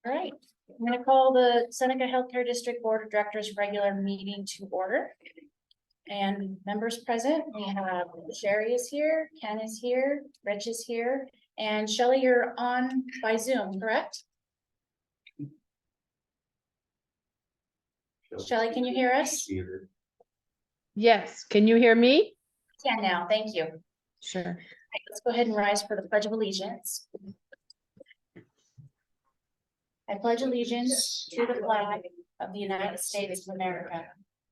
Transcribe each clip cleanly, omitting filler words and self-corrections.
All right, I'm gonna call the Seneca Healthcare District Board of Directors regular meeting to order. And members present, we have Sherry is here, Ken is here, Rich is here, and Shelley, you're on by Zoom, correct? Shelley, can you hear us? Yes, can you hear me? Can now, thank you. Sure. All right, let's go ahead and rise for the Pledge of Allegiance. I pledge allegiance to the flag of the United States of America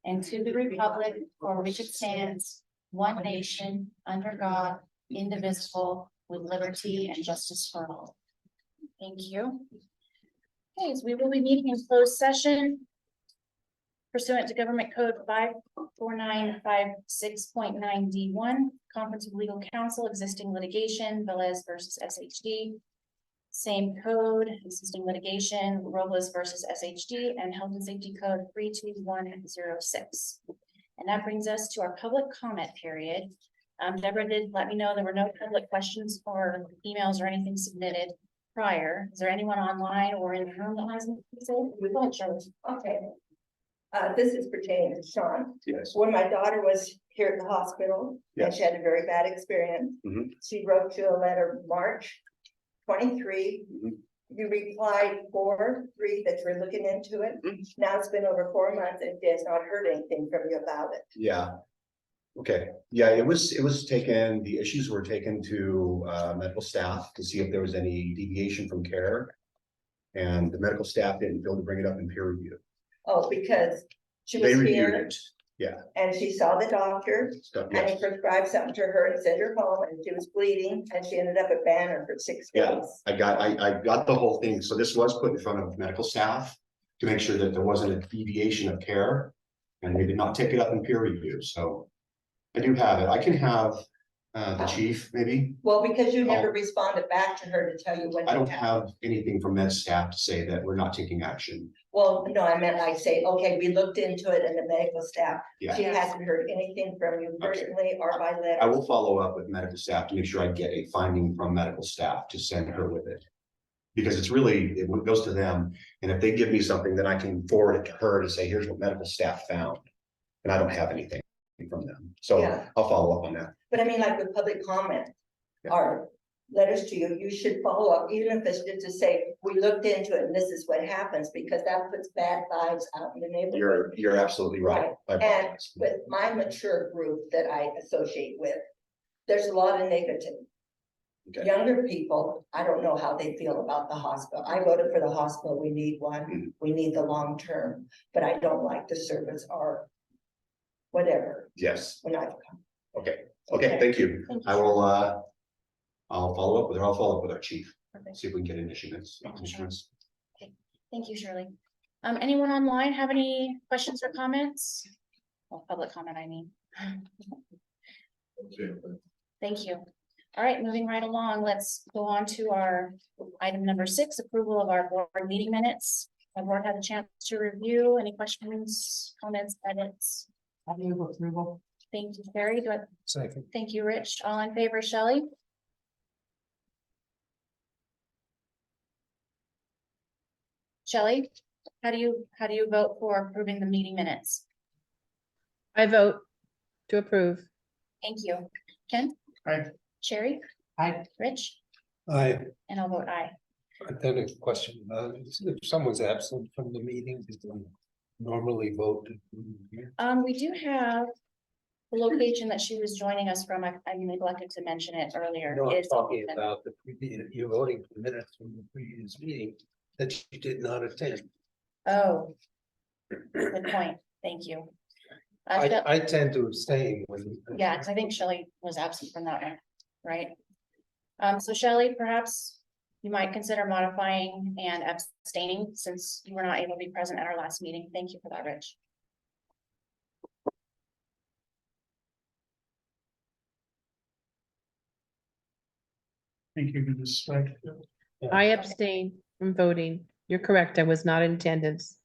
and to the republic for which it stands, one nation, under God, indivisible, with liberty and justice for all. Thank you. Okay, so we will be meeting in closed session pursuant to Government Code 54956.9 D1, Conference of Legal Counsel, existing litigation, Velez versus SHD. Same code, existing litigation, Robles versus SHD, and Health and Safety Code 32106. And that brings us to our public comment period. Deborah did let me know there were no public questions or emails or anything submitted prior. Is there anyone online or in the room that has anything to say? Go ahead, Shirley. Okay. This is pertaining to Sean. Yes. When my daughter was here at the hospital, and Yes. she had a very bad experience, Mhm. she wrote you a letter March 23. Mhm. You replied 4/3 that you're looking into it. Mhm. Now it's been over 4 months and she has not heard anything from you about it. Yeah. Okay, yeah, it was taken, the issues were taken to medical staff to see if there was any deviation from care. And the medical staff didn't feel to bring it up in peer review. Oh, because she They was reviewed here it, yeah. and she saw the doctor Stuff, and he yes, prescribed something to her and sent her home and she was bleeding and she ended up at Banner for 6 Yeah. days. I got the whole thing, so this was put in front of medical staff to make sure that there wasn't a deviation of care. And they did not take it up in peer review, so I do have it. I can have the chief, maybe. Well, because you never Oh. responded back to her to tell you when. I don't have anything from med staff to say that we're not taking action. Well, no, I meant like say, okay, we looked into it and the medical staff, Yeah. she hasn't heard anything from you personally or by I letter. will follow up with medical staff to make sure I get a finding from medical staff to send her with it. Because it's really, it goes to them, and if they give me something, then I can forward it to her to say, here's what medical staff found. And I don't have anything from them, so Yeah. I'll follow up on that. But I mean, like with public comment Yeah. or letters to you, you should follow up, even if it's just to say, we looked into it and this is what happens, because that puts bad vibes out in the neighborhood. You're absolutely right. I And apologize. with my mature group that I associate with, there's a lot of negative. Okay. Younger people, I don't know how they feel about the hospital. I voted for the hospital. We need one. Mhm. We need the long term, but I don't like the service or whatever Yes, when I've come. okay, Okay. thank you. Thank you. I will, I'll follow up with her. I'll follow up with our chief, Perfect. see if we can get initiatives. Thank you, Shirley. Anyone online have any questions or comments? Well, public comment, I mean. Thank you. All right, moving right along, let's go on to our item number 6, approval of our board meeting minutes. Our board had a chance to review. Any questions, comments, edits? I move approval. Thank you, Carrie. Do I, Second. thank you, Rich. All in favor, Shelley? Shelley, how do you vote for approving the meeting minutes? I vote to approve. Thank you. Ken? Aye. Sherry? Aye. Rich? Aye. And I'll vote aye. Then a question, if someone's absent from the meeting, is they normally vote? We do have the location that she was joining us from. I neglected to mention it earlier. No, I'm is talking open. about you're voting for minutes from the previous meeting that you did not attend. Oh, good point. Thank you. Shel- I tend to abstain when. yeah, because I think Shelley was absent from that one, right? So Shelley, perhaps you might consider modifying and abstaining since you were not able to be present at our last meeting. Thank you for that, Rich. Thank you, Ms. Swag. I abstain from voting. You're correct. I was not in attendance.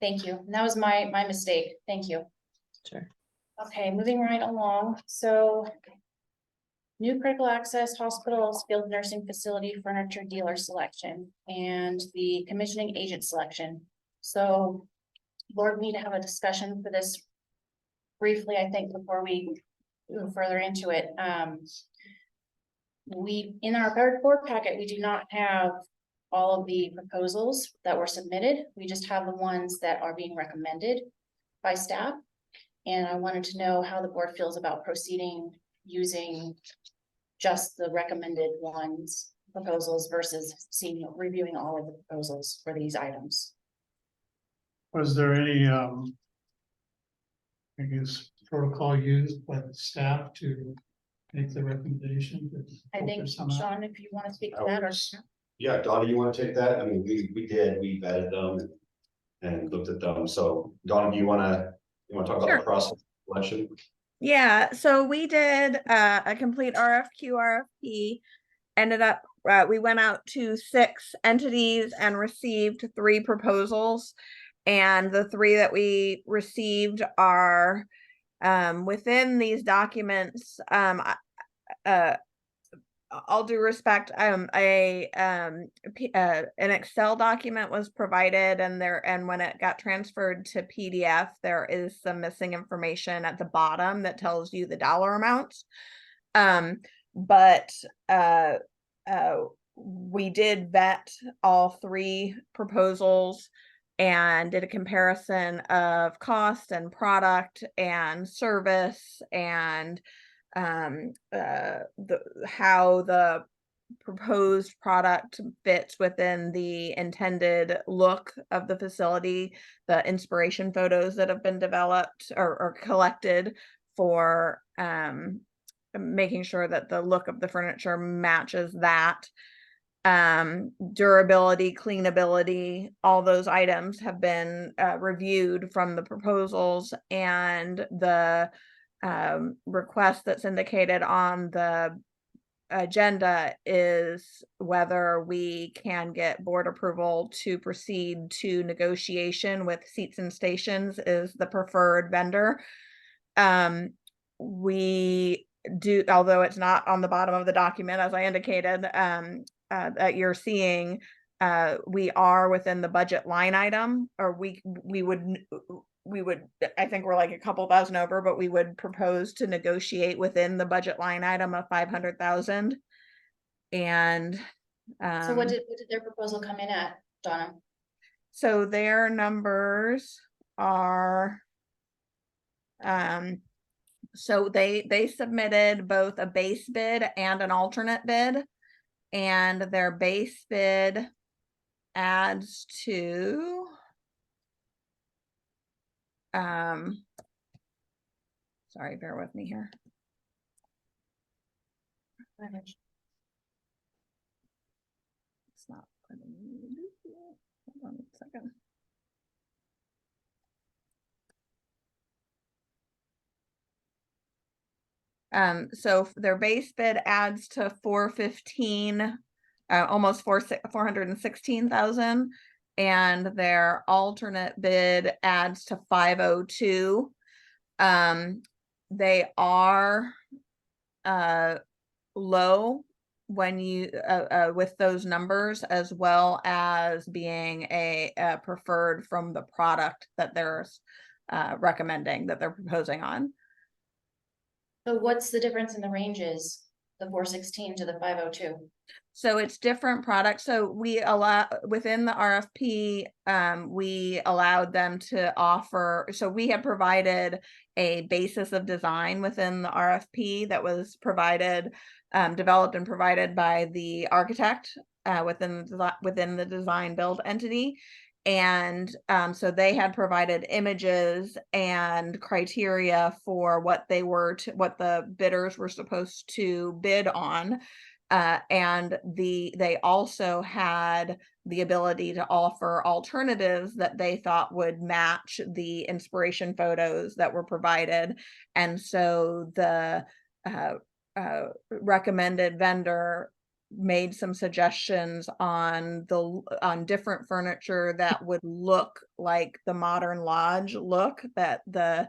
Thank you. And that was my mistake. Thank you. Sure. Okay, moving right along. So New critical access hospital skilled nursing facility furniture dealer selection and the commissioning agent selection. So, board, we need to have a discussion for this briefly, I think, before we move further into it. We, in our board packet, we do not have all of the proposals that were submitted. We just have the ones that are being recommended by staff. And I wanted to know how the board feels about proceeding using just the recommended ones, proposals versus reviewing all of the proposals for these items. Was there any, I guess, protocol used by the staff to make the recommendation? I think, Sean, if you want to speak to that, or Yeah, Donna, you want to take that? I mean, we vetted them and looked at them. So Donna, do you want to talk about Sure. the process of selection? Yeah, so we did a complete RFQ, RFP. Ended up, we went out to 6 entities and received 3 proposals. And the 3 that we received are within these documents. All due respect, an Excel document was provided, and when it got transferred to PDF, there is some missing information at the bottom that tells you the dollar amounts. But we did vet all 3 proposals and did a comparison of cost and product and service and how the proposed product fits within the intended look of the facility, the inspiration photos that have been developed or collected for making sure that the look of the furniture matches that. Durability, cleanability, all those items have been reviewed from the proposals, and the request that's indicated on the agenda is whether we can get board approval to proceed to negotiation with Seats and Stations is the preferred vendor. We do, although it's not on the bottom of the document, as I indicated, that you're seeing, we are within the budget line item, or we would, I think we're like a couple thousand over, but we would propose to negotiate within the budget line item of 500,000. And so what did their proposal come in at, Donna? so their numbers are, so they submitted both a base bid and an alternate bid, and their base bid adds to sorry, bear with me here. It's not letting me do it. Hold on a second. So their base bid adds to 415, almost 416,000, and their alternate bid adds to 502. They are low when you with those numbers, as well as being a preferred from the product that they're recommending, that they're proposing on. So what's the difference in the ranges, the 416 to the 502? So it's different products. So we allow within the RFP, we allowed them to offer, so we had provided a basis of design within the RFP that was provided, developed and provided by the architect within the design build entity. And so they had provided images and criteria for what what the bidders were supposed to bid on. And they also had the ability to offer alternatives that they thought would match the inspiration photos that were provided. And so the recommended vendor made some suggestions on different furniture that would look like the modern lodge look that the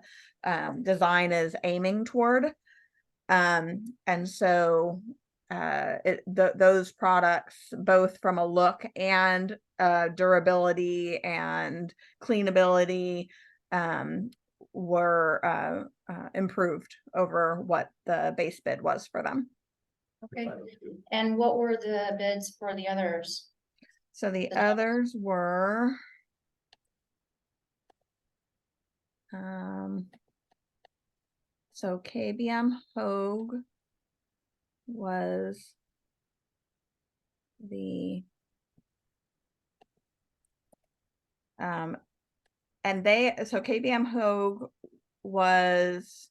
design is aiming toward. And so those products, both from a look and durability and cleanability, were improved over what the base bid was for them. Okay, and what were the bids for the others? So the others were so KBM Hogue was the and so KBM Hogue was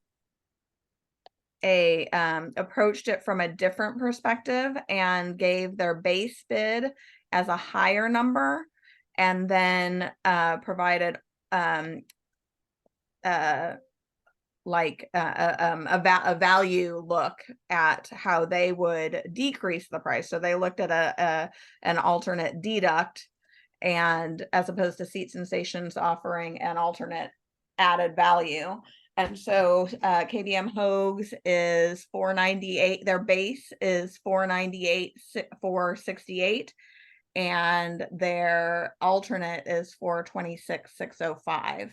approached it from a different perspective and gave their base bid as a higher number, and then provided a value look at how they would decrease the price. So they looked at an alternate deduct, and as opposed to Seats and Stations offering an alternate added value. And so KBM Hogue's is $498. Their base is $498,468, and their alternate is $426,605.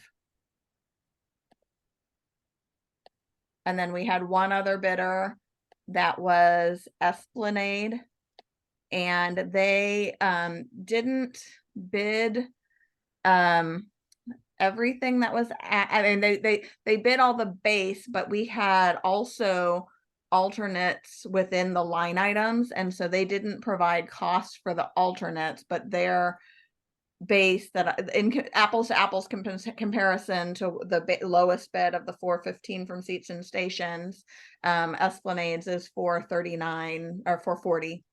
And then we had one other bidder, that was Esplanade, and they didn't bid everything that was I mean, they bid all the base, but we had also alternates within the line items, and so they didn't provide costs for the alternates, but their base that in apples to apples comparison to the lowest bid of the 415 from Seats and Stations, Esplanade's is 439 or 440,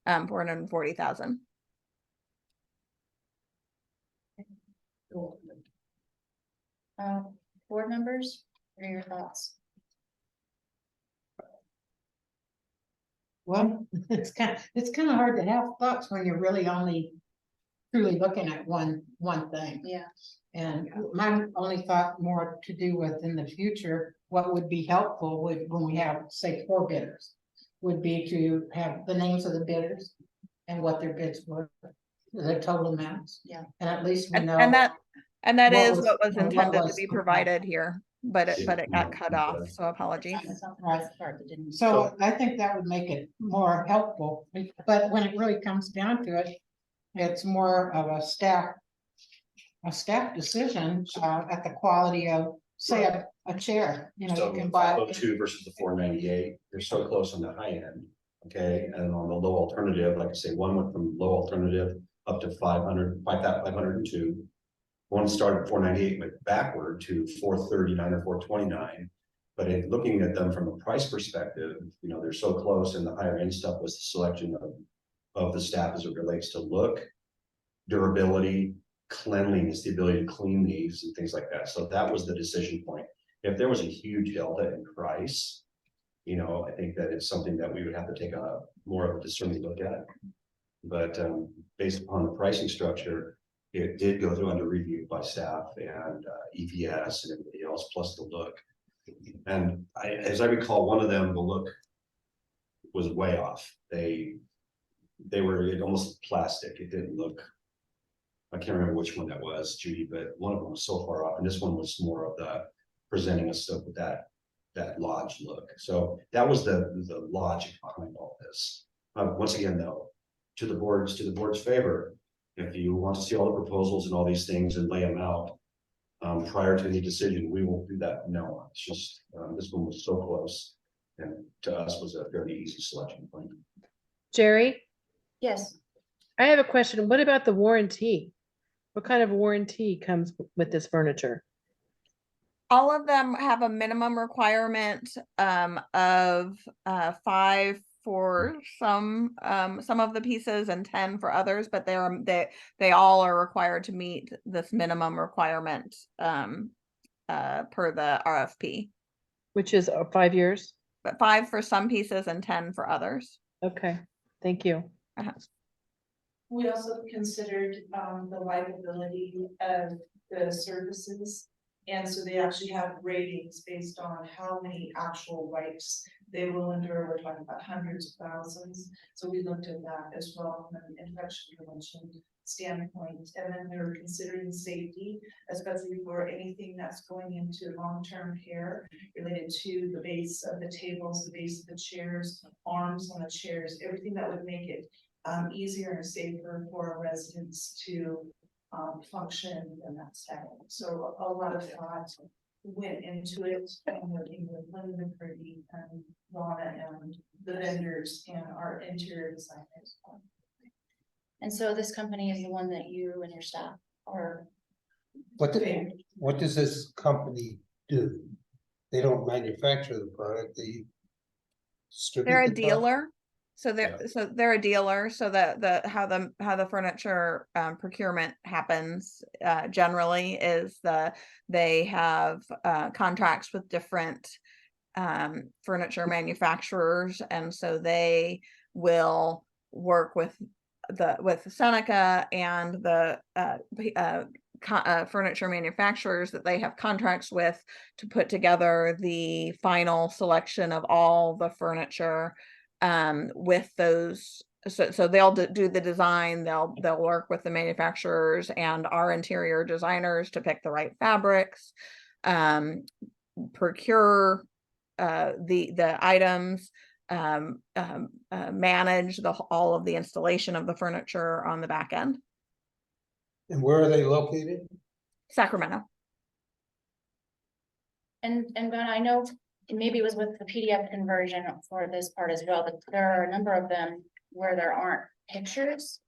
440,000. Board members, what are your thoughts? Well, it's kind of hard to have thoughts when you're really only truly looking at one thing. Yeah. And my only thought more to do with in the future, what would be helpful would, when we have, say, 4 bidders, would be to have the names of the bidders and what their bids were, the total amounts. Yeah. And at least we know. And that what is was- what was what intended to was- be provided here, but it got cut off, so apologies. That's the part that didn't. So I think that would make it more helpful, but when it really comes down to it, it's more of a staff decision, at the quality of, say, a chair, you know, So you can buy. 502 versus the 498, they're so close on the high end. Okay, and on the low alternative, like I say, one went from low alternative up to 502. One started at 498, went backward to 439 or 429. But in looking at them from a price perspective, you know, they're so close, and the higher end stuff was the selection of the staff as it relates to look, durability, cleanliness, the ability to clean these and things like that. So that was the decision point. If there was a huge delta in price, you know, I think that it's something that we would have to take a more of a discerning look at. But based upon the pricing structure, it did go through under review by staff and EVS and everybody else, plus the look. And as I recall, one of them, the look was way off. They were almost plastic. It didn't look, I can't remember which one that was, Judy, but one of them was so far off, and this one was more of the presenting us with that lodge look. So that was the logic behind all this. Once again, though, to the board's favor, if you want to see all the proposals and all these things and lay them out prior to any decision, we will do that. No, it's just this one was so close, and to us was a fairly easy selection point. Jerry, Yes, I have a question. What about the warranty? What kind of warranty comes with this furniture? All of them have a minimum requirement of 5 for some of the pieces and 10 for others, but they all are required to meet this minimum requirement per the RFP. Which is 5 years? But 5 for some pieces and 10 for others. Okay, thank you. We also considered the livability of the services. And so they actually have ratings based on how many actual wipes they will endure, we're talking about hundreds of thousands. So we looked at that as well from an infection prevention standpoint, and then we were considering safety, especially for anything that's going into long-term care related to the base of the tables, the base of the chairs, arms on the chairs, everything that would make it easier and safer for our residents to function in that setting. So a lot of thought went into it, and working with Linda Pretty and Rana and the vendors and our interior designers. And so this company is the one that you and your staff are, What does this company do? They don't manufacture the product, they distribute. They're a the product? dealer. So they're a dealer, so how the furniture procurement happens generally is they have contracts with different furniture manufacturers, and so they will work with Seneca and the furniture manufacturers that they have contracts with to put together the final selection of all the furniture with those. So they'll do the design, they'll work with the manufacturers and our interior designers to pick the right fabrics, procure the items, manage all of the installation of the furniture on the back end. And where are they located? Sacramento. and Ben, I know maybe it was with the PDF conversion for this part as well, but there are a number of them where there aren't pictures.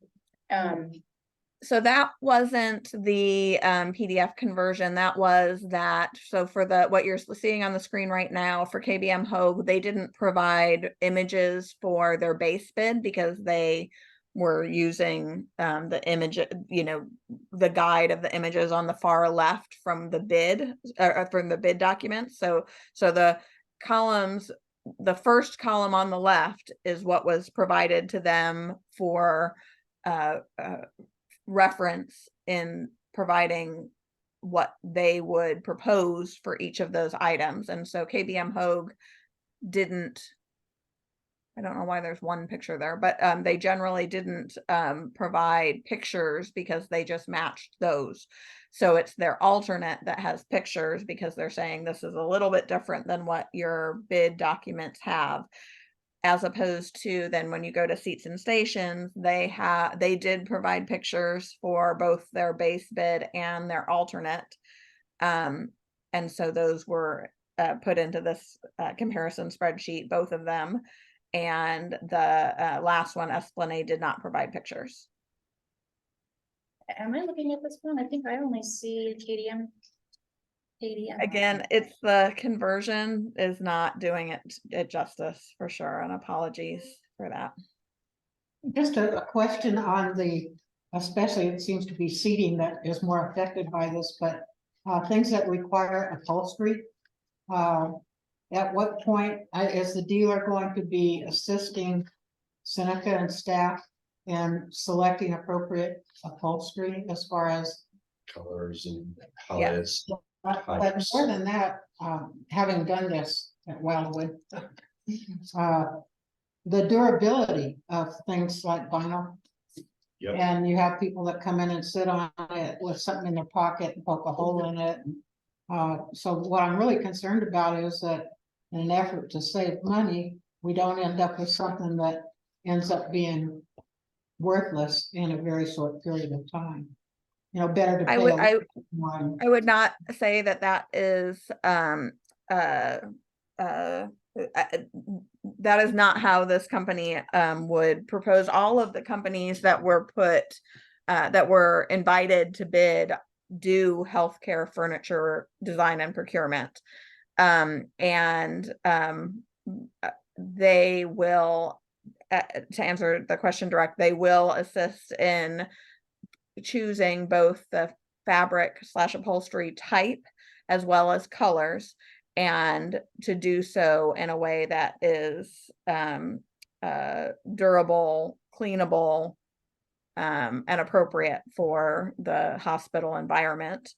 So that wasn't the PDF conversion. That was so for what you're seeing on the screen right now for KBM Hogue, they didn't provide images for their base bid because they were using the image, the guide of the images on the far left from the bid from the bid document. So the columns, the first column on the left is what was provided to them for reference in providing what they would propose for each of those items. And so KBM Hogue didn't, I don't know why there's one picture there, but they generally didn't provide pictures because they just matched those. So it's their alternate that has pictures because they're saying this is a little bit different than what your bid documents have. As opposed to then when you go to Seats and Stations, they did provide pictures for both their base bid and their alternate. And so those were put into this comparison spreadsheet, both of them. And the last one, Esplanade, did not provide pictures. Am I looking at this one? I think I only see KDM. Again, it's the conversion is not doing it justice for sure, and apologies for that. Just a question on especially it seems to be seating that is more affected by this, but things that require upholstery. At what point is the dealer going to be assisting Seneca and staff in selecting appropriate upholstery as far as? Colors and Yeah. palettes. But more than that, having done this at Wildwood, the durability of things like vinyl. Yep. And you have people that come in and sit on it with something in their pocket and poke a hole in it. So what I'm really concerned about is that in an effort to save money, we don't end up with something that ends up being worthless in a very short period of time. Better to pay. I would not say that is that is not how this company would propose. All of the companies that were that were invited to bid do healthcare furniture design and procurement. They will, to answer the question direct, they will assist in choosing both the fabric / upholstery type as well as colors, and to do so in a way that is durable, cleanable, and appropriate for the hospital environment.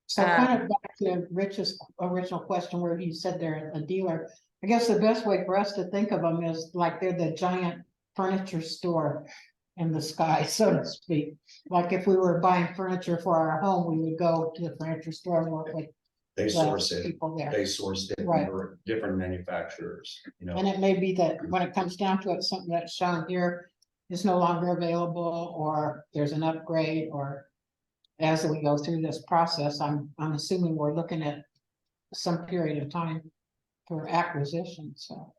So kind of back to Rich's original question where he said they're a dealer, I guess the best way for us to think of them is like they're the giant furniture store in the sky, so to speak. Like if we were buying furniture for our home, we would go to the furniture store and work with They the source it, people there. they source Right. different manufacturers, you know. And it may be that when it comes down to it, something that's shown here is no longer available, or there's an upgrade, or as we go through this process, I'm assuming we're looking at some period of time for acquisition, so.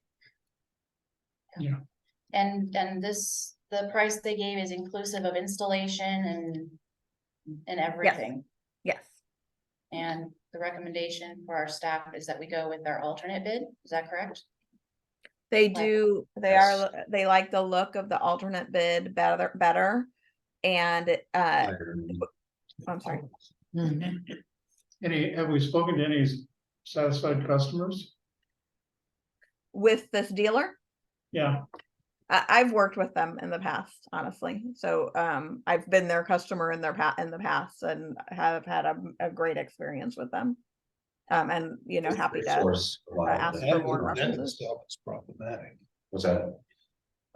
And this, the price they gave is inclusive of installation and everything. Yes, And the recommendation for our staff is that we go with our alternate bid, is that correct? they Right. do, they like the look of the alternate bid better. And, I'm sorry. Have we spoken to any satisfied customers? With this dealer, Yeah, I've worked with them in the past, honestly. So, I've been their customer in the past and have had a great experience with them. And, happy They to source a lot of ask that. for more That references. itself is problematic. What's that?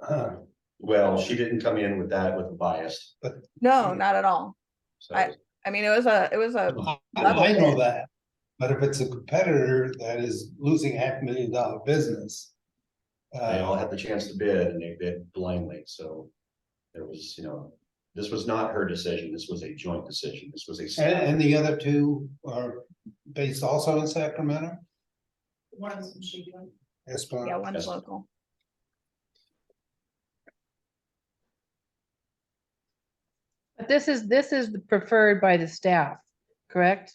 Uh, Well, she didn't come in with that with a bias, No, not at all. so. I mean, it was a level I know bid. that, but if it's a competitor that is losing $500,000 business. They all had the chance to bid and they bid blindly, so. There was, this was not her decision, this was a joint decision, this was a. And the other two are based also in Sacramento? One's in Chico. Esplanade? Yeah, one's Yes. local. But this is the preferred by the staff, correct?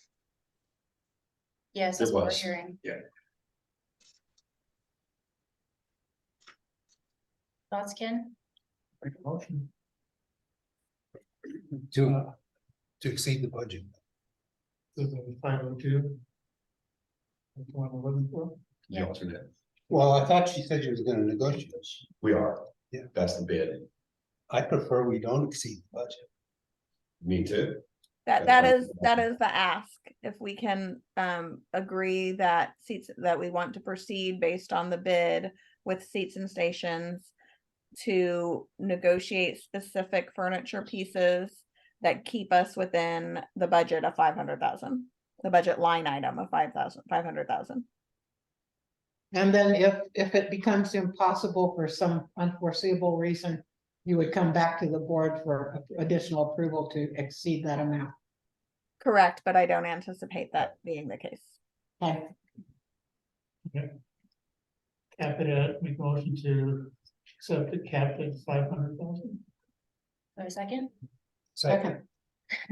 Yes, It that's what we're was. hearing. Yeah. Thoughts, Ken? make a motion. To exceed the budget. To the 502. That's the one we're looking for. The alternate, Well, I thought she said she was gonna negotiate. we are. Yeah. That's the bid, I prefer we don't exceed the budget. me too. That That's that fine. is the ask. If we can agree that we want to proceed based on the bid with seats and stations to negotiate specific furniture pieces that keep us within the budget of 500,000, the budget line item of 500,000. And then if it becomes impossible for some unforeseeable reason, you would come back to the board for additional approval to exceed that amount. Correct, but I don't anticipate that being the case. Okay, Cap it at, make a motion to accept it capped at 500,000. For a second? second,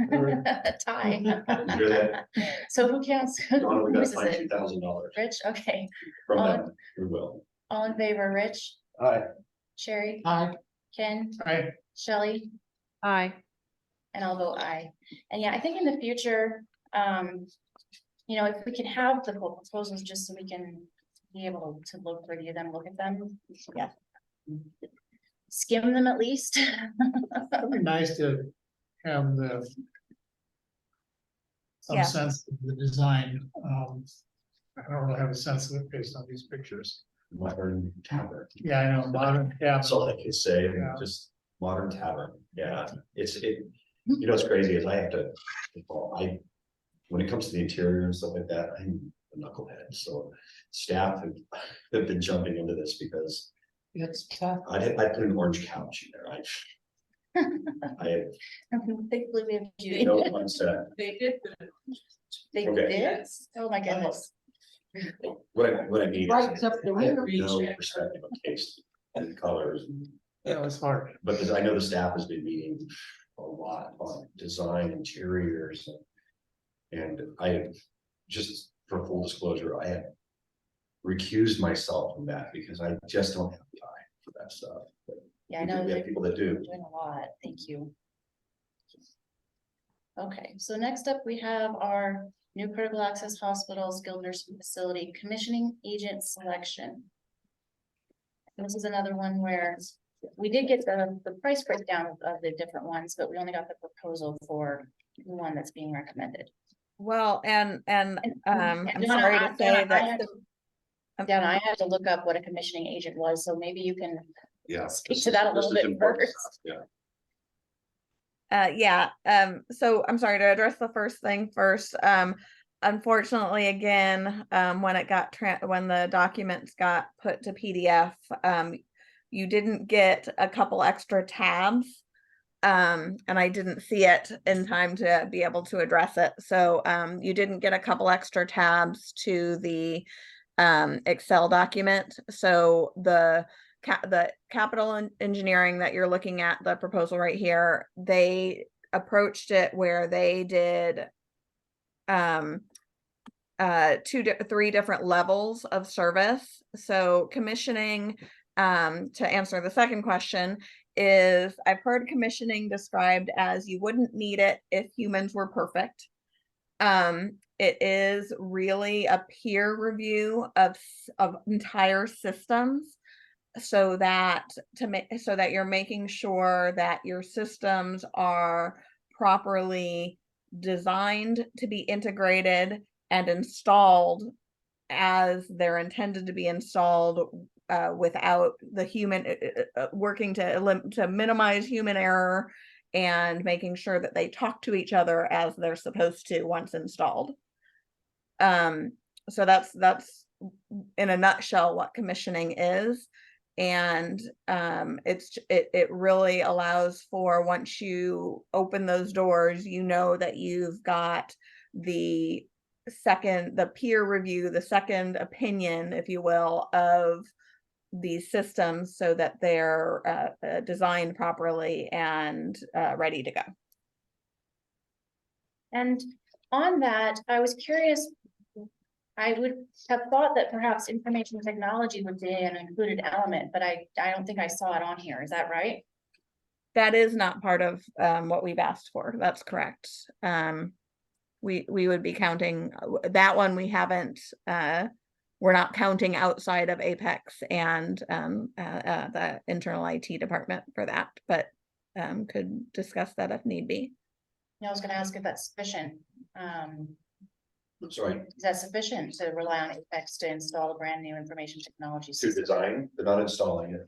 Tie. You hear that? So who counts? Donna, we gotta Whose is find it? $2,000 Rich, okay. from All them, we will. All in favor, Rich, Aye. Sherry, aye, Ken, Aye. Shelley, Aye. and I'll vote aye. And yeah, I think in the future, if we can have the full proposals, just so we can be able to look, review them, look at them. Yeah. Skim them at least. It'd be nice to have some Yeah. sense of the design. I don't really have a sense of it based on these pictures. Modern tavern, Yeah, I know, modern that's all cabin. I can say, Yeah. just modern tavern, yeah, it's what's crazy is I have to, when it comes to the interior and stuff like that, I'm a knucklehead, so. Staff have been jumping into this because it's tough. I put an orange couch in there, I Thankfully, we have have Judy. no concept. They did. They Okay. did? Oh, my goodness. What I need Right, is up the I have window. no perspective of taste and colors. Yeah, it's hard. But I know the staff has been meeting a lot on design interiors. And I have, just for full disclosure, I have recused myself from that because I just don't have time for that stuff. But Yeah, I know we they're have people that do. doing a lot. Thank you. Okay, so next up, we have our new critical access hospital skilled nursing facility commissioning agent selection. This is another one where we did get the price breakdown of the different ones, but we only got the proposal for the one that's being recommended. Well, and I'm Donna, sorry to say Donna, I that have to- Yeah, and I had to look up what a commissioning agent was, so maybe you can Yeah. speak this to is- that a this little is bit important first. stuff, Yeah. Yeah, so I'm sorry to address the first thing first. Unfortunately, again, when it got when the documents got put to PDF, you didn't get a couple extra tabs. And I didn't see it in time to be able to address it. So, you didn't get a couple extra tabs to the Excel document. So the capital engineering that you're looking at, the proposal right here, they approached it where they did three different levels of service. So commissioning, to answer the second question, is I've heard commissioning described as you wouldn't need it if humans were perfect. It is really a peer review of entire systems, so that so that you're making sure that your systems are properly designed to be integrated and installed as they're intended to be installed, without the human working to minimize human error and making sure that they talk to each other as they're supposed to once installed. So that's in a nutshell what commissioning is. And it really allows for, once you open those doors, you know that you've got the peer review, the second opinion, if you will, of these systems, so that they're designed properly and ready to go. And on that, I was curious, I would have thought that perhaps information technology would be an included element, but I don't think I saw it on here. Is that right? That is not part of what we've asked for. That's correct. We would be counting that one. We haven't, we're not counting outside of Apex and the internal IT department for that, but could discuss that if need be. I was gonna ask if that's sufficient. I'm sorry, Is that sufficient to rely on Apex to install a brand new information technology to system? design, they're not installing it.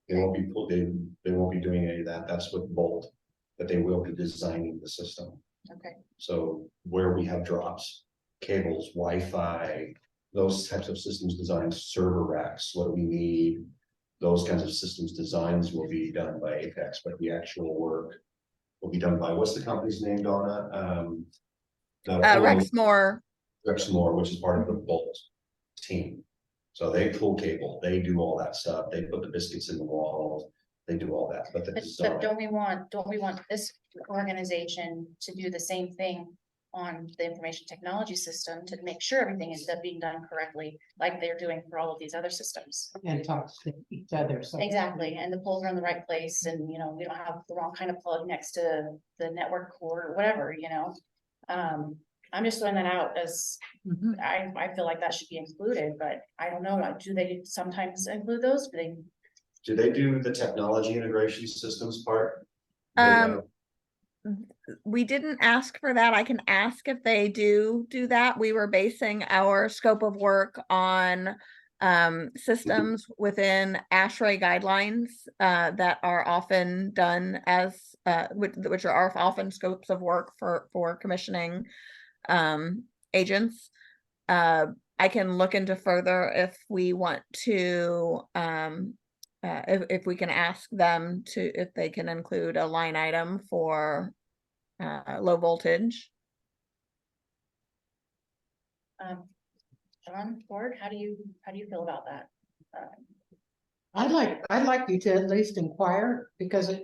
They won't be they won't be doing any of that. That's with Bolt, but they will be designing the system. Okay, So where we have drops, cables, Wi-Fi, those types of systems designs, server racks, what do we need? Those kinds of systems designs will be done by Apex, but the actual work will be done by, what's the company's name, Donna? Rexmore. Rexmore, which is part of the Bolt team. So they pull cable, they do all that stuff, they put the biscuits in the wall, they do all that, but the but design. don't we want this organization to do the same thing on the information technology system to make sure everything is being done correctly, like they're doing for all of these other systems? And talk to each other, so. Exactly, and the poles are in the right place, and you know, we don't have the wrong kind of plug next to the network cord or whatever, you know. I'm just throwing that out as, Mhm. I feel like that should be included, but I don't know, like, do they sometimes include those? Do they do the technology integration systems part? We didn't ask for that. I can ask if they do that. We were basing our scope of work on systems within ASHRAE guidelines that are often done as which are often scopes of work for commissioning agents. I can look into further if we want to if we can ask them if they can include a line item for low voltage. John Ford, how do you feel about that? I'd like you to at least inquire, because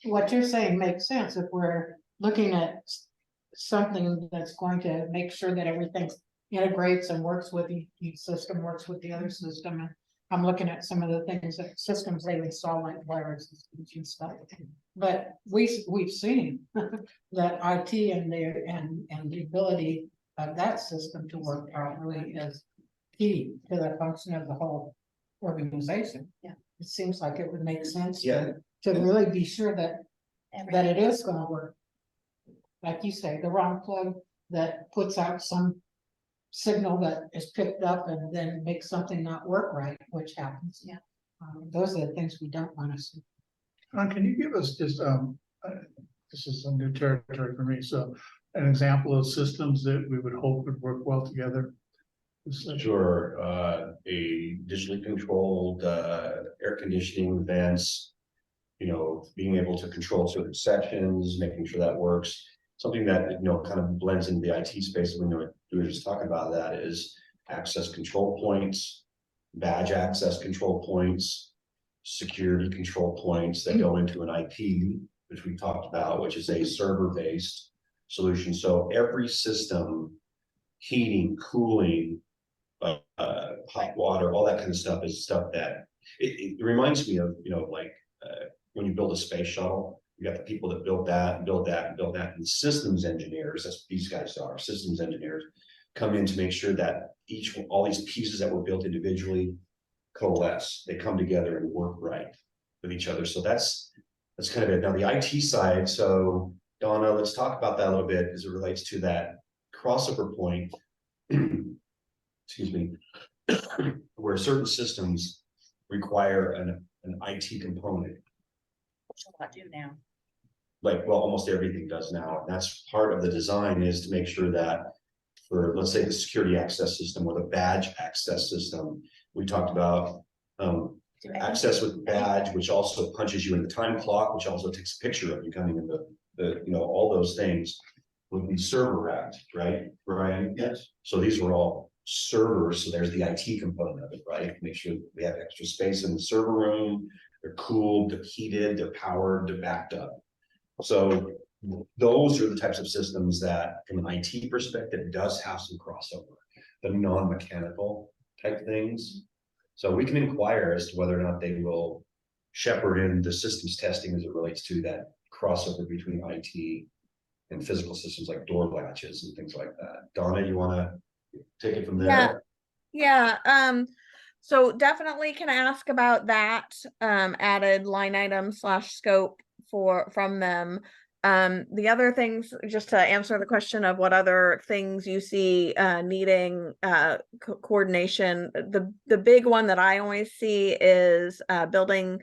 what you're saying makes sense. If we're looking at something that's going to make sure that everything integrates and works with each system, works with the other system. And I'm looking at some of the things that systems they install, like viruses and stuff. But we've seen that IT and the ability of that system to work properly is key to the function of the whole organization. Yeah. It seems like it would make sense Yeah. to really be sure that Everything. it is gonna work. Like you say, the wrong plug that puts out some signal that is picked up and then makes something not work right, which happens. Yeah. Those are the things we don't want to see. Can you give us just, this is some new territory for me, so an example of systems that we would hope would work well together? Sure, a digitally controlled, air conditioning vents. You know, being able to control certain sections, making sure that works. Something that, you know, kind of blends into the IT space, we were just talking about that, is access control points, badge access control points, security control points that go into an IP, which we talked about, which is a server-based solution. So every system, heating, cooling, hot water, all that kind of stuff is stuff that it reminds me of, you know, like when you build a space shuttle, you got the people that built that, and built that, and built that, and systems engineers, that's what these guys are, systems engineers, come in to make sure that all these pieces that were built individually coalesce, they come together and work right with each other. So that's kind of it. Now the IT side, so Donna, let's talk about that a little bit as it relates to that crossover point. Excuse me, where certain systems require an IT component. Which a lot do now. Like, well, almost everything does now, and that's part of the design, is to make sure that for, let's say, the security access system or the badge access system, we talked about access with badge, which also punches you in the time clock, which also takes a picture of you coming in the you know, all those things would be server racked, right, Brian? Yes. So these were all servers, so there's the IT component of it, right? Make sure we have extra space in the server room, they're cooled, they're heated, they're powered, they're backed up. So those are the types of systems that, from an IT perspective, does have some crossover, the non-mechanical type things. So we can inquire as to whether or not they will shepherd in the systems testing as it relates to that crossover between IT and physical systems like door latches and things like that. Donna, you want to take it from there? Yeah, so definitely can ask about that added line item / scope from them. The other things, just to answer the question of what other things you see needing coordination, the big one that I always see is building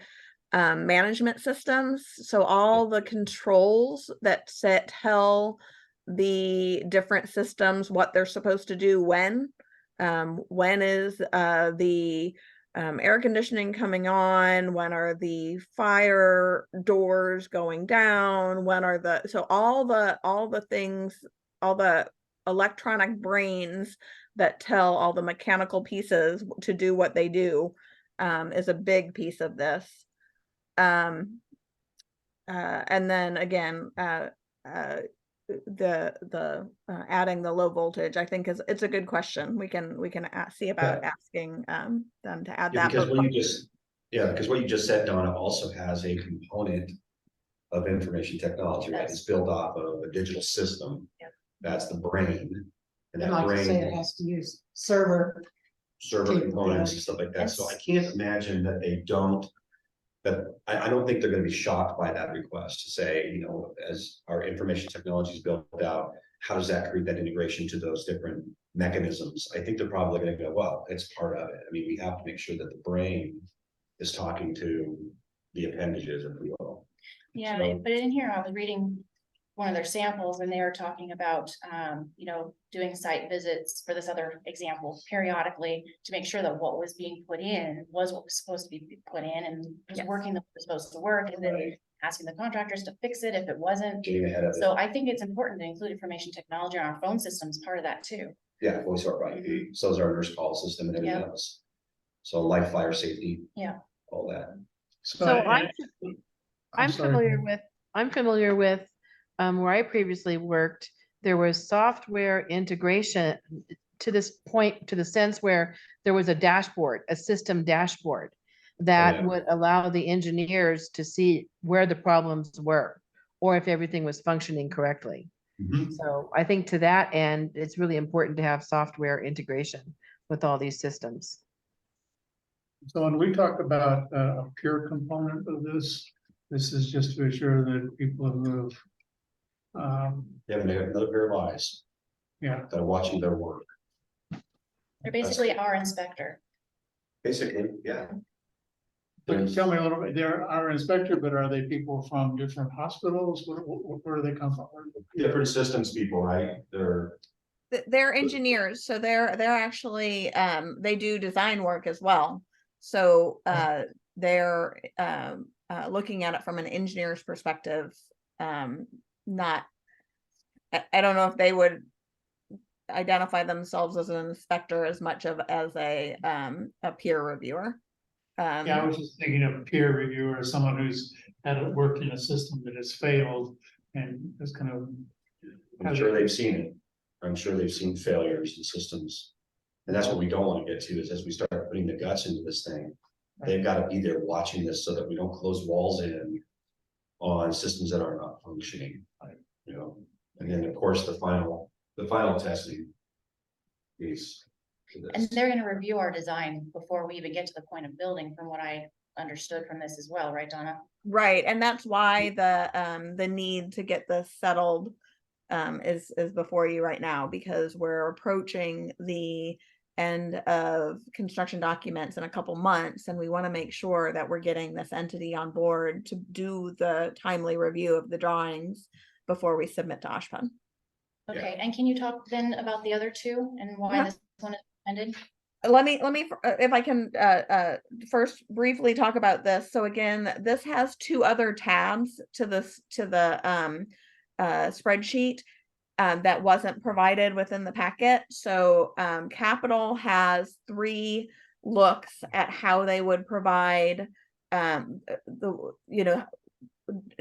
management systems. So all the controls that tell the different systems what they're supposed to do when is the air conditioning coming on, when are the fire doors going down, when are so all the things, all the electronic brains that tell all the mechanical pieces to do what they do is a big piece of this. And then again, the adding the low voltage, I think it's a good question. We can see about asking them to add that. Because what you just said, Donna, also has a component of information technology that is built off of a digital system. Yep. That's the brain. And And that like I say, it brain has to use server. components and stuff like that. So I can't imagine that they don't. But I don't think they're going to be shocked by that request to say, you know, as our information technology is built out, how does that create that integration to those different mechanisms? I think they're probably going to go, well, it's part of it. I mean, we have to make sure that the brain is talking to the appendages, if we will. Yeah, So- but in here, I was reading one of their samples and they were talking about, you know, doing site visits for this other example periodically to make sure that what was being put in was what was supposed to be put in and was Yes. working the way it was supposed to work, and then asking the contractors to fix it if it wasn't. Getting ahead of it. So I think it's important to include information technology on our phone systems, part of that too. Yeah, voice over IP. So is our nurse call system and everything Yeah. else. So life, fire, safety. Yeah. All that. So I'm familiar with where I previously worked, there was software integration to this point, to the sense where there was a dashboard, a system dashboard that yeah. would allow the engineers to see where the problems were or if everything was functioning correctly. Mhm. So I think to that end, it's really important to have software integration with all these systems. So when we talk about a pure component of this is just to assure that people who have, They have another pair of eyes yeah, that are watching their work. They're basically our inspector. Basically, yeah. Tell me a little bit, they're our inspector, but are they people from different hospitals? Where do they come from? Different systems people, right? They're, They're engineers, so they're actually, they do design work as well. So, they're, looking at it from an engineer's perspective, not. I don't know if they would identify themselves as an inspector as much as a peer reviewer. Yeah, I was just thinking of a peer reviewer, someone who's worked in a system that has failed and is kind of. I'm sure they've seen it. I'm sure they've seen failures in systems. And that's what we don't want to get to, is as we start putting the guts into this thing, they've got to be there watching this so that we don't close walls in on systems that are not functioning. You know, and then of course, the final testing piece. to this. And they're gonna review our design before we even get to the point of building, from what I understood from this as well, right, Donna? Right, and that's why the need to get this settled is before you right now, because we're approaching the end of construction documents in a couple months, and we want to make sure that we're getting this entity on board to do the timely review of the drawings before we submit to Oshpun. Okay, and can you talk then about the other two and why Yeah. this one is ended? Let me if I can first briefly talk about this. So again, this has two other tabs to the spreadsheet that wasn't provided within the packet. So Capital has 3 looks at how they would provide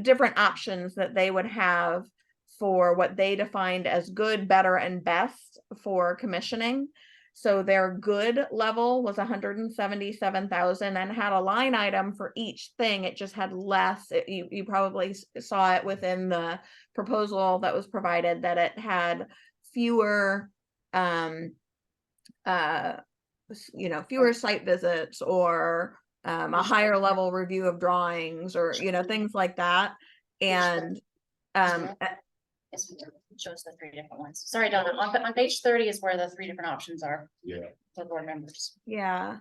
different options that they would have for what they defined as good, better, and best for commissioning. So their good level was 177,000 and had a line item for each thing. It just had less. You probably saw it within the proposal that was provided, that it had fewer fewer site visits, or a higher level review of drawings, or things like that. And It shows the 3 different ones. Sorry, Donna, on page 30 is where the 3 different options are Yeah. for board members. yeah.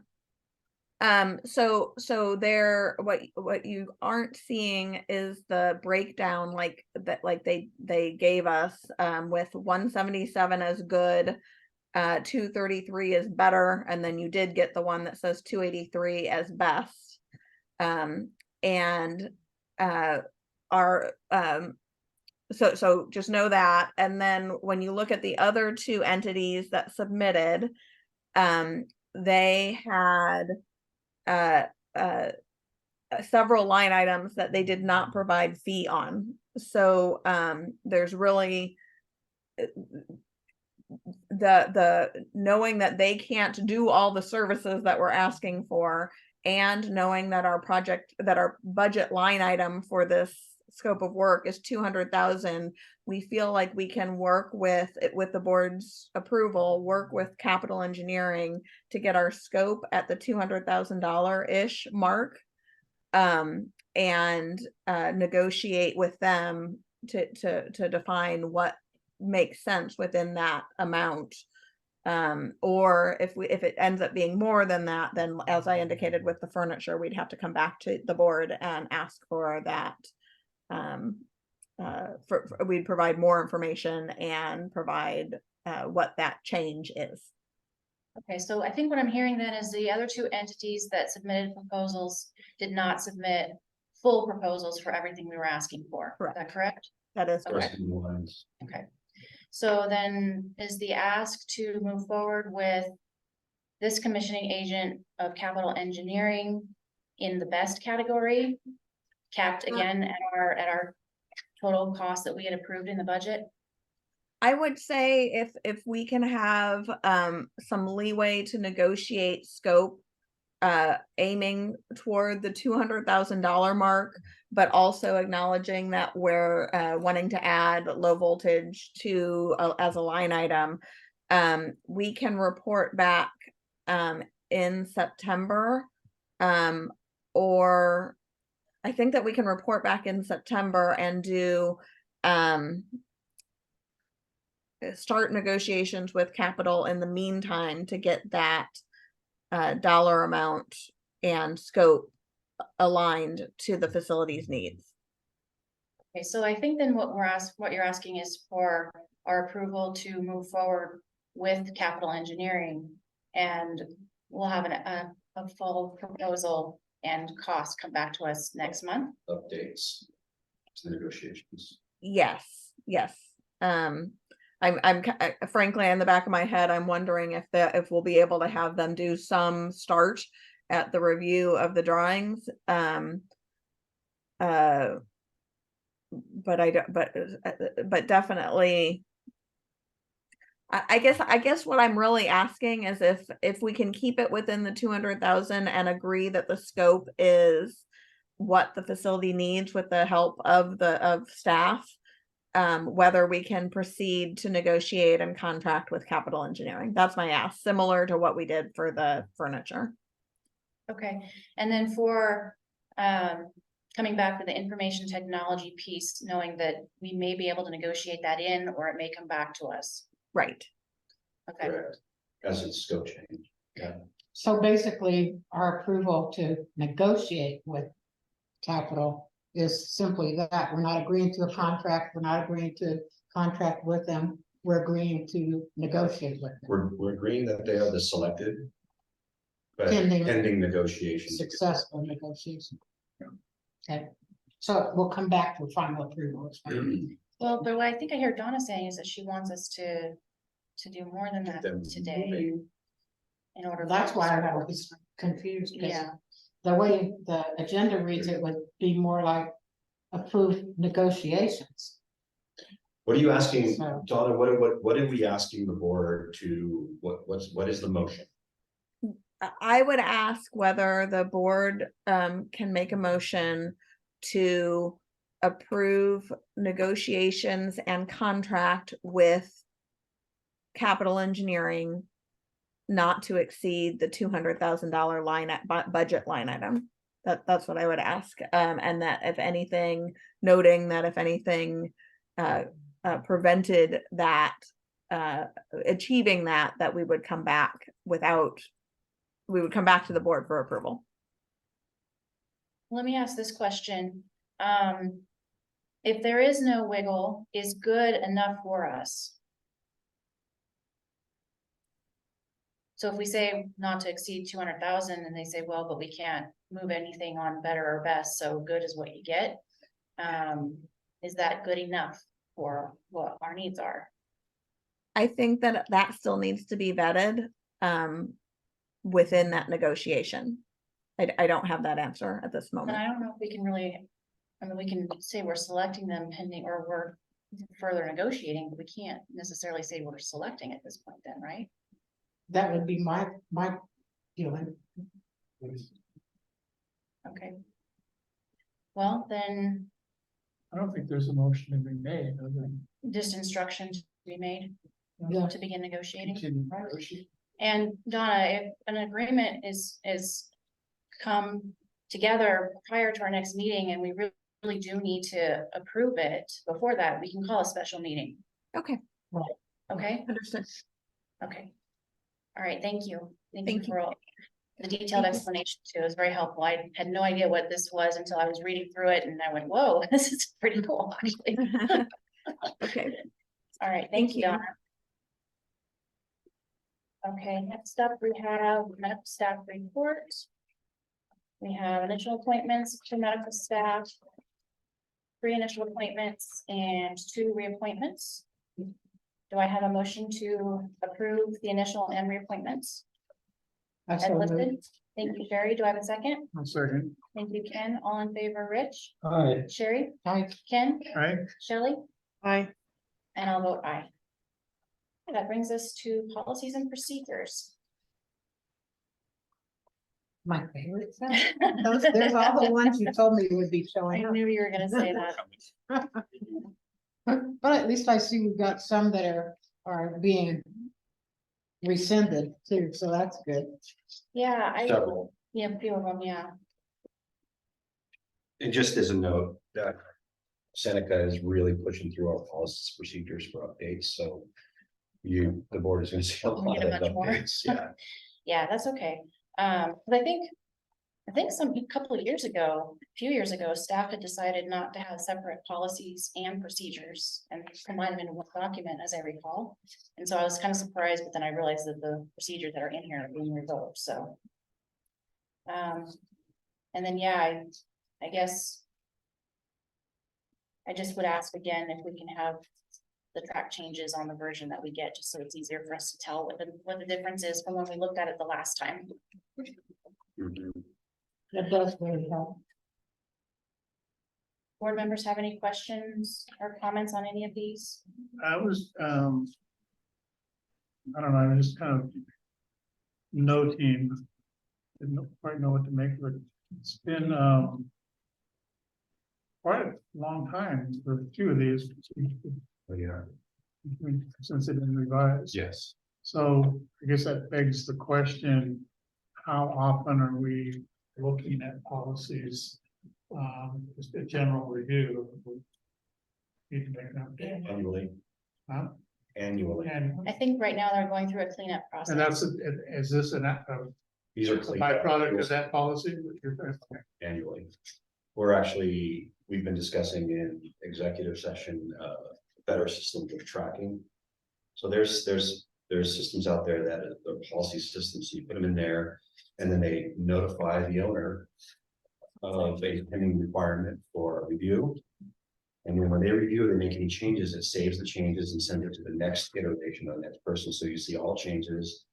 So there, what you aren't seeing is the breakdown like that, like they gave us, with 177 as good, 233 is better, and then you did get the one that says 283 as best. So just know that. And then when you look at the other 2 entities that submitted, they had several line items that they did not provide fee on. So there's really the knowing that they can't do all the services that we're asking for, and knowing that our budget line item for this scope of work is 200,000, we feel like we can work with the board's approval, work with Capital Engineering to get our scope at the $200,000-ish mark, and negotiate with them to define what makes sense within that amount. Or if it ends up being more than that, then as I indicated with the furniture, we'd have to come back to the board and ask for that. We'd provide more information and provide what that change is. Okay, so I think what I'm hearing then is the other 2 entities that submitted proposals did not submit full proposals for everything we were asking for. Correct. Is that correct? That is Okay. correct. Rest of the lines. Okay. So then is the ask to move forward with this commissioning agent of Capital Engineering in the best category, capped again at our total cost that we had approved in the budget? I would say if we can have some leeway to negotiate scope, aiming toward the $200,000 mark, but also acknowledging that we're wanting to add low voltage to as a line item, we can report back in September, or I think that we can report back in September and do start negotiations with capital in the meantime to get that dollar amount and scope aligned to the facility's needs. Okay, so I think then what you're asking is for our approval to move forward with capital engineering. And we'll have a full proposal and cost come back to us next month. Updates to the negotiations. Yes, yes. Frankly, in the back of my head, I'm wondering if we'll be able to have them do some start at the review of the drawings. But I don't, but definitely. I guess what I'm really asking is if we can keep it within the 200,000 and agree that the scope is what the facility needs with the help of staff, whether we can proceed to negotiate and contract with capital engineering. That's my ask, similar to what we did for the furniture. Okay, and then for coming back to the information technology piece, knowing that we may be able to negotiate that in, or it may come back to us. Right. Okay, Correct. As its scope change. Yeah. So basically, our approval to negotiate with capital is simply that. We're not agreeing to a contract. We're not agreeing to contract with them. We're agreeing to negotiate with them. We're agreeing that they are the selected. But Pending. pending negotiations. Successful negotiation. Okay, so we'll come back to final approval. well, but what I think I hear Donna saying is that she wants us to do more than that Them today. In order. for That's us why to- I was confused, because Yeah, the way the agenda reads, it would be more like approved negotiations. What are you asking, So- Donna, what are we asking the board to, what is the motion? I would ask whether the board can make a motion to approve negotiations and contract with capital engineering not to exceed the $200,000 line at budget line item. That's what I would ask. And that if anything, noting that if anything prevented that achieving that we would come back to the board for approval. let me ask this question. If there is no wiggle, is good enough for us? So if we say not to exceed 200,000 and they say, well, but we can't move anything on better or best, so good is what you get. Is that good enough for what our needs are? I think that still needs to be vetted within that negotiation. I don't have that answer at this And moment. I don't know if we can really, I mean, we can say we're selecting them pending, or we're further negotiating, but we can't necessarily say we're selecting at this point then, right? That would be my feeling. Okay. Well, then I don't think there's a motion to be made, other than just instructions to be made Yeah. to begin negotiating. continue to negotiate. And Donna, if an agreement is come together prior to our next meeting and we really do need to approve it before that, we can call a special meeting. Okay, Okay, understood. okay. All right, thank you. Thank you Thank you. for all the detailed Thank you. explanation too. It was very helpful. I had no idea what this was until I was reading through it and I went, whoa, this is pretty cool, actually. Okay, All right, Thank thank you, you. Donna. Okay, next up, we have medical staff report. We have initial appointments for medical staff. 3 initial appointments and 2 reappointments. Do I have a motion to approve the initial and reappointments That's as what listed? Thank you, Sherry. Do I have a second? One second, Thank you, Ken. All in favor, Rich, Aye. Sherry, I Ken, right? Shelley, Aye. and I'll vote aye. That brings us to policies and procedures. my favorite. There's all the ones you told me would be I showing up. knew you were gonna say that. But at least I see we've got some that are being rescinded too, so that's good. Yeah, Several. yeah, a few of them, yeah. And just as a note, that Seneca is really pushing through our policies, procedures for updates, so the board is gonna see a We'll lot get a of bunch more. updates, yeah. Yeah, that's okay. But I think a couple of years ago, a few years ago, staff had decided not to have separate policies and procedures and combine them in one document, as I recall. And so I was kind of surprised, but then I realized that the procedures that are in here are being revoked, so. And then, yeah, I guess. I just would ask again if we can have the track changes on the version that we get, just so it's easier for us to tell what the difference is from when we looked at it the last time. Mhm. That does really help. Board members have any questions or comments on any of these? I was, I don't know, I was just kind of noting, didn't quite know what to make of it. It's been, quite a long time for a few of these. Yeah, Since they've been revised. yes. So I guess that begs the question, how often are we looking at policies? Just a general review. Need to make an update. Annually, Huh? annually. And I think right now they're going through a cleanup process. and that's, is this a These are cleaned up byproduct of that policy? annually. We've been discussing in executive session, better systems of tracking. So there's systems out there that are policy systems, so you put them in there, and then they notify the owner of a pending requirement for review. And then when they review, they make any changes, it saves the changes and sends it to the next iteration of the next person, so you see all changes.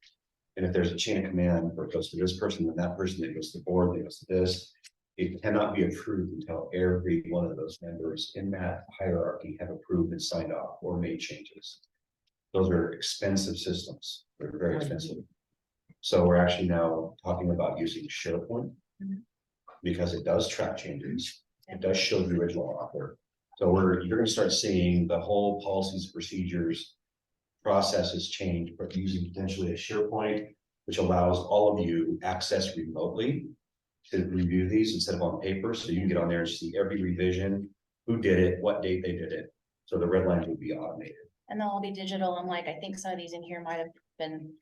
And if there's a chain of command where it goes to this person, then that person, then goes to the board, then goes to this. It cannot be approved until every one of those members in that hierarchy have approved and signed off or made changes. Those are expensive systems, they're very expensive. So we're actually now talking about using SharePoint. Because it does track changes, it does show the original author. So you're gonna start seeing the whole policies, procedures, processes change, but using potentially a SharePoint, which allows all of you access remotely to review these instead of on paper, so you can get on there and see every revision, who did it, what date they did it. So the red lines will be automated. And they'll all be digital, and like, I think some of these in here might have been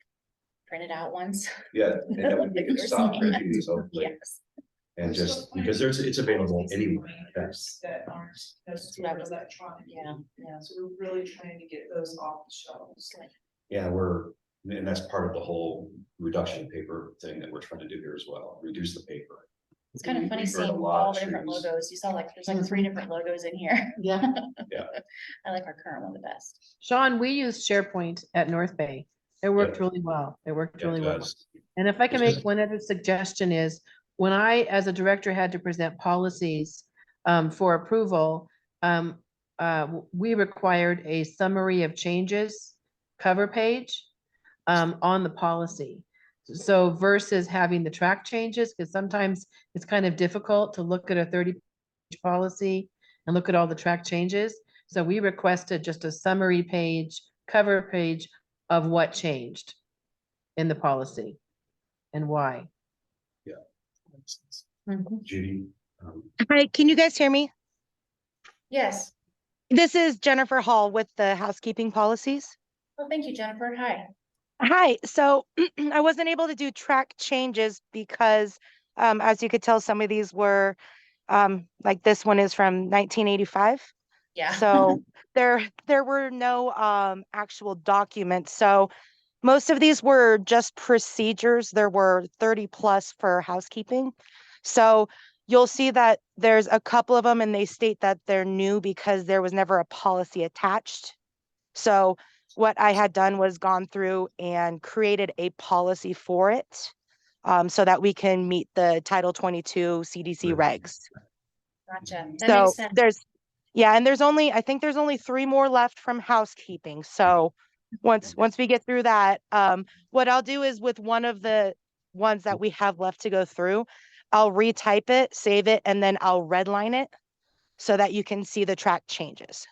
printed out once. Yeah, and that would make Like it you're stop saying. printing these hopefully, Yes, and just because it's available anywhere. Reminders that aren't necessarily electronic. yeah, yeah. So we're really trying to get those off the shelves. Yeah, and that's part of the whole reduction in paper thing that we're trying to do here as well, reduce the paper. It's kind of funny We burn a seeing lot all of the different trees. logos. You saw there's like 3 different logos in here. Yeah. I like our current one the best. Sean, we used SharePoint at North Bay. It worked really well. It worked Yeah, it really well. does. And if I can It's make just- one other suggestion is, when I, as a director, had to present policies for approval, we required a summary of changes cover page on the policy. So versus having the track changes, because sometimes it's kind of difficult to look at a 30-page policy and look at all the track changes. So we requested just a summary page, cover page of what changed in the policy and why. Judy. Hi, can you guys hear me? Yes. This is Jennifer Hall with the housekeeping policies. Well, thank you, Jennifer. Hi. Hi, so I wasn't able to do track changes because, as you could tell, some of these were, like this one is from 1985. Yeah. So there were no actual documents. So most of these were just procedures. There were 30 plus for housekeeping. So you'll see that there's a couple of them and they state that they're new because there was never a policy attached. So what I had done was gone through and created a policy for it, so that we can meet the Title 22 CDC regs. Gotcha. That So makes sense. and I think there's only 3 more left from housekeeping. So once we get through that, what I'll do is with one of the ones that we have left to go through, I'll retype it, save it, and then I'll redline it so that you can see the track changes.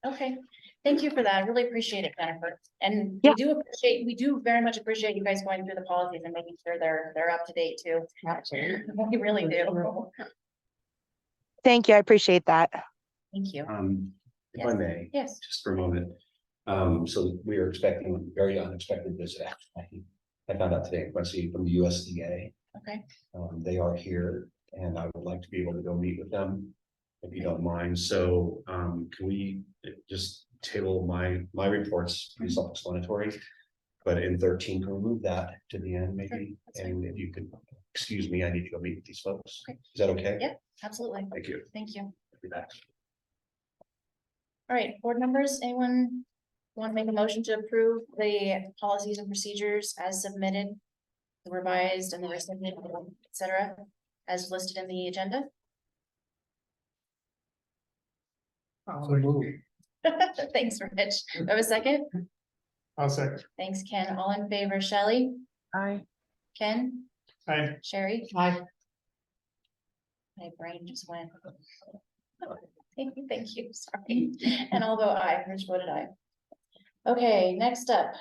Okay. Thank you for that. I really appreciate it, Jennifer. And Yeah. we do very much appreciate you guys going through the policies and making sure they're up to date too. We really do. Thank you. I appreciate that. Thank you. If I may, Yes. just for a moment, So we are expecting a very unexpected visit, actually. I found out today, Quincy, from the USDA. Okay, They are here and I would like to be able to go meet with them, if you don't mind. So, can we just table my reports, pretty self-explanatory. But in 13, can we move that to the end maybe? that's fine. And if you could, excuse me, I need to go meet with these folks. Okay. Is that okay? Yeah. absolutely. Thank you. Thank you. Be back. All right, board members, anyone want to make a motion to approve the policies and procedures as submitted? The revised and the rescinded, et cetera, as listed in the agenda? I'll So move. Thanks, Rich. Do I have a second? I'll second. Thanks, Ken. All in favor, Shelley, Aye. Ken, Aye. Sherry? I, My brain just went. Thank you, sorry. And I'll vote aye, Rich voted aye. Okay, next up.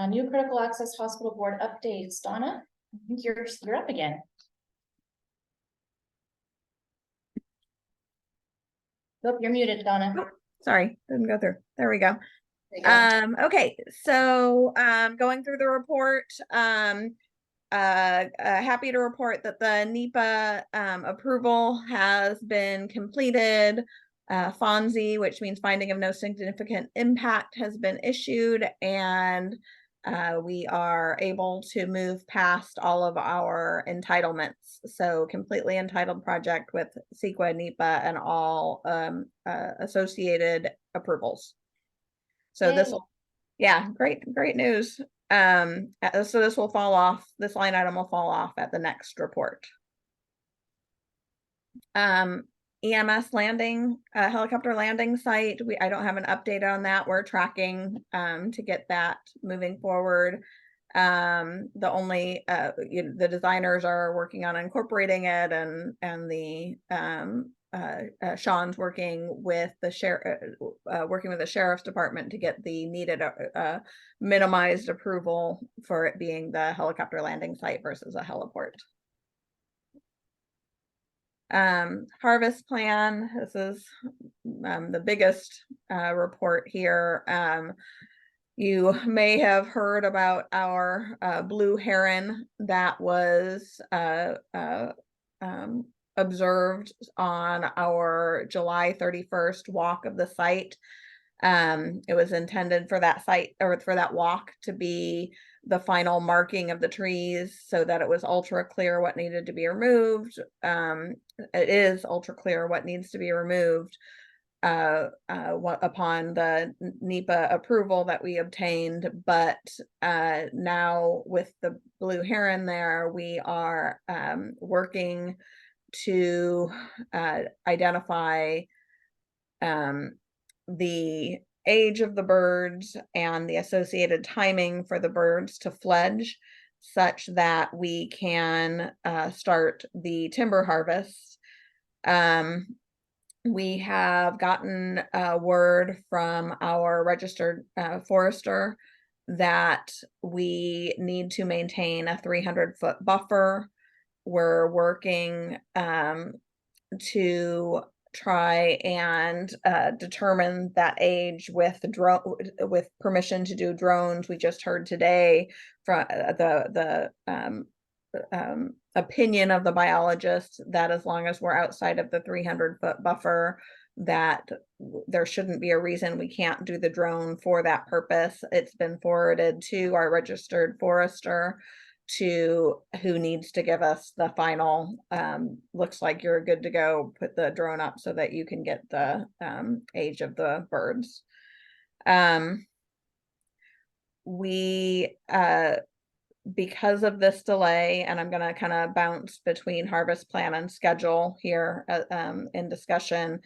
New critical access hospital board updates. Donna, I think you're up again. Nope, you're muted, Donna. Sorry, didn't go through. There we go. There you go. Okay, so, going through the report, happy to report that the NEPA, approval has been completed. FONSI, which means finding of no significant impact, has been issued, and we are able to move past all of our entitlements. So completely entitled project with CEQA, NEPA, and all associated approvals. So this Yay. will, yeah, great news. So this will fall off, this line item will fall off at the next report. EMS landing, helicopter landing site, I don't have an update on that. We're tracking to get that moving forward. The only the designers are working on incorporating it, and the Sean's working with the sheriff's department to get the needed minimized approval for it being the helicopter landing site versus a heliport. Harvest plan, this is the biggest report here. You may have heard about our blue heron that was observed on our July 31st walk of the site. It was intended for that site, or for that walk, to be the final marking of the trees so that it was ultra clear what needed to be removed. It is ultra clear what needs to be removed upon the NEPA approval that we obtained, but now with the blue heron there, we are working to identify the age of the birds and the associated timing for the birds to fledge, such that we can start the timber harvest. We have gotten word from our registered forester that we need to maintain a 300-foot buffer. We're working to try and determine that age with permission to do drones. We just heard today from the opinion of the biologist that as long as we're outside of the 300-foot buffer, that there shouldn't be a reason we can't do the drone for that purpose. It's been forwarded to our registered forester, who needs to give us the final, looks like you're good to go, put the drone up so that you can get the age of the birds. Because of this delay, and I'm going to kind of bounce between harvest plan and schedule here in discussion,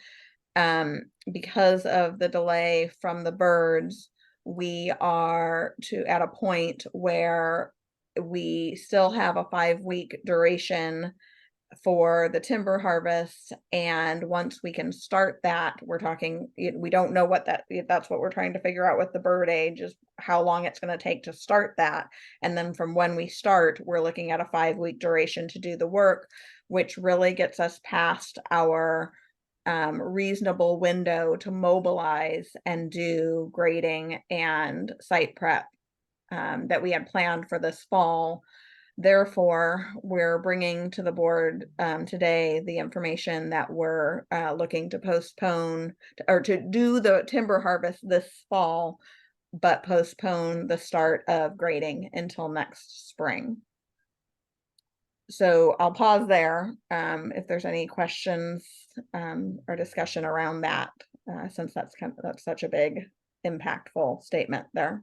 because of the delay from the birds, we are at a point where we still have a 5-week duration for the timber harvest, and once we can start that, we're talking, we don't know what that's what we're trying to figure out with the bird age, is how long it's going to take to start that. And then from when we start, we're looking at a 5-week duration to do the work, which really gets us past our reasonable window to mobilize and do grading and site prep that we had planned for this fall. Therefore, we're bringing to the board today the information that we're looking to postpone or to do the timber harvest this fall, but postpone the start of grading until next spring. So I'll pause there if there's any questions or discussion around that, since that's such a big, impactful statement there.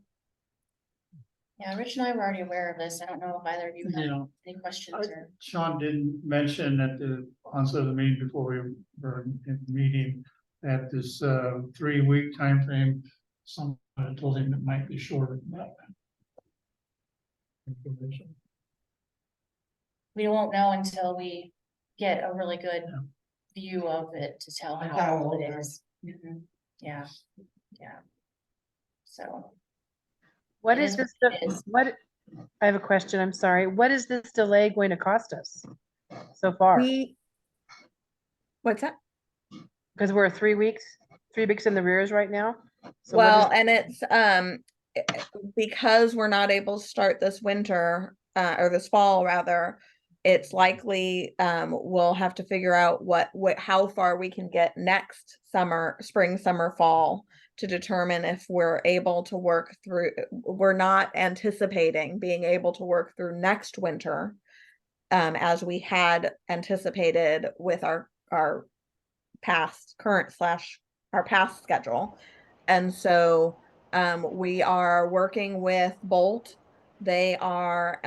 Yeah, Rich and I were already aware of this. I don't know if either of you have Yeah. any questions or. Sean didn't mention at the onset of the meeting before we were in the meeting that this 3-week timeframe, someone told him it might be shorter than that. Information. We won't know until we get a really good Yeah. view of it to tell Like how how old it old is. Mhm. Yeah, yeah. So. What It is is this, what it is. what, I have a question, I'm sorry. What is this delay going to cost us so far? What's that? Because we're 3 weeks in the rears right now. So what Well, is- and it's because we're not able to start this winter or this fall rather, it's likely we'll have to figure out what how far we can get next summer, spring, summer, fall to determine if we're able to work through. We're not anticipating being able to work through next winter as we had anticipated with our past schedule. And so we are working with Bolt. They are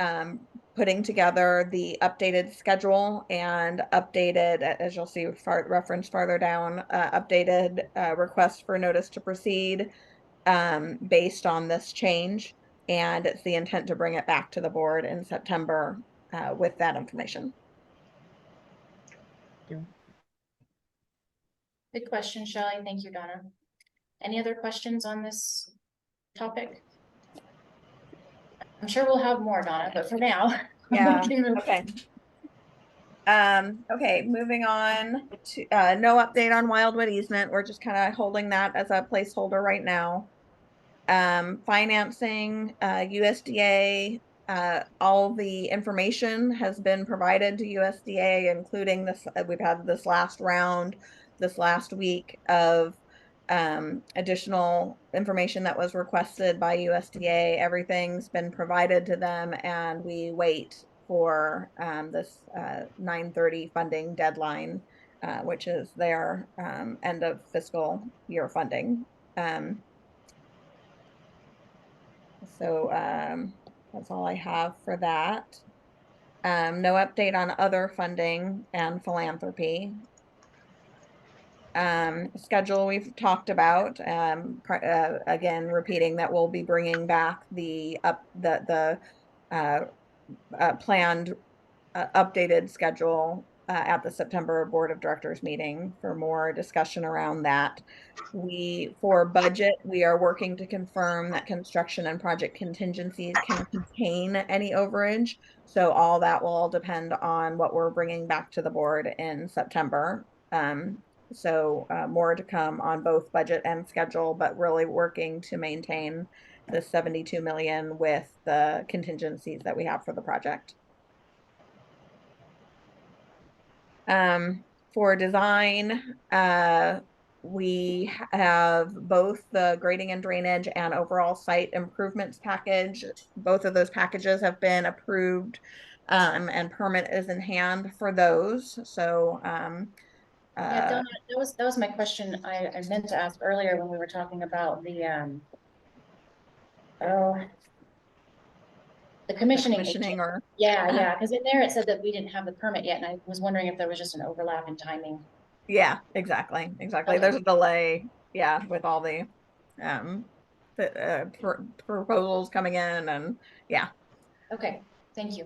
putting together the updated schedule and updated, as you'll see referenced farther down, updated request for notice to proceed based on this change. And it's the intent to bring it back to the board in September with that information. Good question, Shelley. Thank you, Donna. Any other questions on this topic? I'm sure we'll have more, Donna, but for now. Yeah, we can move- okay. Okay, moving on to no update on Wildwood easement. We're just kind of holding that as a placeholder right now. Financing, USDA, all the information has been provided to USDA, including this, we've had this last round, this last week of additional information that was requested by USDA. Everything's been provided to them, and we wait for this 9/30 funding deadline, which is their end of fiscal year funding. So that's all I have for that. No update on other funding and philanthropy. Schedule we've talked about. Again, repeating that we'll be bringing back the planned updated schedule at the September Board of Directors meeting for more discussion around that. For budget, we are working to confirm that construction and project contingencies can contain any overage. So all that will all depend on what we're bringing back to the board in September. So more to come on both budget and schedule, but really working to maintain the 72 million with the contingencies that we have for the project. For design, we have both the grading and drainage and overall site improvements package. Both of those packages have been approved, and permit is in hand for those. So, Yeah, Donna, that was my question. I meant to ask earlier when we were talking about the commissioning. or Yeah, because in there it said that we didn't have the permit yet, and I was wondering if there was just an overlap in timing. yeah, exactly. Okay. There's a delay, yeah, with all the proposals coming in, and yeah. Okay, thank you.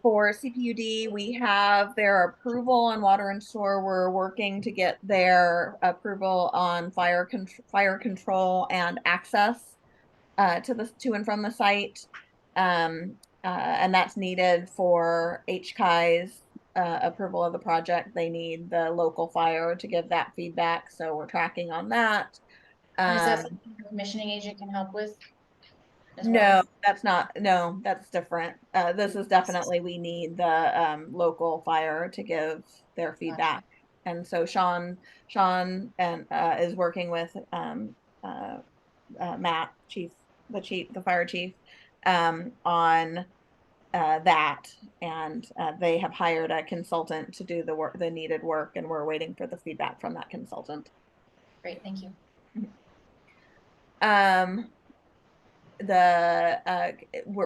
For CPUD, we have their approval on water and sewer. We're working to get their approval on fire control and access to and from the site. And that's needed for HKI's approval of the project, they need the local fire to give that feedback, so we're tracking on that. And is that Um, something the commissioning agent can help with? as no, well? that's not, no, that's different. This is definitely, we need the local fire to give their feedback. And so Sean and is working with Matt, the fire chief, on that, and they have hired a consultant to do the work, the needed work, and we're waiting for the feedback from that consultant. Great, thank you.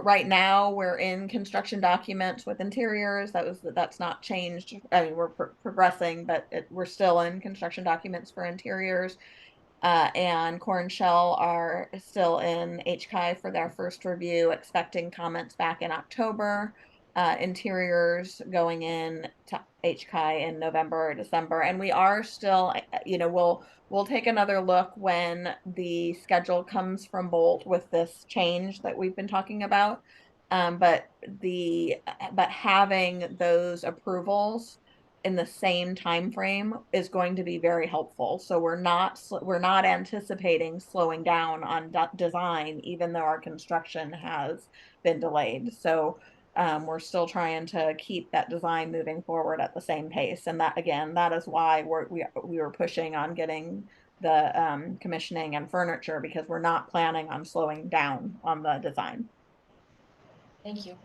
Right now we're in construction documents with interiors. That's not changed. I mean, we're progressing, but we're still in construction documents for interiors. And Core & Shell are still in HCI for their first review, expecting comments back in October. Interiors going in to HCI in November or December. And we are still, we'll take another look when the schedule comes from Bolt with this change that we've been talking about. But having those approvals in the same time frame is going to be very helpful. So we're not anticipating slowing down on design, even though our construction has been delayed. So we're still trying to keep that design moving forward at the same pace. And that, again, that is why we were pushing on getting the commissioning and furniture, because we're not planning on slowing down on the design. Thank you.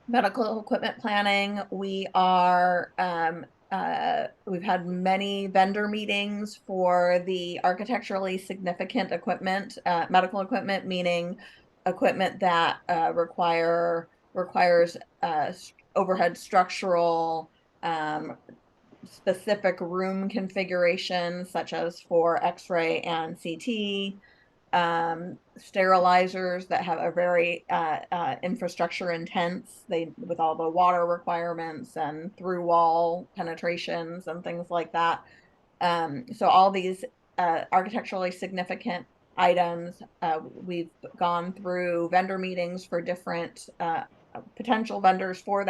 Medical equipment planning, we are we've had many vendor meetings for the architecturally significant equipment, medical equipment, meaning equipment that requires overhead structural specific room configurations, such as for X-ray and CT, sterilizers that have a very infrastructure intense, with all the water requirements and through wall penetrations and things like that. So all these architecturally significant items, we've gone through vendor meetings for different potential vendors for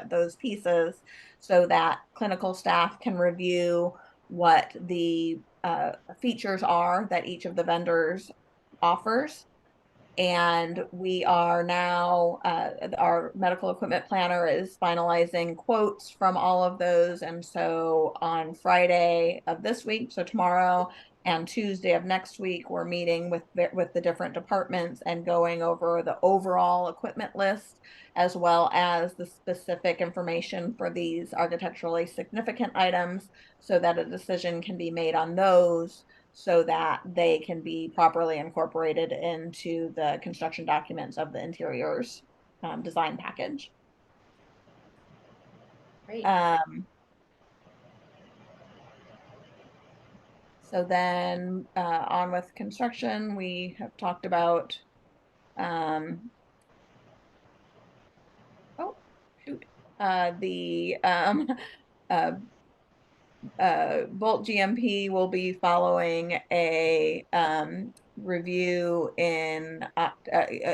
those pieces, so that clinical staff can review what the features are that each of the vendors offers. And we are now, our medical equipment planner is finalizing quotes from all of those. And so on Friday of this week, so tomorrow, and Tuesday of next week, we're meeting with the different departments and going over the overall equipment list, as well as the specific information for these architecturally significant items, so that a decision can be made on those, so that they can be properly incorporated into the construction documents of the interiors design package. Great. So then on with construction, we have talked about the Bolt GMP will be following a review in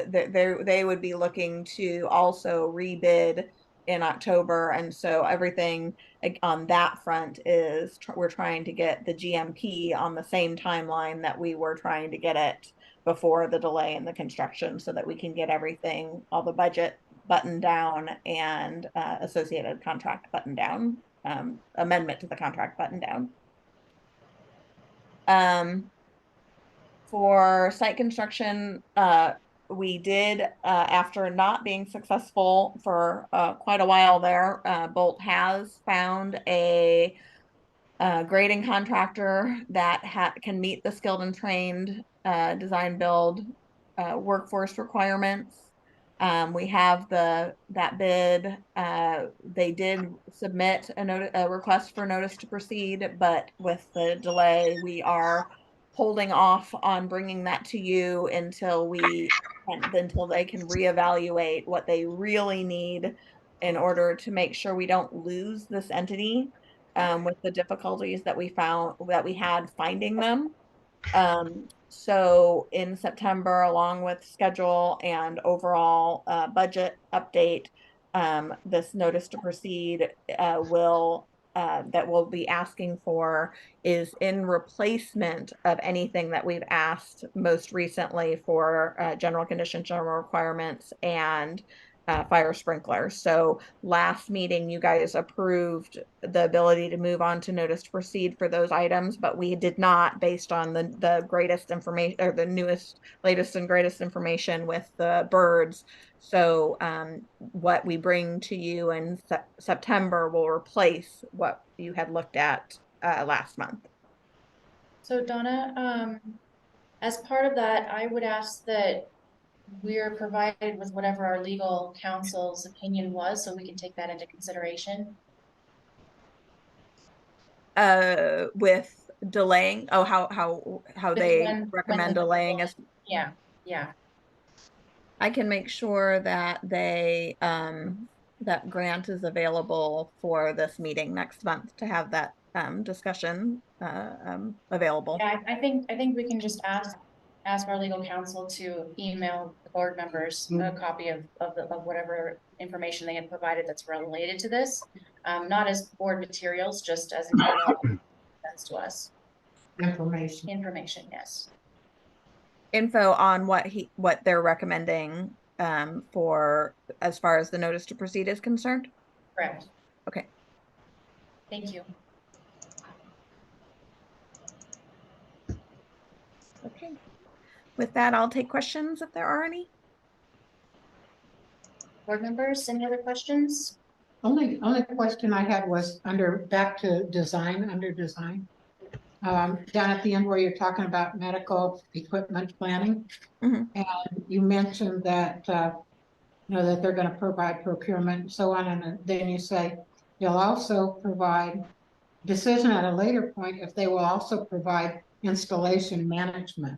they would be looking to also rebid in October, and so everything on that front is we're trying to get the GMP on the same timeline that we were trying to get it before the delay in the construction, so that we can get everything, all the budget buttoned down and associated contract buttoned down. Amendment to the contract button down. For site construction, we did, after not being successful for quite a while there, Bolt has found a grading contractor that can meet the skilled and trained design build workforce requirements. We have that bid. They did submit a request for notice to proceed, but with the delay, we are holding off on bringing that to you until they can reevaluate what they really need in order to make sure we don't lose this entity with the difficulties that we had finding them. So in September, along with schedule and overall budget update, this notice to proceed that we'll be asking for is in replacement of anything that we've asked most recently for general condition, general requirements, and fire sprinklers. So last meeting, you guys approved the ability to move on to notice to proceed for those items, but we did not based on the greatest information or the newest, latest and greatest information with the birds. So what we bring to you in September will replace what you had looked at last month. So Donna, as part of that, I would ask that we're provided with whatever our legal counsel's opinion was, so we can take that into consideration. With delaying, how With they when recommend the- delaying as Yeah, yeah. I can make sure that they that Grant is available for this meeting next month to have that discussion available. Yeah, I think we can just ask our legal counsel to email the board members a copy of whatever information they had provided that's related to this. Not as board materials, just as an email sends to us. Information, yes. Info on what they're recommending for as far as the notice to proceed is concerned. Correct. Okay. Thank you. Okay. With that, I'll take questions if there are any. Board members, any other questions? Only question I had was back to design, under design. Down at the end where you're talking about medical equipment planning. Mhm. And you mentioned that, that they're gonna provide procurement and so on, and then you say you'll also provide decision at a later point if they will also provide installation management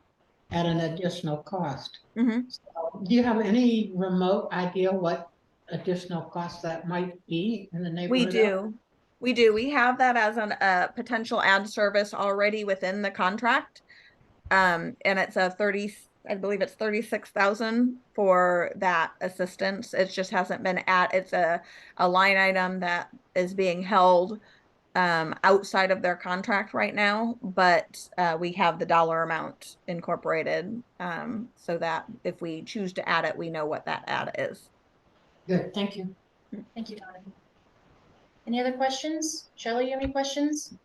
at an additional cost. Mhm. So, do you have any remote idea what additional cost that might be in the neighborhood? We do. We have that as a potential ad service already within the contract. And it's I believe it's 36,000 for that assistance. It just hasn't been it's a line item that is being held outside of their contract right now, but we have the dollar amount incorporated so that if we choose to add it, we know what that ad is. Good, thank you. Thank you, Donna. Any other questions? Shelley, you have any questions?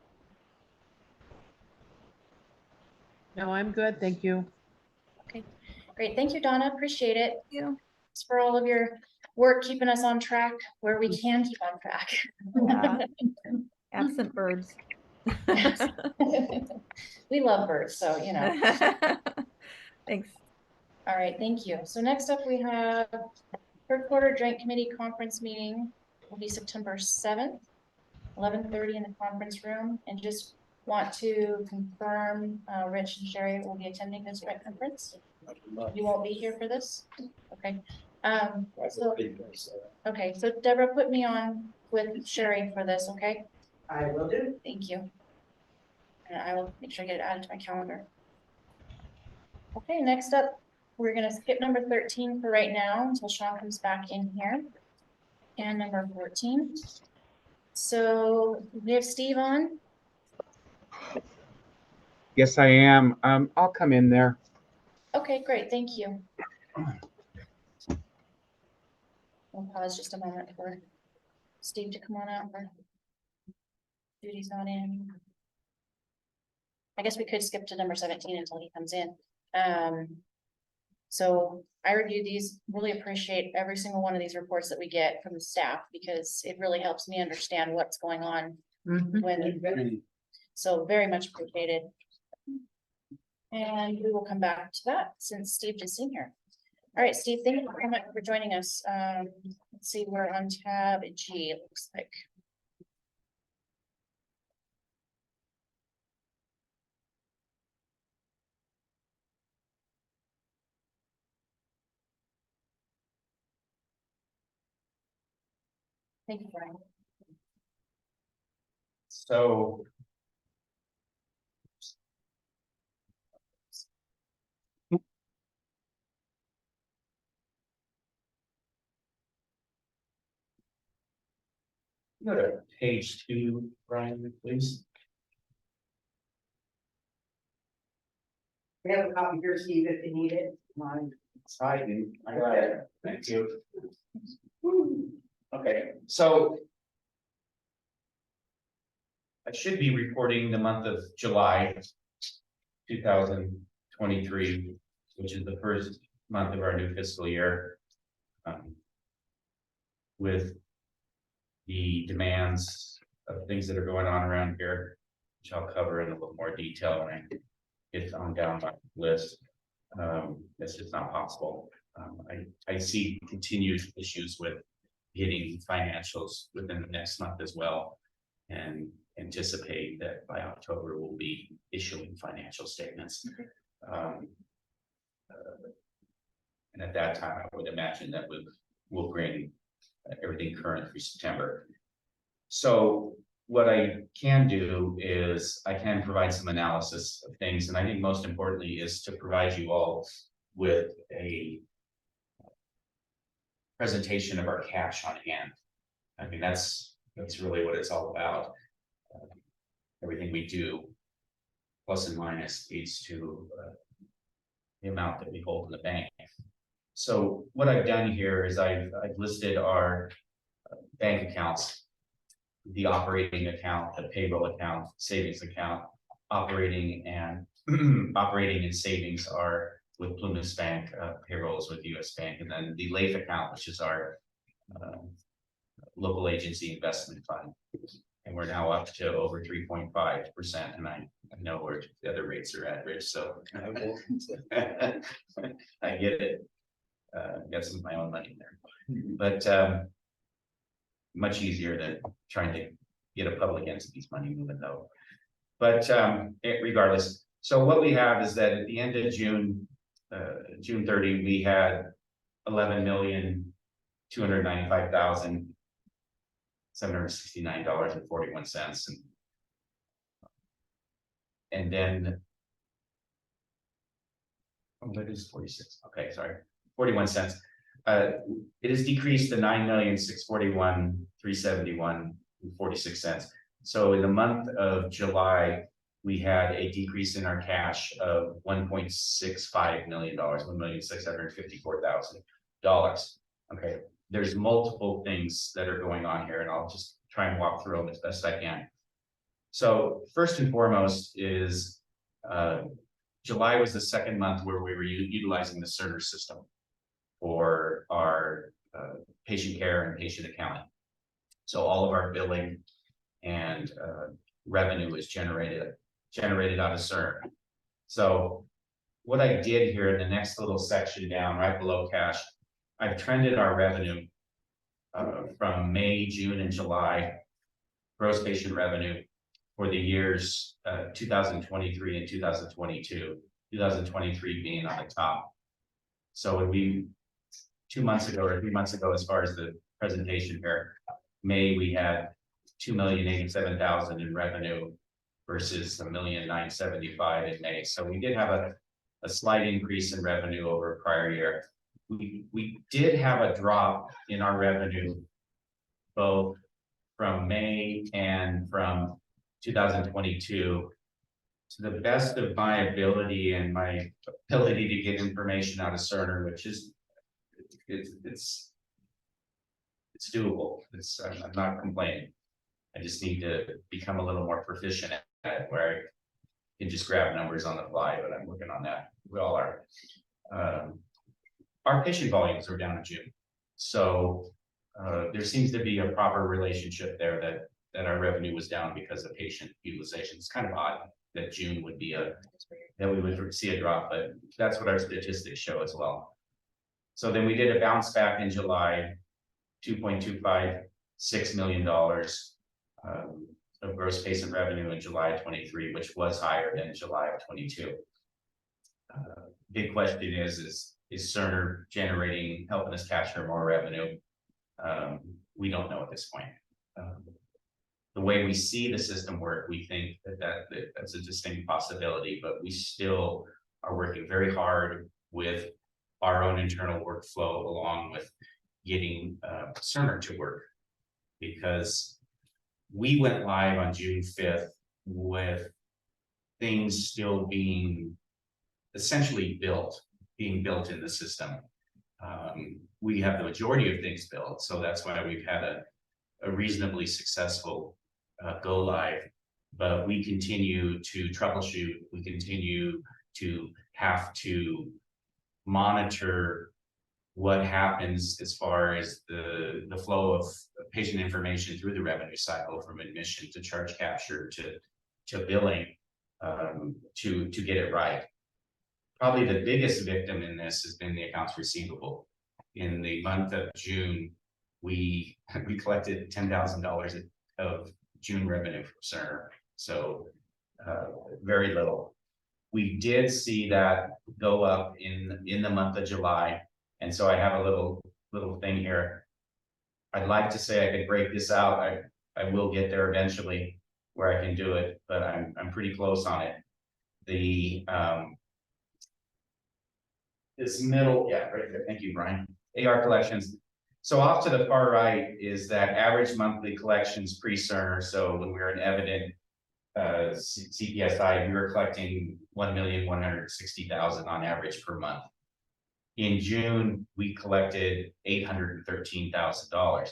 No, I'm good. Thank you. Okay, great. Thank you, Donna. Appreciate it. Thank you. Thanks for all of your work, keeping us on track where we can keep on track. Yeah. Absent birds. We love birds, so, Thanks. All right, thank you. So next up, we have third quarter joint committee conference meeting will be September 7th, 11:30 in the conference room. And just want to confirm, Rich and Sherry will be attending this joint conference. You won't be here for this? Okay. Okay, so Deborah, put me on with Sherry for this, okay? I will do. Thank you. And I will make sure I get it added to my calendar. Okay, next up, we're gonna skip number 13 for right now until Sean comes back in here. And number 14. So we have Steve on. Yes, I am. I'll come in there. Okay, great, thank you. We'll pause just a moment for Steve to come on out. Judy's not in. I guess we could skip to number 17 until he comes in. So I reviewed these, really appreciate every single one of these reports that we get from the staff because it really helps me understand what's going on when, so very much appreciated. And we will come back to that since Steve just in here. All right, Steve, thank you very much for joining us. Let's see, we're on tab G, it looks like. Thank you, Brian. So. Go to page 2, Brian, please. We have a copy here, Steve, if you need it. Mine. I do. I got it. Thank you. Okay, so. I should be reporting the month of July 2023, which is the first month of our new fiscal year. With the demands of things that are going on around here, which I'll cover in a little more detail when I get on down my list. That's just not possible. I see continued issues with getting financials within the next month as well. And anticipate that by October we'll be issuing financial statements. And at that time, I would imagine that we'll bring everything current through September. So what I can do is I can provide some analysis of things, and I think most importantly is to provide you all with a presentation of our cash on hand. I mean, that's really what it's all about. Everything we do, plus and minus, leads to the amount that we hold in the bank. So what I've done here is I've listed our bank accounts, the operating account, the payroll account, savings account, operating and savings are with Plymouth Bank, payrolls with US Bank, and then the LAIF account, which is our local agency investment fund. And we're now up to over 3.5%. And I know where the other rates are at, Rich, so I get it. Got some of my own money there, but much easier than trying to get a public entity's money moving though. But regardless, so what we have is that at the end of June 30, we had $11,295,769.41, and then that is 46. Okay, sorry, 41 cents. It has decreased to 9,641,371.46. So in the month of July, we had a decrease in our cash of $1.65 million, $1,654,000. Okay, there's multiple things that are going on here, and I'll just try and walk through them as best I can. So first and foremost is July was the second month where we were utilizing the Cerner system for our patient care and patient accounting. So all of our billing and revenue is generated out of Cerner. So what I did here in the next little section down right below cash, I've trended our revenue from May, June, and July gross patient revenue for the years 2023 and 2022, 2023 being on the top. So when we 2 months ago or 3 months ago, as far as the presentation here, May we had $2,087,000 in revenue versus $1,975,000 in May. So we did have a slight increase in revenue over prior year. We did have a drop in our revenue both from May and from 2022. To the best of my ability and my ability to get information out of Cerner, which is it's doable. I'm not complaining. I just need to become a little more proficient at it, where I can just grab numbers on the fly, but I'm working on that. We all are. Our patient volumes are down in June. So there seems to be a proper relationship there that our revenue was down because of patient utilization. It's kind of odd that June would be that we would see a drop, but that's what our statistics show as well. So then we did a bounce back in July, $2.256 million of gross patient revenue in July of 23, which was higher than July of 22. Big question is Cerner helping us capture more revenue? We don't know at this point. The way we see the system work, we think that's a distinct possibility, but we still are working very hard with our own internal workflow along with getting Cerner to work, because we went live on June 5th with things still being essentially being built in the system. We have the majority of things built, so that's why we've had a reasonably successful go live. But we continue to troubleshoot, we continue to have to monitor what happens as far as the flow of patient information through the revenue cycle, from admission to charge capture to billing, to get it right. Probably the biggest victim in this has been the accounts receivable. In the month of June, we collected $10,000 of June revenue from Cerner, so very little. We did see that go up in the month of July, and so I have a little thing here. I'd like to say I could break this out. I will get there eventually where I can do it, but I'm pretty close on it. The this middle, yeah, right there. Thank you, Brian. AR collections. So off to the far right is that average monthly collections pre-Cerner. So when we were in Evident CPSI, we were collecting 1,160,000 on average per month. In June, we collected $813,000.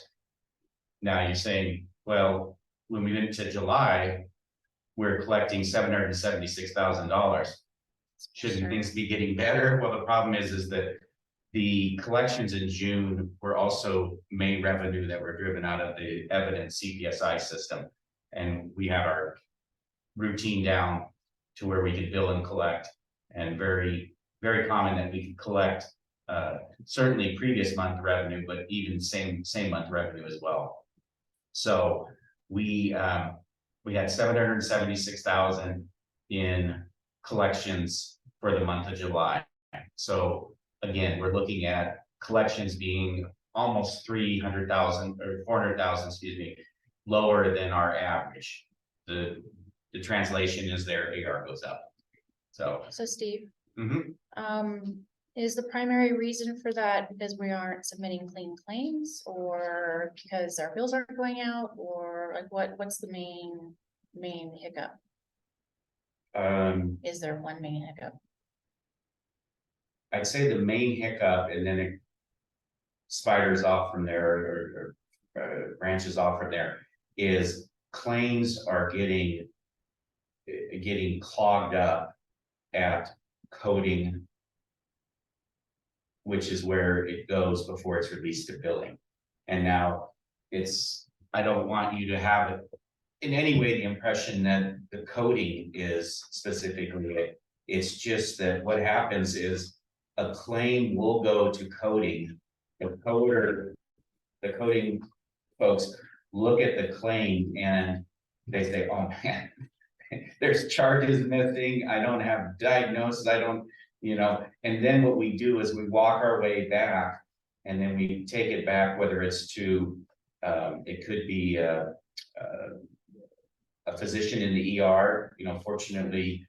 Now you're saying, well, when we went to July, we're collecting $776,000. Shouldn't things be getting better? Well, the problem is that the collections in June were also main revenue that were driven out of the Evident CPSI system. And we have our routine down to where we could bill and collect, and very, very common that we could collect certainly previous month revenue, but even same month revenue as well. So we had 776,000 in collections for the month of July. So again, we're looking at collections being almost 300,000 or 400,000, excuse me, lower than our average. The translation is their AR goes up. So Steve, mhm. Is the primary reason for that because we aren't submitting clean claims, or because our bills aren't going out, or like what's the main hiccup? Is there one main hiccup? I'd say the main hiccup, and then it spiders off from there, or branches off from there, is claims are getting clogged up at coding, which is where it goes before it's released to billing. And now I don't want you to have it in any way the impression that the coding is specifically it. It's just that what happens is a claim will go to coding. The coding folks look at the claim and they say, oh man, there's charges missing. I don't have diagnosis. I don't, and then what we do is we walk our way back, and then we take it back, whether it's to, it could be a physician in the ER. Fortunately,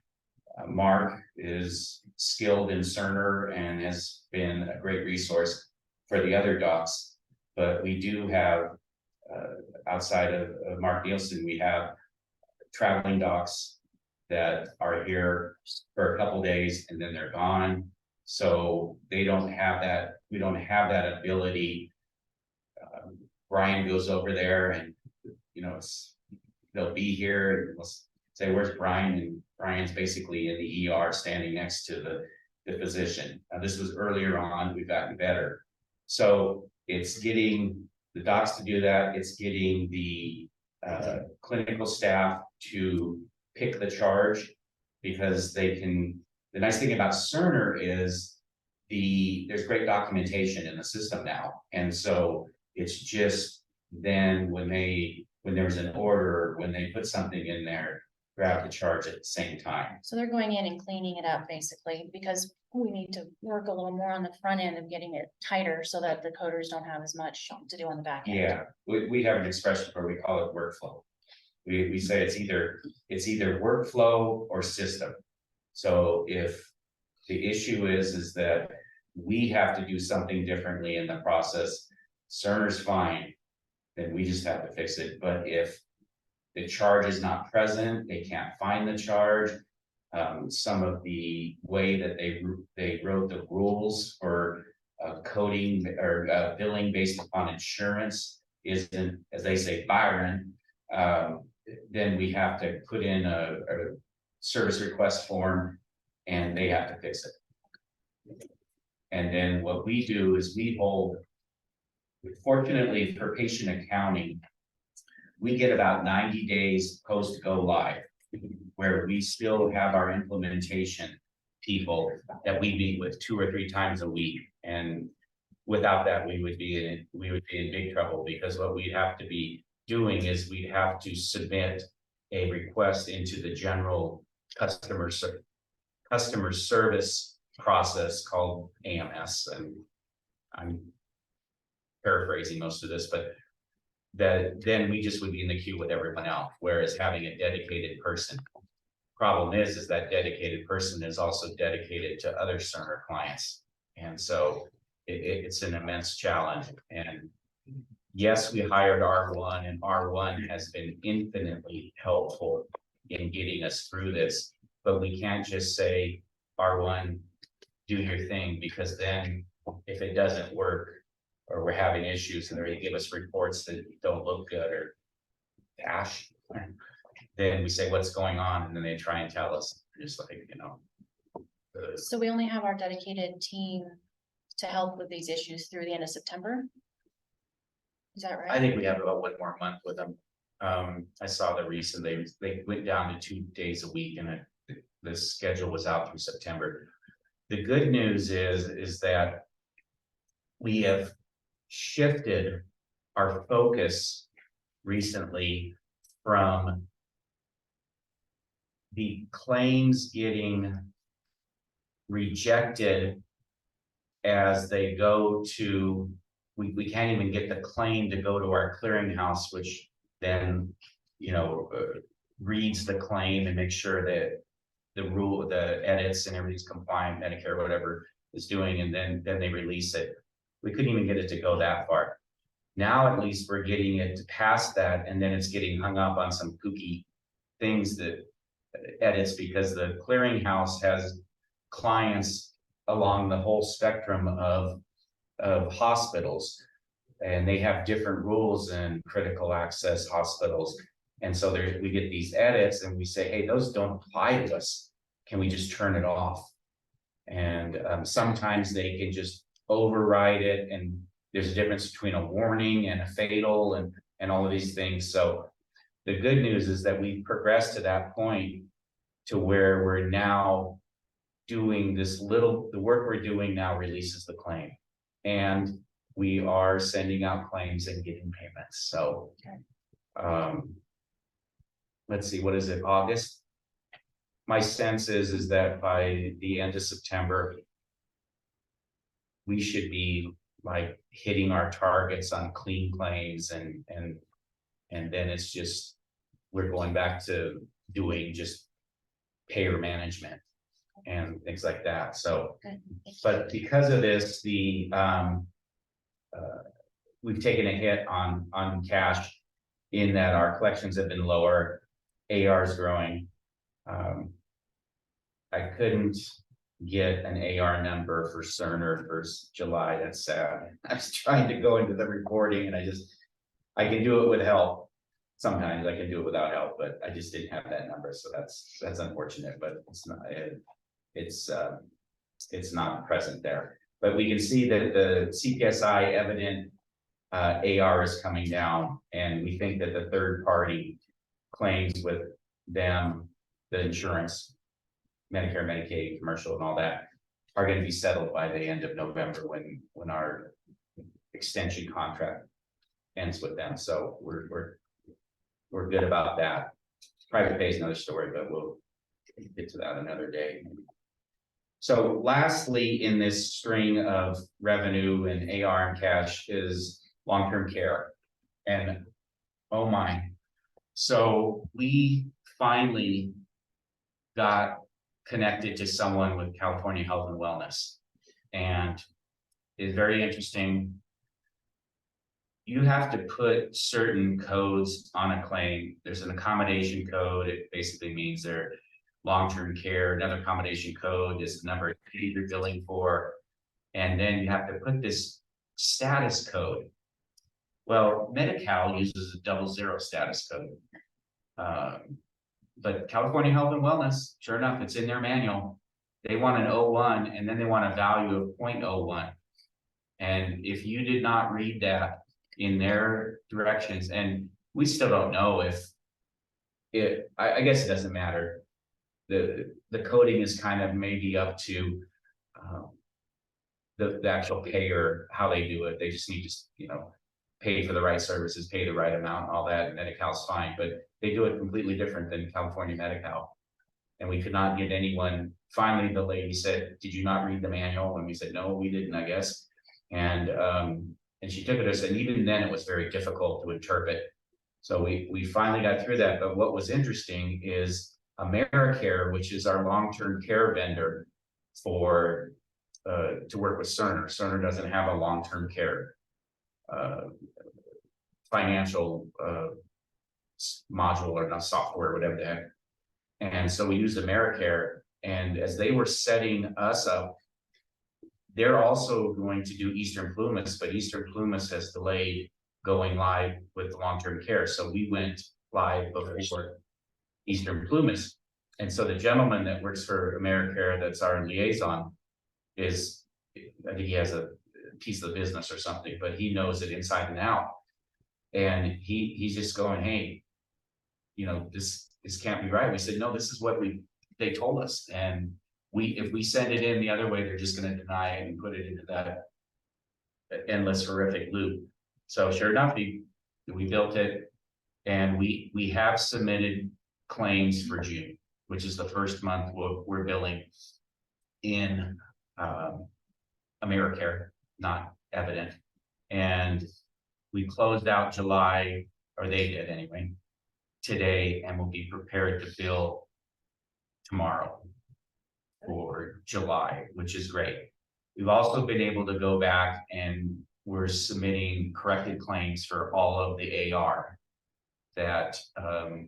Mark is skilled in Cerner and has been a great resource for the other docs. But we do have, outside of Mark Nielsen, we have traveling docs that are here for a couple days and then they're gone. So they don't have that, we don't have that ability. Brian goes over there and, they'll be here and we'll say, where's Brian? And Brian's basically in the ER standing next to the physician. Now, this was earlier on, we've gotten better. So it's getting the docs to do that. It's getting the clinical staff to pick the charge, because they can. The nice thing about Cerner is there's great documentation in the system now. And so it's just then when there's an order, when they put something in there, grab the charge at the same time. So they're going in and cleaning it up basically, because we need to work a little more on the front end of getting it tighter so that the coders don't have as much to do on the back end. Yeah, we have an expression where we call it workflow. We say it's either workflow or system. So if the issue is that we have to do something differently in the process, Cerner's fine, then we just have to fix it. But if the charge is not present, they can't find the charge. Some of the way that they wrote the rules for coding or billing based upon insurance isn't, as they say, Byron. Then we have to put in a service request form and they have to fix it. And then what we do is we hold, fortunately for patient accounting, we get about 90 days post go live, where we still have our implementation people that we meet with 2 or 3 times a week. And without that, we would be in big trouble, because what we have to be doing is we have to submit a request into the general customer service process called AMS. And I'm paraphrasing most of this, but that then we just would be in the queue with everyone else, whereas having a dedicated person. Problem is that dedicated person is also dedicated to other Cerner clients. And so it's an immense challenge. And yes, we hired R1, and R1 has been infinitely helpful in getting us through this, but we can't just say, R1, do your thing, because then if it doesn't work, or we're having issues and they give us reports that don't look good or dash, then we say, what's going on? And then they try and tell us, just like, you know. So we only have our dedicated team to help with these issues through the end of September? Is that right? I think we have about 1 more month with them. I saw the recent, they went down to 2 days a week, and the schedule was out through September. The good news is that we have shifted our focus recently from the claims getting rejected as they go to, we can't even get the claim to go to our clearinghouse, which then, you know, reads the claim and makes sure that the edits and everything's compliant, Medicare, whatever is doing, and then they release it. We couldn't even get it to go that far. Now, at least we're getting it past that, and then it's getting hung up on some kooky things that edits, because the clearinghouse has clients along the whole spectrum of hospitals, and they have different rules in critical access hospitals. And so we get these edits and we say, hey, those don't apply to us. Can we just turn it off? And sometimes they can just override it, and there's a difference between a warning and a fatal and all of these things. So the good news is that we've progressed to that point to where we're now doing the work we're doing now releases the claim, and we are sending out claims and getting payments. So let's see, what is it, August? My sense is that by the end of September, we should be like hitting our targets on clean claims, and then it's just, we're going back to doing just payer management and things like that. So, but because of this, we've taken a hit on cash, in that our collections have been lower, AR is growing. I couldn't get an AR number for Cerner for July. That's sad. I was trying to go into the reporting, and I can do it with help. Sometimes I can do it without help, but I just didn't have that number. So that's unfortunate, but it's not present there. But we can see that the CPSI evident AR is coming down, and we think that the third party claims with them, the insurance, Medicare, Medicaid, commercial, and all that, are going to be settled by the end of November when our extension contract ends with them. So we're good about that. Private pay is another story, but we'll get to that another day. So lastly, in this string of revenue and AR and cash is long-term care. And oh my, so we finally got connected to someone with California Health and Wellness, and it's very interesting. you have to put certain codes on a claim. There's an accommodation code. It basically means they're long-term care. Another accommodation code is the number you're billing for. And then you have to put this status code. Well, Medi-Cal uses a 00 status code. But California Health and Wellness, sure enough, it's in their manual. They want an 01 and then they want a value of 0.01. And if you did not read that in their directions, and we still don't know if I guess it doesn't matter. The coding is kind of maybe up to the actual payer, how they do it. They just need to, you know, pay for the right services, pay the right amount, all that, and Medi-Cal's fine, but they do it completely different than California Medi-Cal. And we could not get anyone. Finally, the lady said, "Did you not read the manual?" And we said, "No, we didn't, I guess." And she took it as, and even then it was very difficult to interpret. So we finally got through that. But what was interesting is AmeriCare, which is our long-term care vendor for to work with Cerner. Cerner doesn't have a long-term care financial module or not software, whatever the heck. And so we used AmeriCare, and as they were setting us up, they're also going to do Eastern Plumas, but Eastern Plumas has delayed going live with long-term care. So we went live before Eastern Plumas. And so the gentleman that works for AmeriCare, that's our liaison, is, I think he has a piece of the business or something, but he knows it inside and out. And he's just going, "Hey, you know, this can't be right." We said, "No, this is what they told us. And if we send it in the other way, they're just going to deny it and put it into that endless horrific loop." So sure enough, we built it, and we have submitted claims for June, which is the first month we're billing in AmeriCare, not Evident. And we closed out July, or they did anyway, today, and will be prepared to bill tomorrow for July, which is great. We've also been able to go back and we're submitting corrected claims for all of the AR that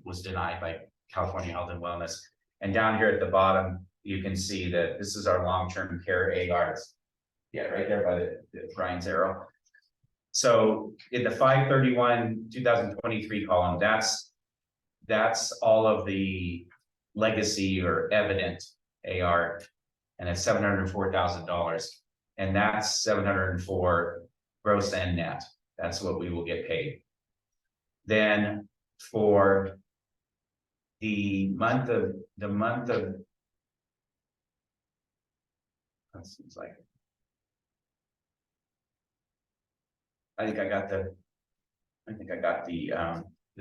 was denied by California Health and Wellness. And down here at the bottom, you can see that this is our long-term care ARs. Yeah, right there by the Brian's arrow. So in the 5/31/2023 column, that's all of the legacy or Evident AR, and it's $704,000, and that's 704 gross and net. That's what we will get paid. Then for the month of that seems like, I think I got the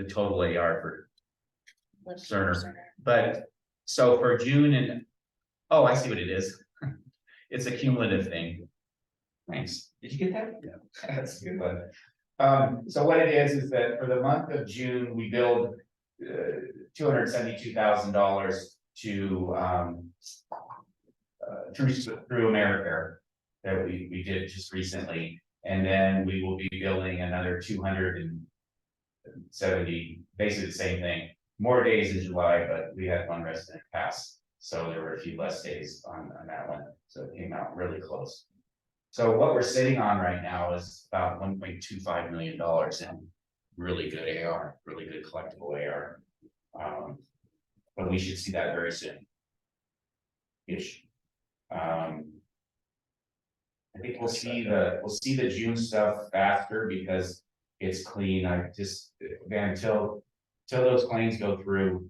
total AR for Cerner. But so for June and, oh, I see what it is. It's a cumulative thing. Thanks. Did you get that? Yeah, that's a good one. So what it is that for the month of June, we billed $272,000 to through AmeriCare that we did just recently. And then we will be billing another 270, basically the same thing. More days in July, but we had one resident pass, so there were a few less days on that one. So it came out really close. So what we're sitting on right now is about $1.25 million in really good AR, really good collectible AR. But we should see that very soon. Ish. I think we'll see the June stuff faster because it's clean. Until those claims go through,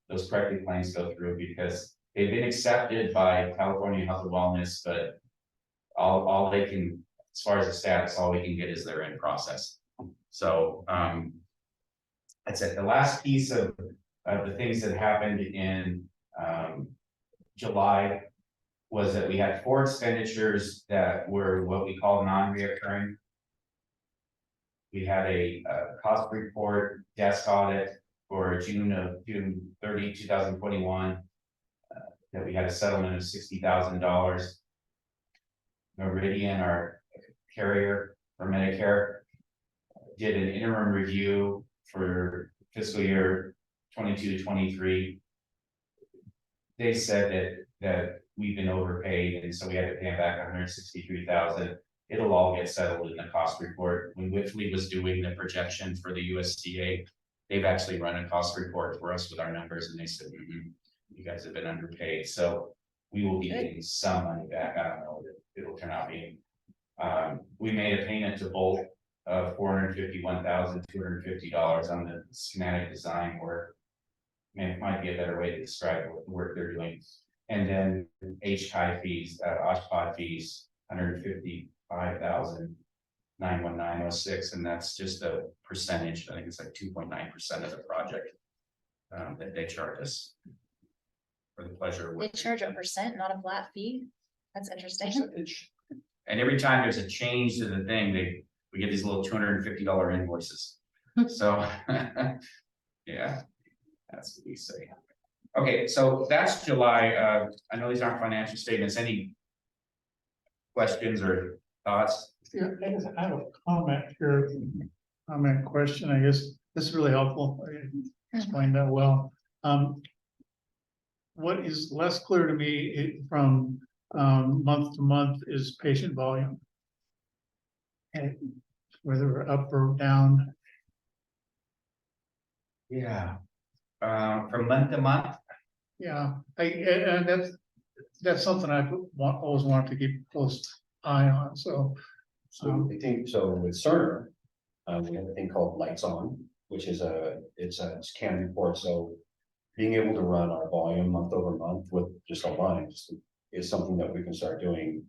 those corrected claims go through, because they've been accepted by California Health and Wellness, but all they can, as far as the status, all we can get is they're in process. So that's it. The last piece of the things that happened in July was that we had 4 expenditures that were what we call non-reoccurring. We had a cost report desk audit for June 30, 2021. That we had a settlement of $60,000. Meridian, our carrier for Medicare, did an interim review for fiscal year 22-23. They said that we've been overpaid, and so we had to pay them back $163,000. It'll all get settled in the cost report. When Whitley was doing the projection for the USDA, they've actually run a cost report for us with our numbers, and they said, you guys have been underpaid, so we will be getting some money back. I don't know what it'll turn out being. We made a payment to Bolt of $451,250 on the schematic design work. I mean, it might be a better way to describe what the work they're doing. And then HCI fees, OSPOD fees, $155,919.06, and that's just a percentage. I think it's like 2.9% of the project that they charge us for the pleasure of They work. charge a percent, not a flat fee. That's interesting. And every time there's a change to the thing, we get these little $250 invoices. So, yeah, that's what we say. Okay, so that's July. I know these aren't financial statements. Any questions or thoughts? Yeah, I have a comment here, question, I guess, this is really helpful, you explained that well. What is less clear to me from month to month is patient volume. And whether we're up or down. Yeah. From month to month? Yeah, and that's something I always wanted to keep a close eye on, so. So I think, so with Cerner, we have a thing called Lights On, which is it's a scan report, so being able to run our volume month over month with just a line is something that we can start doing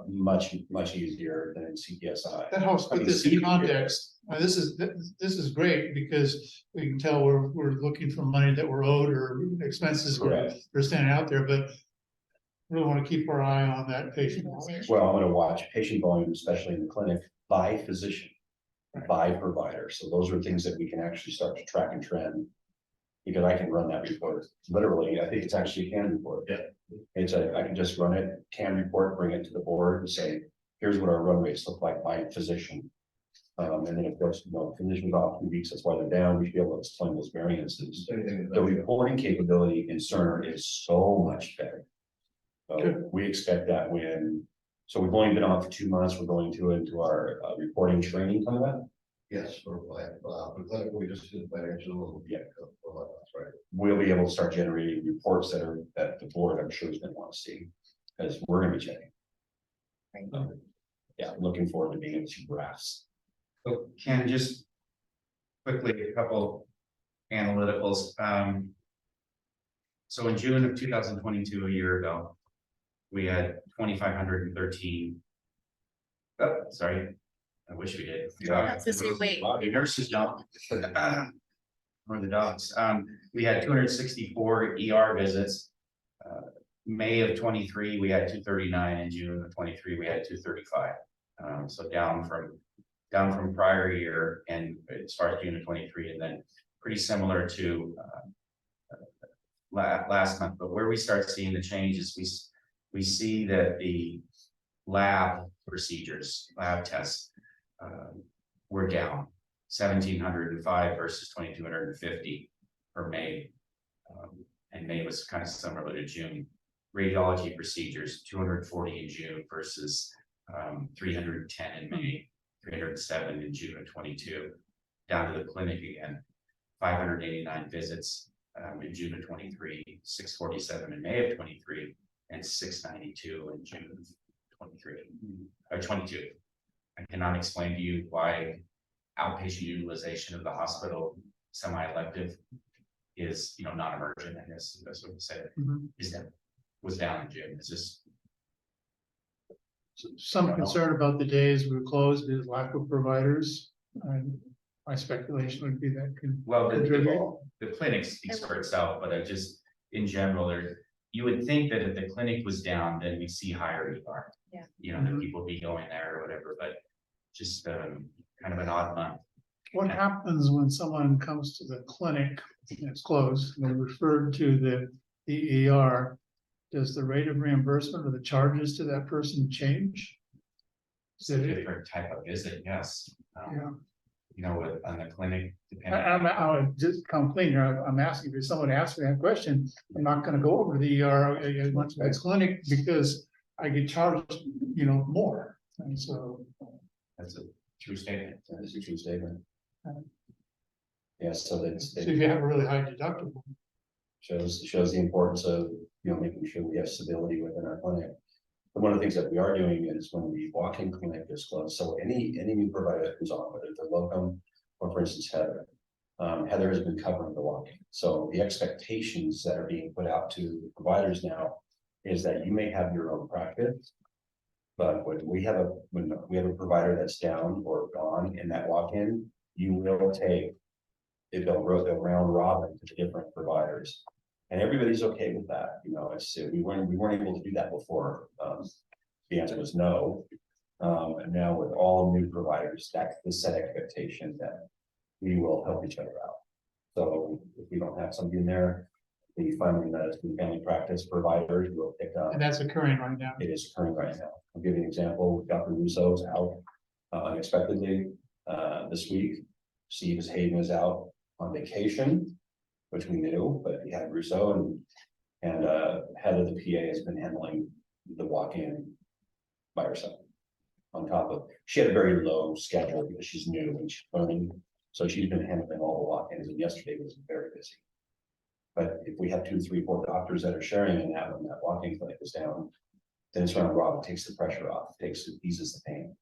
much easier than in CPSI. That helps put this in context. This is great because we can tell we're looking for money that we're owed or expenses that are standing out there, but we really want to keep our eye on that patient. Well, I'm gonna watch patient volume, especially in the clinic, by physician, by provider. So those are things that we can actually start to track and trend. Because I can run that report, literally, I think it's actually a CAN report. Yeah. I can just run it, CAN report, bring it to the board and say, here's what our run rates look like by physician. And then of course, physicians off 2 weeks, that's why they're down, we should be able to explain those variances. The reporting capability in Cerner is so much better. So we expect that so we've only been on for 2 months, we're going into our reporting training coming up. Yes, for clinical, we just did financial. Yeah. That's right. We'll be able to start generating reports that the board, I'm sure, is gonna want to see, because we're gonna be checking. Yeah, looking forward to being able to see graphs. So Ken, just quickly, a couple analyticals. So in June of 2022, a year ago, we had 2,513. Oh, sorry. I wish we did. The nurses don't. Or the dogs. We had 264 ER visits. May of 23, we had 239. In June of 23, we had 235. So down from prior year, and as far as June of 23, and then pretty similar to last month. But where we start seeing the changes, we see that the lab procedures, lab tests, we're down 1,705 versus 2,250 for May. And May was kind of similar to June. Radiology procedures, 240 in June versus 310 in May, 307 in June of 22. Down to the clinic again, 589 visits in June of 23, 647 in May of 23, and 692 in June of 23 or 22. I cannot explain to you why outpatient utilization of the hospital semi-elective is, non-emergent, I guess that's what we say, was down in June. It's just some concern about the days we were closed is lack of providers. And my speculation would be that could. Well, the clinic speaks for itself, but I just, in general, you would think that if the clinic was down, then we see higher ER. Yeah. That people be going there or whatever, but just kind of an odd month. What happens when someone comes to the clinic and it's closed and they're referred to the ER? Does the rate of reimbursement or the charges to that person change? It's a different type of visit, yes. Yeah. you know, on the clinic. I'll just come clean here. I'm asking, if someone asks me that question, I'm not gonna go over the once it's clinic because I get charged, you know, more. And so, That's a true statement. That is a true statement. Um, Yes, so that's, so if you have a really high deductible, shows the importance of, you know, making sure we have stability within our clinic. And one of the things that we are doing is when the walk-in clinic is closed, so any new provider that comes on, whether they're locum or for instance Heather. Heather has been covering the walk-in. So the expectations that are being put out to providers now is that you may have your own practice. But when we have a provider that's down or gone in that walk-in, you will take. They'll round robin to the different providers. And everybody's okay with that, you know, we weren't able to do that before. The answer was no. And now with all new providers, that's the set expectation that we will help each other out. So if we don't have somebody in there, the finding that it's been family practice providers will pick up. and that's occurring right now. It is occurring right now. I'll give you an example. Dr. Russo's out unexpectedly this week. Steve Hayden is out on vacation, which we knew, but he had Russo and Heather, the PA, has been handling the walk-in by herself. On top of, she had a very low schedule because she's new and she's learning, so she's been handling all the walk-ins, and yesterday was very busy. But if we have 2, 3, 4 doctors that are sharing in that when that walk-in clinic is down, then it's round robin, takes the pressure off, eases the pain.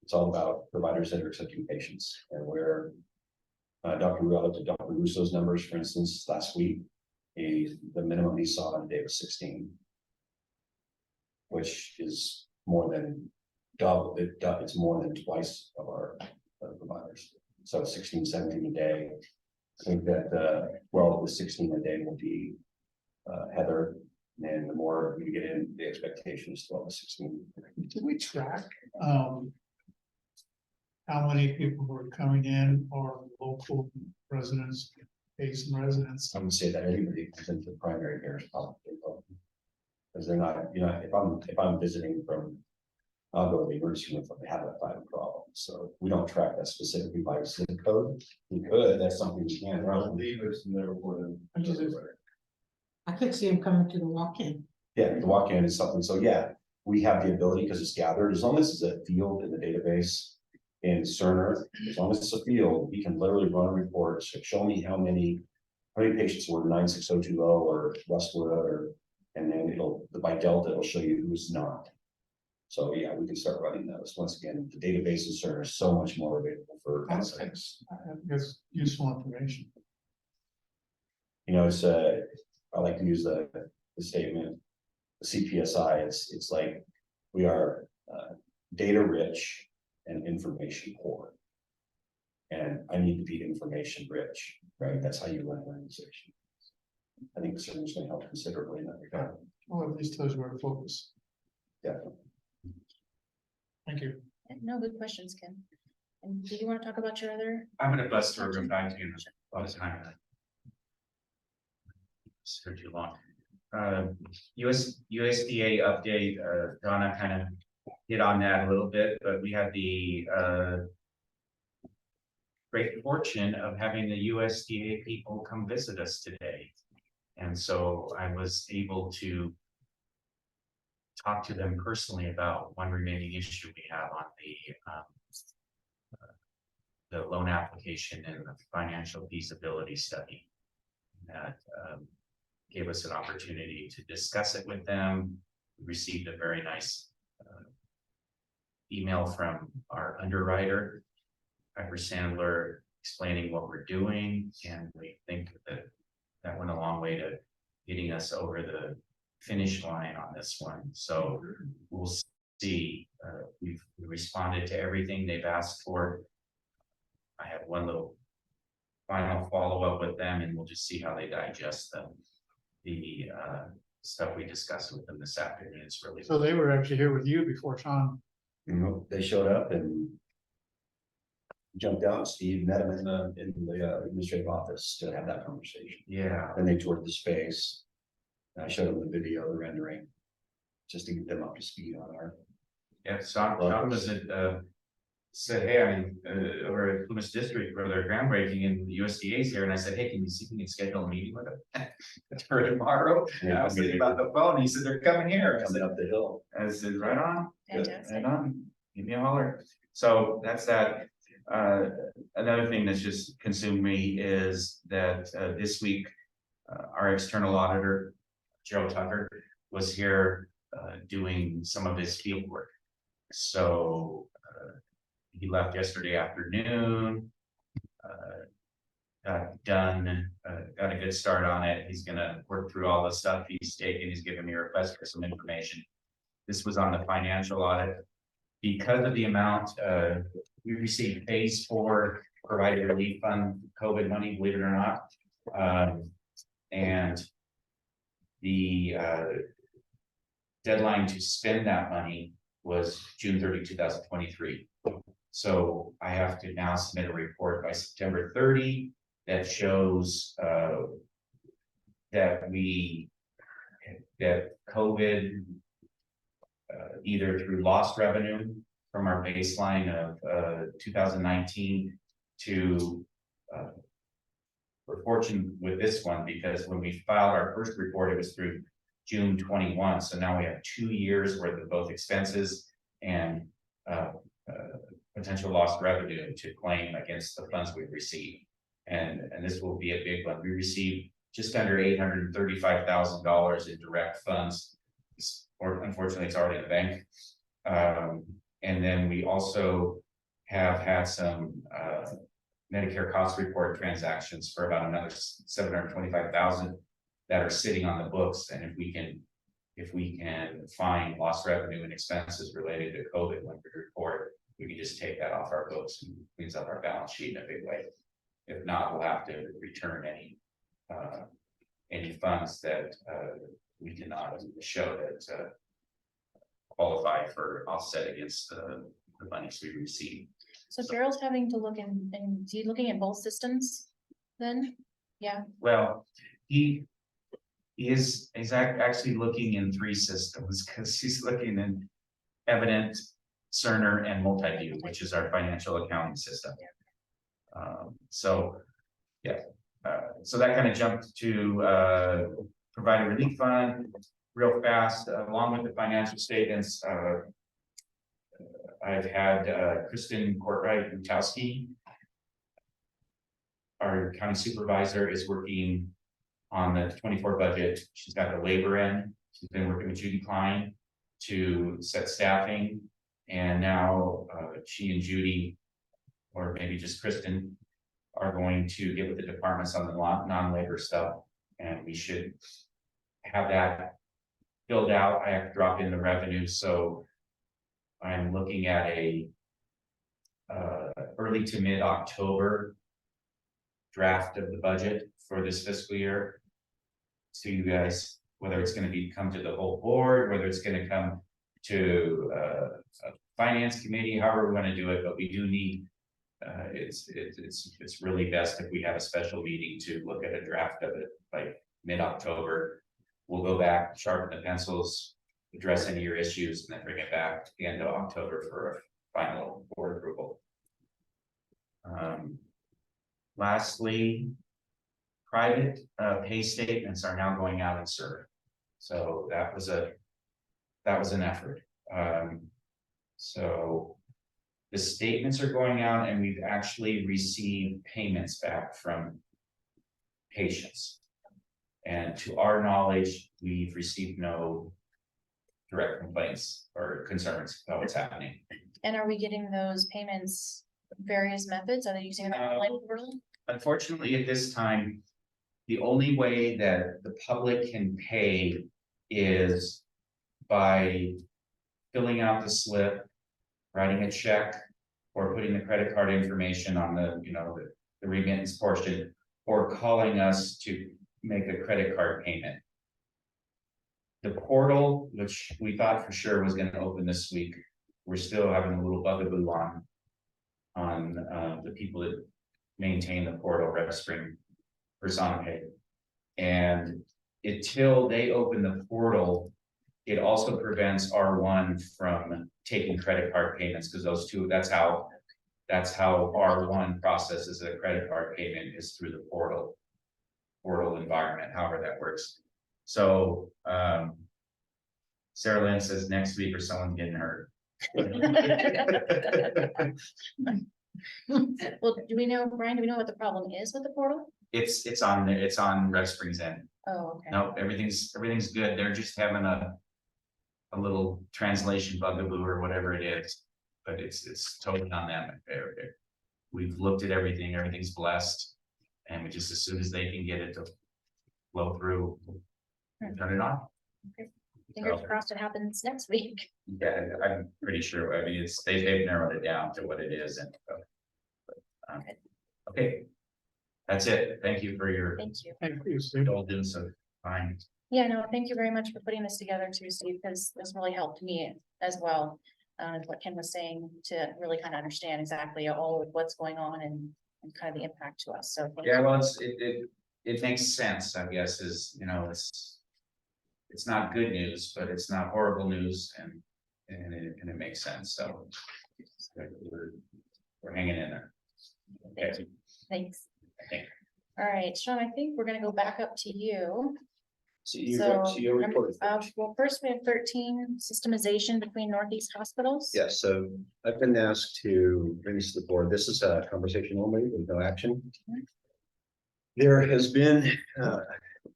It's all about providers that are accepting patients, and where Dr. Russo's numbers, for instance, last week, the minimum he saw on a day was 16, which is more than double. It's more than twice of our providers. So 16, 17 a day. I think that the 16 a day will be Heather, and the more we get in, the expectation is 12 to 16. Did we track how many people were coming in or local residents, Basin residents? I would say that everybody comes into the primary care is probably local. Because they're not, you know, if I'm visiting from, I'll go to the emergency room if I have a problem. So we don't track that specifically by zip code. We could, that's something we can run. I could see him coming to the walk-in. Yeah, the walk-in is something, so yeah, we have the ability because it's gathered, as long as it's a field in the database. In Cerner, as long as it's a field, we can literally run a report, show me how many patients were 96020 or Westwood, and then by Delta, it'll show you who's not. So yeah, we can start running those. Once again, the database in Cerner is so much more available for insights. That's useful information. You know, it's I like to use the statement, the CPSI, it's like we are data rich and information poor. And I need to be information rich, right? That's how you run an organization. I think this is going to help considerably in that regard. Well, at least tells you where to focus. Definitely. Thank you. No, good questions, Ken. And do you want to talk about your other? I'm gonna bust through real back to you in a lot of time. It's for too long. USDA update, Donna kind of hit on that a little bit, but we had the great fortune of having the USDA people come visit us today. And so I was able to talk to them personally about one remaining issue we have on the loan application and the financial feasibility study. That gave us an opportunity to discuss it with them. We received a very nice email from our underwriter, Piper Sandler, explaining what we're doing, and we think that went a long way to getting us over the finish line on this one. So we'll see. We responded to everything they've asked for. I have one little final follow-up with them, and we'll just see how they digest the stuff we discussed with them this afternoon. It's really So they were actually here with you before Sean. You know, they showed up and jumped out. Steve met him in the administrative office to have that conversation. Yeah. And they toured the space. And I showed them the video, the rendering, just to get them up to speed on our Yeah, Sean was at, said, hey, I'm, over at Plymouth District where they're groundbreaking and the USDA's here, and I said, hey, can you see if you can schedule a meeting with them? For tomorrow, and I was thinking about the phone, he said, they're coming here. I said, Coming up the hill. I said, right on. Fantastic. Right on, give me a holler. So that's that. Another thing that's just consumed me is that, this week, our external auditor, Joe Tucker, was here, doing some of his field work. So, he left yesterday afternoon. Got done, got a good start on it. He's gonna work through all the stuff he's taken. He's given me a request for some information. This was on the financial audit. Because of the amount, we received phase 4 provided relief fund COVID money, believe it or not. And the deadline to spend that money was June 30, 2023. So I have to now submit a report by September 30 that shows that COVID either through lost revenue from our baseline of 2019 to we're fortunate with this one because when we filed our first report, it was through June 21. So now we have 2 years worth of both expenses and potential lost revenue to claim against the funds we've received. And this will be a big one. We received just under $835,000 in direct funds. Or unfortunately, it's already in the bank. And then we also have had some Medicare cost report transactions for about another $725,000 that are sitting on the books. And if we can find lost revenue and expenses related to COVID when we report, we can just take that off our books and cleans up our balance sheet in a big way. If not, we'll have to return any funds that we cannot show that qualify for offset against the monies we receive. So Daryl's having to look in, and is he looking at both systems then? Yeah, Well, he's actually looking in 3 systems because he's looking in Evident, Cerner, and Multiview, which is our financial accounting system. So, yeah, so that kind of jumped to provide a relief fund real fast, along with the financial statements. I've had Kristen Courtright-Butowski, our county supervisor, is working on the 24 budget. She's got the labor end. She's been working with Judy Klein to set staffing. And now she and Judy, or maybe just Kristen, are going to get with the departments on the non-labor stuff. And we should have that filled out. I have to drop in the revenue. So I'm looking at a early to mid-October draft of the budget for this fiscal year. So you guys, whether it's going to come to the whole board, whether it's going to come to a finance committee, however we want to do it, but we do need, it's really best if we have a special meeting to look at a draft of it by mid-October. We'll go back, sharpen the pencils, address any of your issues, and then bring it back at the end of October for a final board approval. Lastly, private pay statements are now going out in CERB. So that was an effort. So the statements are going out, and we've actually received payments back from patients. And to our knowledge, we've received no direct complaints or concerns about what's happening. and are we getting those payments various methods? Are they using an online portal? Unfortunately, at this time, the only way that the public can pay is by filling out the slip, writing a check, or putting the credit card information on the, the remittance portion, or calling us to make a credit card payment. The portal, which we thought for sure was going to open this week, we're still having a little bugaboo on the people that maintain the portal, RevSpring, PersonalPay. And until they open the portal, It also prevents R1 from taking credit card payments, because those two, that's how R1 processes a credit card payment is through the portal environment, however that works. So, Sarah Lynn says next week or someone's getting hurt. Well, do we know, Brian, do we know what the problem is with the portal? It's on Red Springs End. Oh, okay. No, everything's good. They're just having a little translation bugaboo or whatever it is, but it's totally on them. We've looked at everything, everything's blessed. And we just, as soon as they can get it to flow through, turn it on. Fingers crossed it happens next week. Yeah, I'm pretty sure. I mean, they've narrowed it down to what it is and. Okay. That's it. Thank you for your Thank you. Thank you, Steve. indulgence of time. Yeah, no, thank you very much for putting this together too, Steve, because this really helped me as well. What Ken was saying, to really kind of understand exactly all of what's going on and kind of the impact to us. So. Yeah, well, it makes sense, I guess, is, it's not good news, but it's not horrible news and it makes sense. So we're hanging in there. Okay. Thanks. Thank you. All right, Sean, I think we're gonna go back up to you. CEO report. Well, first we have 13, systemization between Northeast hospitals. Yes, so I've been asked to bring this to the board. This is a conversation only with no action. There has been,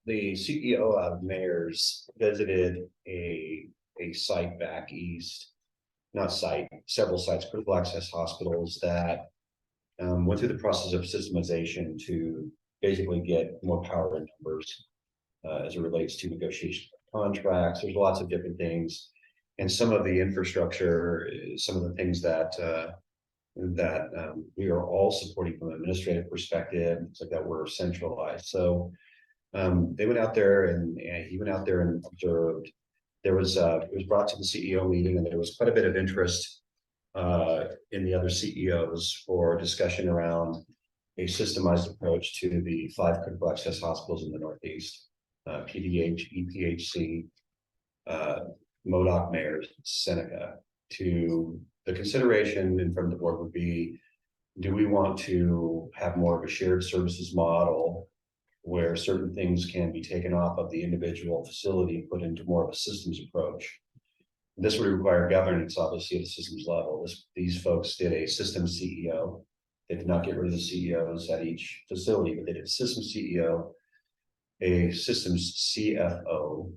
the CEO of Mayors visited a site back east, several sites, critical access hospitals that went through the process of systemization to basically get more power in numbers as it relates to negotiation of contracts. There's lots of different things. And some of the infrastructure, some of the things that we are all supporting from an administrative perspective, it's like that we're centralized. So they went out there and he went out there and observed. There was it was brought to the CEO meeting, and there was quite a bit of interest in the other CEOs for discussion around a systemized approach to the 5 critical access hospitals in the Northeast, PDH, EPHC, MODOC, Mayors, Seneca. To the consideration in front of the board would be, do we want to have more of a shared services model where certain things can be taken off of the individual facility and put into more of a systems approach? This would require governance, obviously, at a systems level. These folks did a systems CEO. They did not get rid of the CEOs at each facility, but they did a systems CEO, a systems CFO,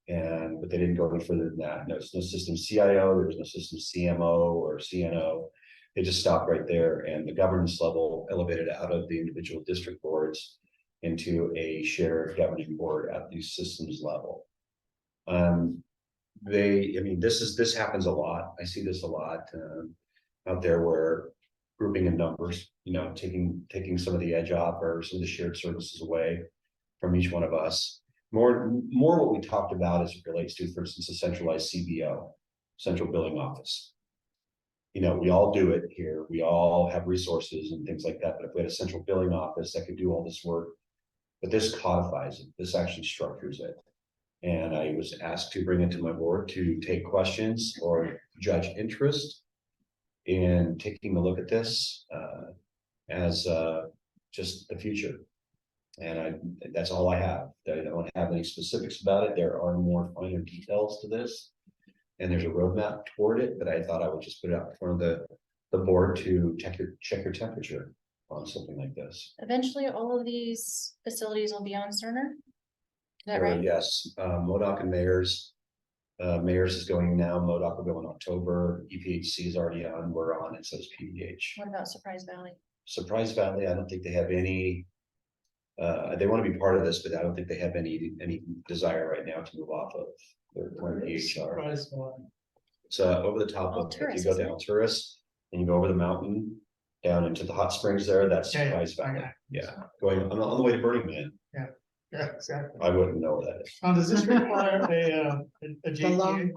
but they didn't go any further than that. No systems CIO, there was no systems CMO or CNO. They just stopped right there, and the governance level elevated out of the individual district boards into a shared governing board at the systems level. This happens a lot. I see this a lot out there, where grouping in numbers, taking some of the edge off or some of the shared services away from each one of us. More what we talked about as it relates to, for instance, a centralized CBO, central billing office. We all do it here. We all have resources and things like that. But if we had a central billing office that could do all this work, but this codifies it, this actually structures it. And I was asked to bring it to my board to take questions or judge interest in taking a look at this as just the future. And that's all I have. I don't have any specifics about it. There are more finer details to this, and there's a roadmap toward it, but I thought I would just put it out in front of the board to check your temperature on something like this. Eventually, all of these facilities will be on Cerner. Is that right? Yes, MODOC and Mayors. Mayors is going now. MODOC will go in October. EPHC is already on. We're on, and so is PDH. What about Surprise Valley? Surprise Valley, I don't think they have any. They want to be part of this, but I don't think they have any desire right now to move off of their current EHR. It's over the top of, if you go down Tourist and you go over the mountain down into the hot springs there, that's Surprise Valley. Yeah, going on the way to Burning Man. Yeah, exactly. I wouldn't know what that is. Does this require a JPA?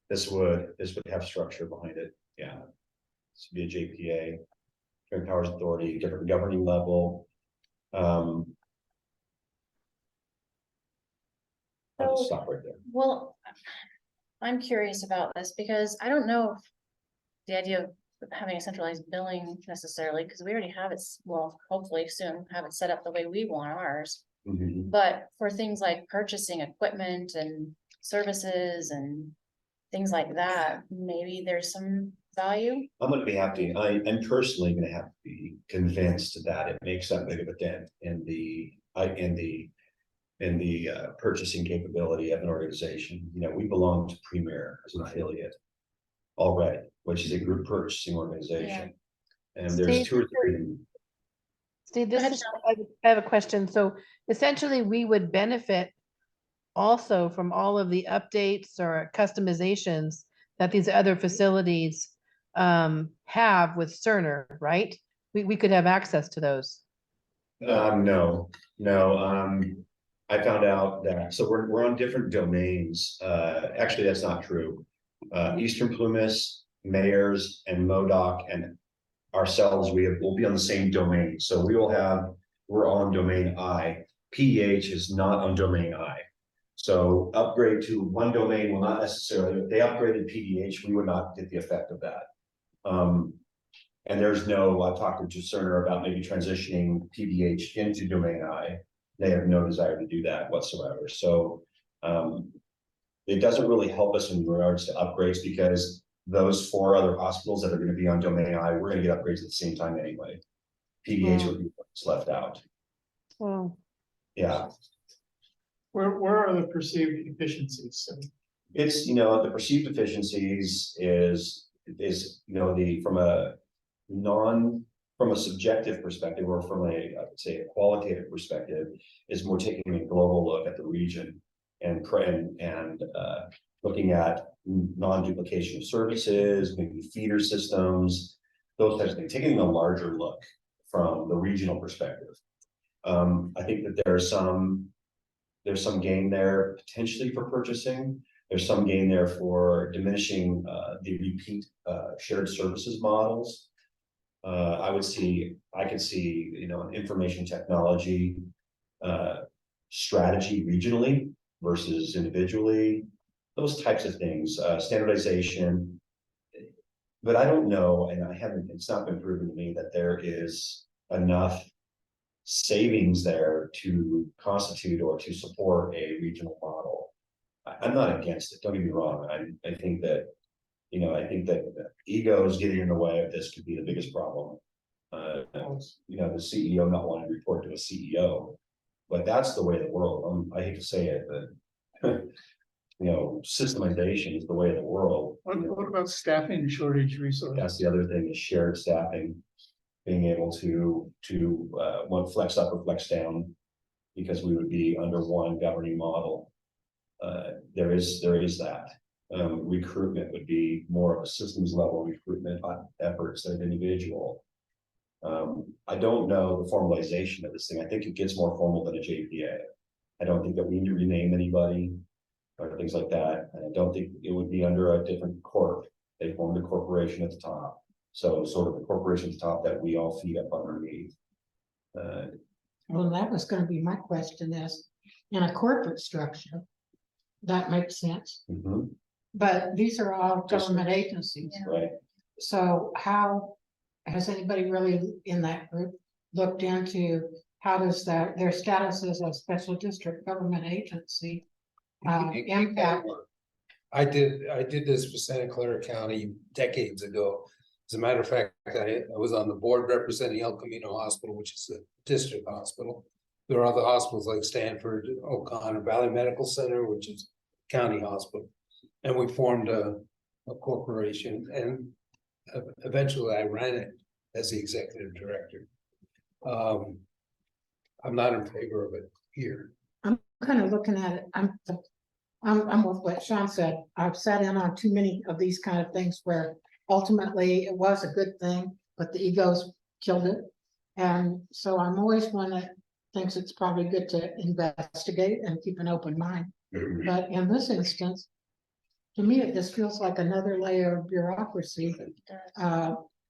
This would have structure behind it. Yeah, this would be a JPA, Joint Powers Authority, different governing level. I'll just stop right there. Well, I'm curious about this because I don't know if the idea of having a centralized billing necessarily, because we already have it, well, hopefully soon have it set up the way we want ours. Mhm. But for things like purchasing equipment and services and things like that, maybe there's some value. I'm gonna be happy, I'm personally gonna have to be convinced that it makes that big of a dent in the, purchasing capability of an organization. You know, we belong to Premier as an affiliate already, which is a group purchasing organization. And there's Steve, 2 or 3. Steve, ahead, this is, I have a question. So essentially, we would benefit also from all of the updates or customizations that these other facilities have with Cerner, right? We could have access to those. No, I found out that, so we're on different domains. Actually, that's not true. Eastern Plumas, Mayors and MODOC and ourselves, we'll be on the same domain. So we're on domain I. PDH is not on domain I. So upgrade to one domain will not necessarily, if they upgraded PDH, we would not get the effect of that. And there's no, I've talked to Cerner about maybe transitioning PDH into domain I. They have no desire to do that whatsoever. So it doesn't really help us in regards to upgrades because those 4 other hospitals that are going to be on domain I, we're going to get upgrades at the same time anyway. PDH would be what's left out. Wow. Yeah. Where are the perceived efficiencies? It's, the perceived efficiencies is, from a subjective perspective or from I would say a qualitative perspective is more taking a global look at the region and looking at non-duplication of services, maybe feeder systems, those types of things, taking a larger look from the regional perspective. I think that there's some gain there potentially for purchasing. There's some gain there for diminishing the repeat shared services models. I could see, an information technology strategy regionally versus individually, those types of things, standardization. But I don't know, and it's not been proven to me that there is enough savings there to constitute or to support a regional model. I'm not against it, don't get me wrong. I think that egos getting in the way of this could be the biggest problem. The CEO not wanting to report to a CEO, but that's the way of the world. I hate to say it, but systemization is the way of the world. What about staffing shortage resources? That's the other thing is shared staffing, being able to one flex up or flex down, because we would be under one governing model. There is that. Recruitment would be more of a systems level recruitment efforts than individual. I don't know the formalization of this thing. I think it gets more formal than a JPA. I don't think that we need to rename anybody or things like that. And I don't think it would be under a different corp. They formed a corporation at the top. So sort of the corporation at the top that we all feed up underneath. Well, that was gonna be my question is, in a corporate structure, that makes sense. Mhm. But these are all government agencies. Right. So how has anybody really in that group looked into how does their status as a special district government agency impact? I did this for Santa Clara County decades ago. As a matter of fact, I was on the board representing El Camino Hospital, which is a district hospital. There are other hospitals like Stanford, O'Connor Valley Medical Center, which is county hospital. And we formed a corporation, and eventually I ran it as the executive director. I'm not in favor of it here. I'm kind of looking at it, I'm with what Sean said. I've sat in on too many of these kind of things where ultimately it was a good thing, but the egos killed it. And so I'm always one that thinks it's probably good to investigate and keep an open mind. But in this instance, to me, it just feels like another layer of bureaucracy.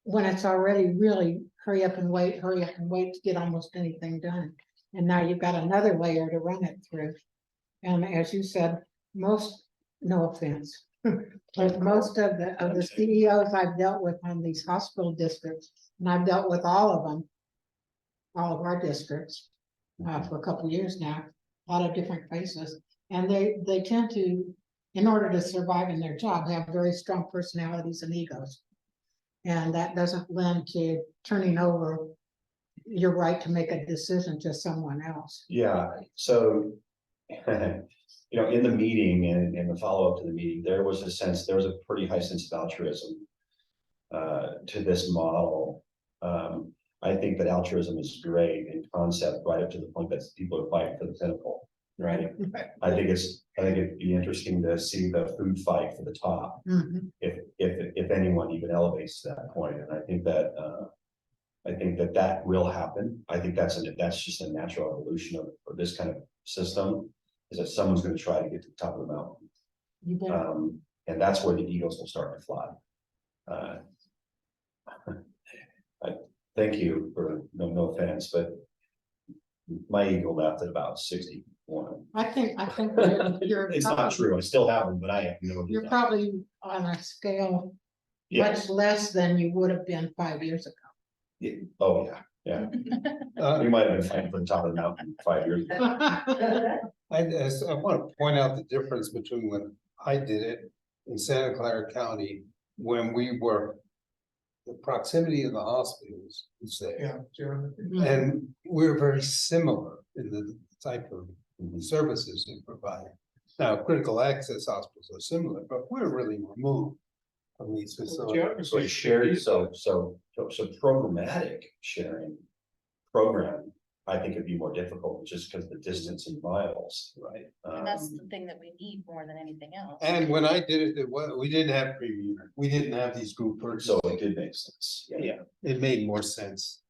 When it's already really hurry up and wait to get almost anything done. And now you've got another layer to run it through. And as you said, no offense, But most of the CEOs I've dealt with on these hospital districts, and I've dealt with all of them. All of our districts, for a couple of years now, a lot of different places, and they tend to, in order to survive in their job, have very strong personalities and egos. And that doesn't lend to turning over your right to make a decision to someone else. Yeah, so. You know, in the meeting and in the follow-up to the meeting, there was a sense, there was a pretty high sense of altruism. To this model. I think that altruism is great in concept, right up to the point that people are fighting for the pinnacle, right? I think it'd be interesting to see the food fight for the top. Mhm. If anyone even elevates to that point, and I think that that will happen. I think that's just a natural evolution of this kind of system, is that someone's going to try to get to the top of the mountain. You bet. And that's where the egos will start to fly. I thank you for no offense, but my ego left at about 61. I think you're. It's not true. I still have them, but I have no. You're probably on a scale Yeah. much less than you would have been 5 years ago. Yeah. Oh, yeah. We might have been fighting for the top of the mountain 5 years ago. I want to point out the difference between when I did it in Santa Clara County, when we were the proximity of the hospitals, you say. And we're very similar in the type of services we provide. Now, critical access hospitals are similar, but we're really removed from these facilities. So it's shared, so programmatic sharing program, I think it'd be more difficult just because of the distance in miles, right? And that's the thing that we need more than anything else. And when I did it, we didn't have preview, we didn't have these group purchases. So it did make sense. Yeah, it made more sense.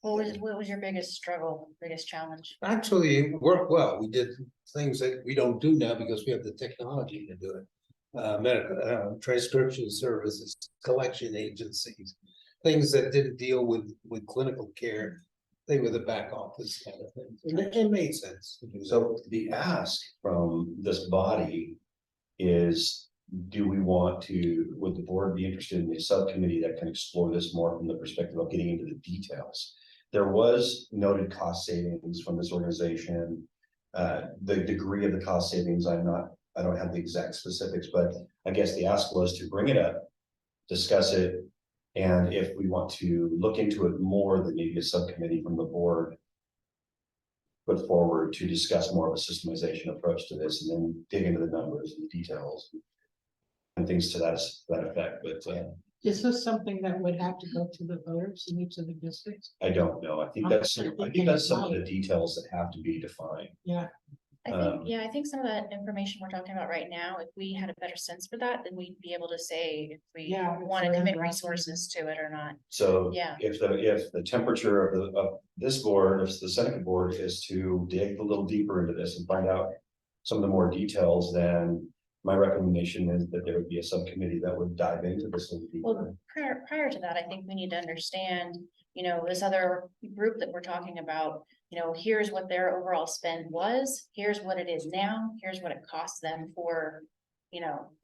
What was your biggest struggle, biggest challenge? Actually, it worked well. We did things that we don't do now because we have the technology to do it. Medical, transcription services, collection agencies, things that didn't deal with clinical care. They were the back office kind of things. And it made sense to do that. So the ask from this body is, do we want to, would the board be interested in a subcommittee that can explore this more from the perspective of getting into the details? There was noted cost savings from this organization. The degree of the cost savings, I don't have the exact specifics, but I guess the ask was to bring it up, discuss it, and if we want to look into it more, then maybe a subcommittee from the board put forward to discuss more of a systemization approach to this, and then dig into the numbers and the details and things to that effect. But Is this something that would have to go to the voters in each of the districts? I don't know. I think that's some of the details that have to be defined. Yeah. I think some of that information we're talking about right now, if we had a better sense for that, then we'd be able to say if we Yeah, want to for commit interesting. resources to it or not. So Yeah. if the temperature of this board, of the Senate board, is to dig a little deeper into this and find out some of the more details, then my recommendation is that there would be a subcommittee that would dive into this a little deeper. Well, prior to that, I think we need to understand, this other group that we're talking about, here's what their overall spend was, here's what it is now, here's what it costs them for,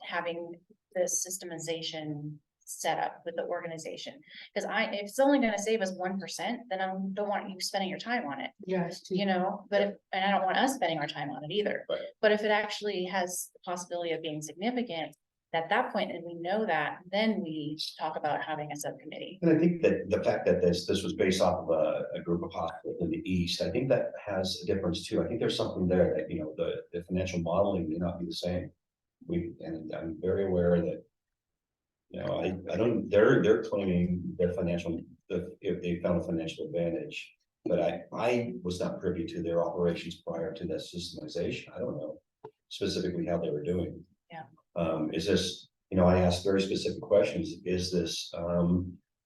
having this systemization set up with the organization. Because if it's only gonna save us 1%, then I don't want you spending your time on it, Yes. and I don't want us spending our time on it either. Right. But if it actually has the possibility of being significant, at that point, and we know that, then we talk about having a subcommittee. And I think that the fact that this was based off of a group of hospitals in the east, I think that has a difference too. I think there's something there that, the financial modeling may not be the same. And I'm very aware that, I don't, they're claiming their financial, if they found a financial advantage. But I was not privy to their operations prior to that systemization. I don't know specifically how they were doing. Yeah. Is this, I asked very specific questions. Is this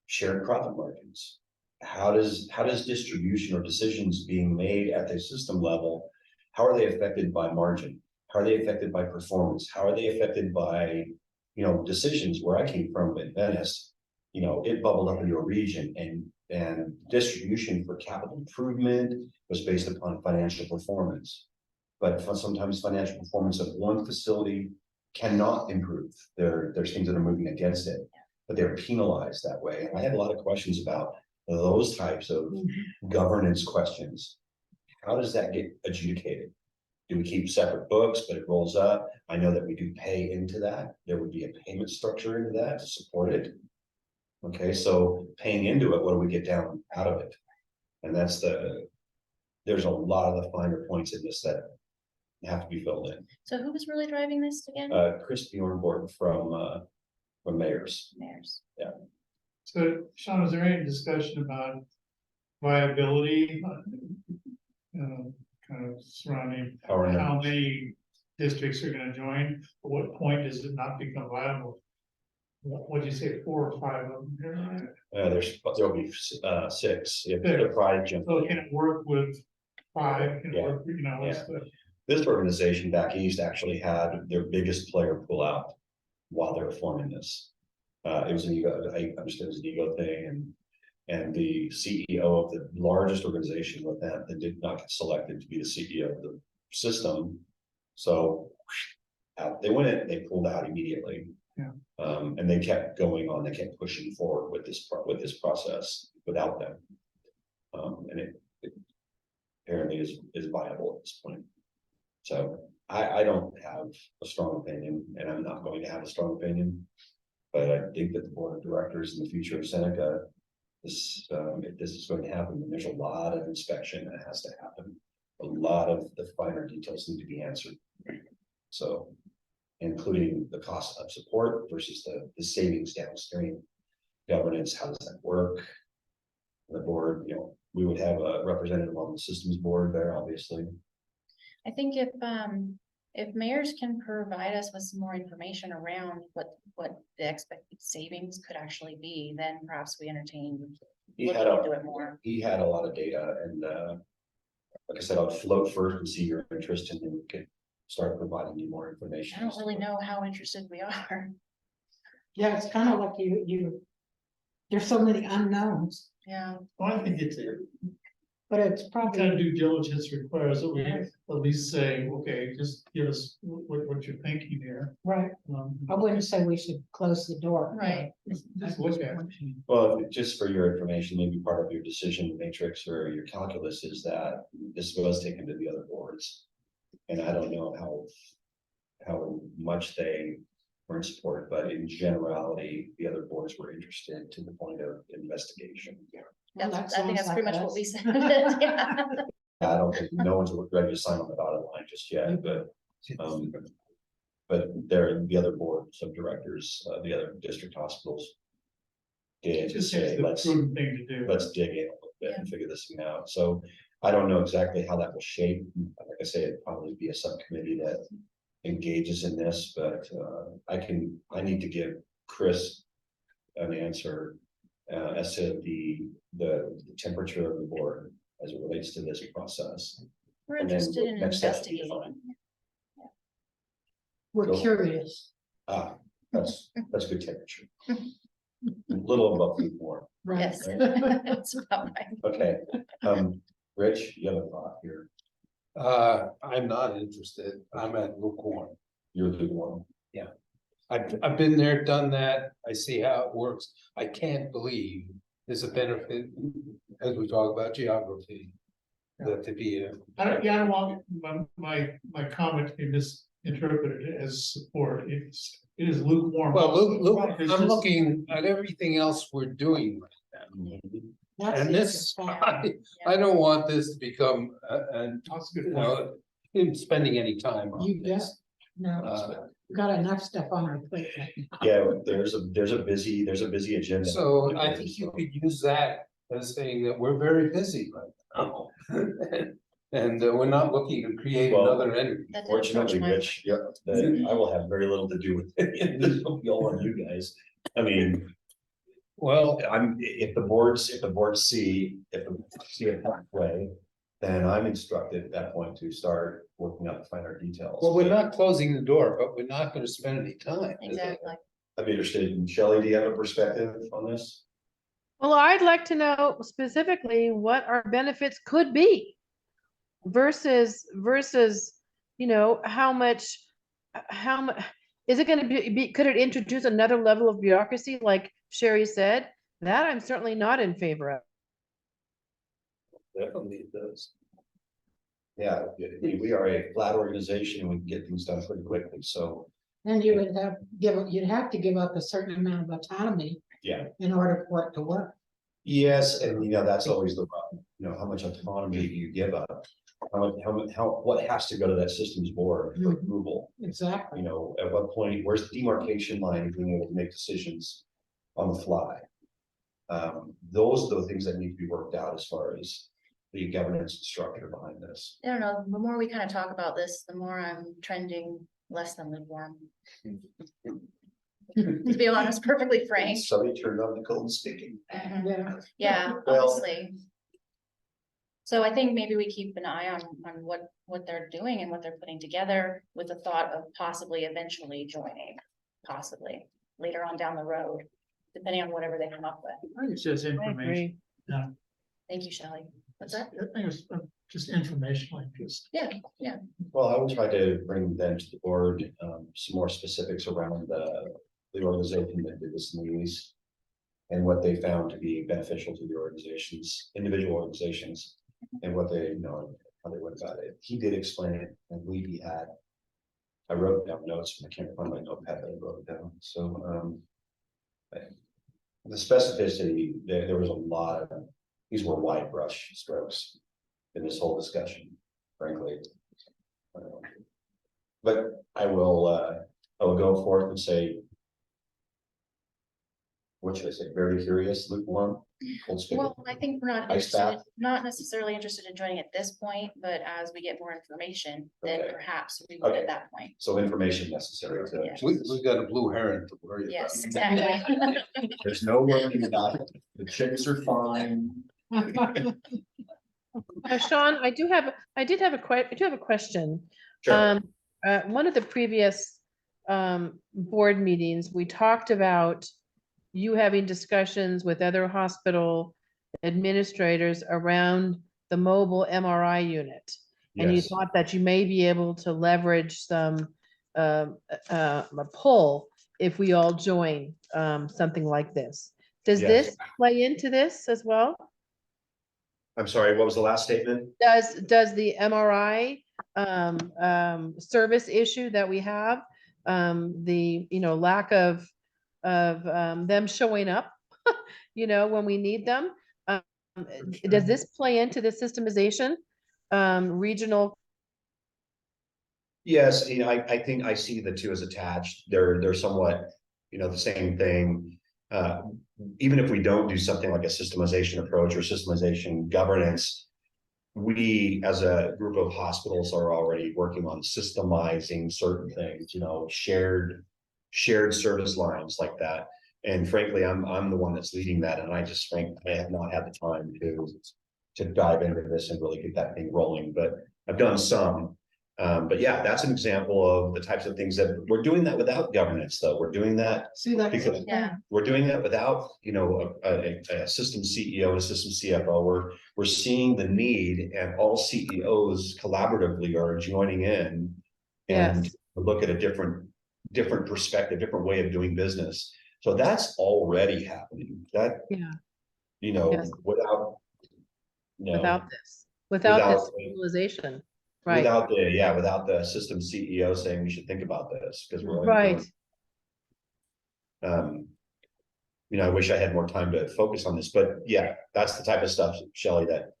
shared profit margins? How does distribution or decisions being made at the system level, how are they affected by margin? How are they affected by performance? How are they affected by, decisions? Where I came from in Venice, it bubbled up into a region, and distribution for capital improvement was based upon financial performance. But sometimes financial performance of one facility cannot improve. There's things that are moving against it, but they're penalized that way. And I have a lot of questions about those types of governance questions. How does that get adjudicated? Do we keep separate books, but it rolls up? I know that we do pay into that. There would be a payment structure into that to support it. Okay, so paying into it, what do we get down out of it? And that's there's a lot of the finer points in this that have to be filled in. So who was really driving this again? Chris Bjornborg from Mayors. Mayors. So Sean, is there any discussion about viability? Kind of surrounding Power how numbers. many districts are gonna join? At what point does it not become viable? What'd you say, 4 or 5 of them here? There'll be 6 if Six. the pride jump. So can it work with 5? Can it Yeah. work, you know, what's the? This organization back east actually had their biggest player pull out while they were forming this. It was an ego, I understand it was an ego thing, and the CEO of the largest organization with them that did not get selected to be the CEO of the system. So out they went, they pulled out immediately. Yeah. And they kept going on, they kept pushing forward with this process without them. And it apparently is viable at this point. So I don't have a strong opinion, and I'm not going to have a strong opinion. But I think that the board of directors in the future of Seneca, if this is going to happen, then there's a lot of inspection that has to happen. A lot of the finer details need to be answered. So, including the cost of support versus the savings downstream. Governance, how does that work? The board, you know, we would have a representative on the systems board there, obviously. I think if mayors can provide us with some more information around what the expected savings could actually be, then perhaps we entertain He looking had into it more. He had a lot of data, and like I said, I'll float first and see your interest, and then we could start providing you more information. I don't really know how interested we are. Yeah, it's kind of like there's so many unknowns, Yeah. Well, I think it's but it's kind of probably, due diligence requires that we at least say, okay, just give us what you're thinking here. right, I wouldn't say we should close the door. Right. Just look at it. Well, just for your information, maybe part of your decision matrix or your calculus is that this was taken to the other boards. And I don't know how much they were in support, but in generality, the other boards were interested to the point of investigation. Well, That's, that I think sounds that's pretty like much what us. we said. Yeah. I don't think no one's ready to sign on the dotted line just yet, but they're the other boards of directors, the other district hospitals. It Did just say, seems the let's prudent thing to do. dig in a little bit and figure this thing out. So I don't know exactly how that will shape. Like I say, it'd probably be a subcommittee that engages in this, but I need to give Chris an answer as to the temperature of the board as it relates to this process. We're And then interested in next steps to be investigating. defined. We're Go. curious, That's good temperature. A little above lukewarm. right? Yes. That's about right. Okay, Rich, you have a thought here. I'm not interested. I'm at lukewarm. You're lukewarm. I've been there, done that. I see how it works. I can't believe there's a benefit, as we talk about geography. That to be I don't want my comment to be misinterpreted as support. It is lukewarm. well, look, Right, it's I'm just- looking at everything else we're doing right now. That's And the this, other fact. I don't want this to become, That's a good you point. know, in spending any time on You bet. this. No, we've got enough stuff on our plate right now. Yeah, there's a busy agenda. So I think you could use that as saying that we're very busy right now. And we're not looking to create Well, another entity. That did Fortunately, approach my- Rich, yeah, I will have very little to do with it. This will be all on you guys. I mean, Well, if the boards see a pathway, then I'm instructed at that point to start working out the finer details. well, we're not closing the door, but we're not gonna spend any time. Exactly. I'd be interested in, Shelley, do you have a perspective on this? Well, I'd like to know specifically what our benefits could be versus, you know, how much, is it gonna could it introduce another level of bureaucracy, like Sherry said? That I'm certainly not in favor of. Definitely it does. Yeah, we are a flat organization and we can get things done pretty quickly, so, Then you would have, you'd have to give up a certain amount of autonomy yeah. in order for it to work. Yes, and that's always the problem, how much autonomy do you give up? What has to go to that systems board for approval? Exactly. At what point, where's the demarcation line of being able to make decisions on the fly? Those are the things that need to be worked out as far as the governance structure behind this. I don't know, the more we kind of talk about this, the more I'm trending less than lukewarm. To be honest, perfectly frank. Somebody turned on the cold speaking. Mhm. Yeah, Well- honestly. So I think maybe we keep an eye on what they're doing and what they're putting together with the thought of possibly eventually joining, possibly later on down the road, depending on whatever they come up with. I think it's just I information. agree. Yeah, Thank you, Shelley. What's that? I think it's just informational, just. Yeah, Well, I will try to bring them to the board, some more specifics around the organization that did this news. And what they found to be beneficial to the organizations, individual organizations, and what they, how they went about it. He did explain it, and he had. I wrote down notes, but I can't find my notepad that I wrote it down, so, the specificity, there was a lot of, these were wide brush strokes in this whole discussion, frankly. But I will go forth and say, what should I say, very curious, lukewarm, cold spigot. well, I think we're not Ice interested, bath? not necessarily interested in joining at this point, but as we get more information, then Okay. perhaps we would Okay. at that point. So information necessary to. Yeah. We got a blue heron to worry about. Yes, exactly. There's no worrying about it. The chicks are fine. Sean, I did have a question. Sure. One of the previous board meetings, we talked about you having discussions with other hospital administrators around the mobile MRI unit. And you Yes. thought that you may be able to leverage some a pull if we all join something like this. Does Yes. this play into this as well? I'm sorry, what was the last statement? Does the MRI service issue that we have, the lack of them showing up, when we need them, does this play into the systemization, regional? Yes, I think I see the two as attached. They're somewhat, the same thing. Even if we don't do something like a systemization approach or systemization governance, we as a group of hospitals are already working on systemizing certain things, shared service lines like that. And frankly, I'm the one that's leading that, and I just think I have not had the time to dive into this and really get that thing rolling, but I've done some. But yeah, that's an example of the types of things that we're doing that without governance, though. We're doing that See, that. because Yeah. we're doing that without, a system CEO, a system CFO. We're seeing the need, and all CEOs collaboratively are joining in. And Yes. look at a different perspective, different way of doing business. So that's already happening. That, Yeah. without. Without this Without- utilization, right? Without the system CEO saying we should think about this, because we're. Right. I wish I had more time to focus on this, but yeah, that's the type of stuff, Shelley, that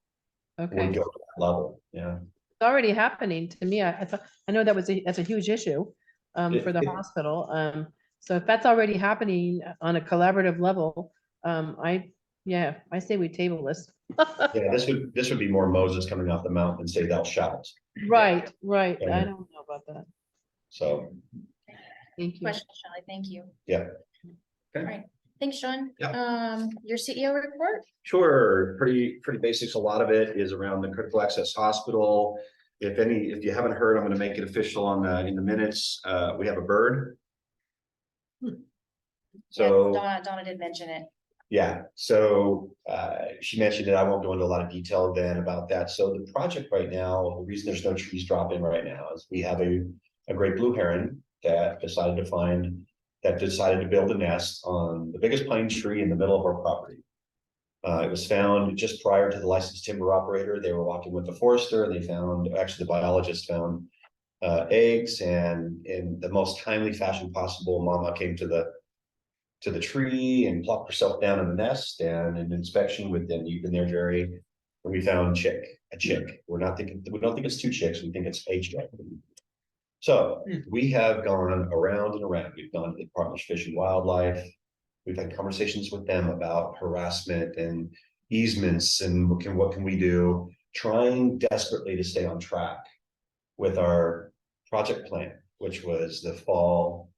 Okay. would go to that level, yeah. It's already happening to me. I know that's a huge issue for the hospital. So if that's already happening on a collaborative level, I say we table this. Yeah, this would be more Moses coming off the mountain and say thou shalt, Right. Yeah. I don't know about that. so, Thank you. Question, Shelley, thank you. yeah. All right, thanks, Sean. Yeah. Your CEO report? Sure, pretty basics. A lot of it is around the critical access hospital. If you haven't heard, I'm gonna make it official in the minutes. We have a bird. So. Yeah, Donna did mention it. Yeah, so she mentioned it. I won't go into a lot of detail then about that. So the project right now, the reason there's no trees dropping right now is we have a great blue heron that decided to build a nest on the biggest pine tree in the middle of our property. It was found just prior to the licensed timber operator. They were walking with the forester, and they found, actually the biologist found eggs, and in the most timely fashion possible, mama came to the tree and plopped herself down in the nest, and an inspection with them, you've been there, Jerry, and we found a chick. We don't think it's two chicks, we think it's a chick. So we have gone around and around. We've gone to the Department of Fish and Wildlife. We've had conversations with them about harassment and easements and what can we do, trying desperately to stay on track with our project plan, which was the fall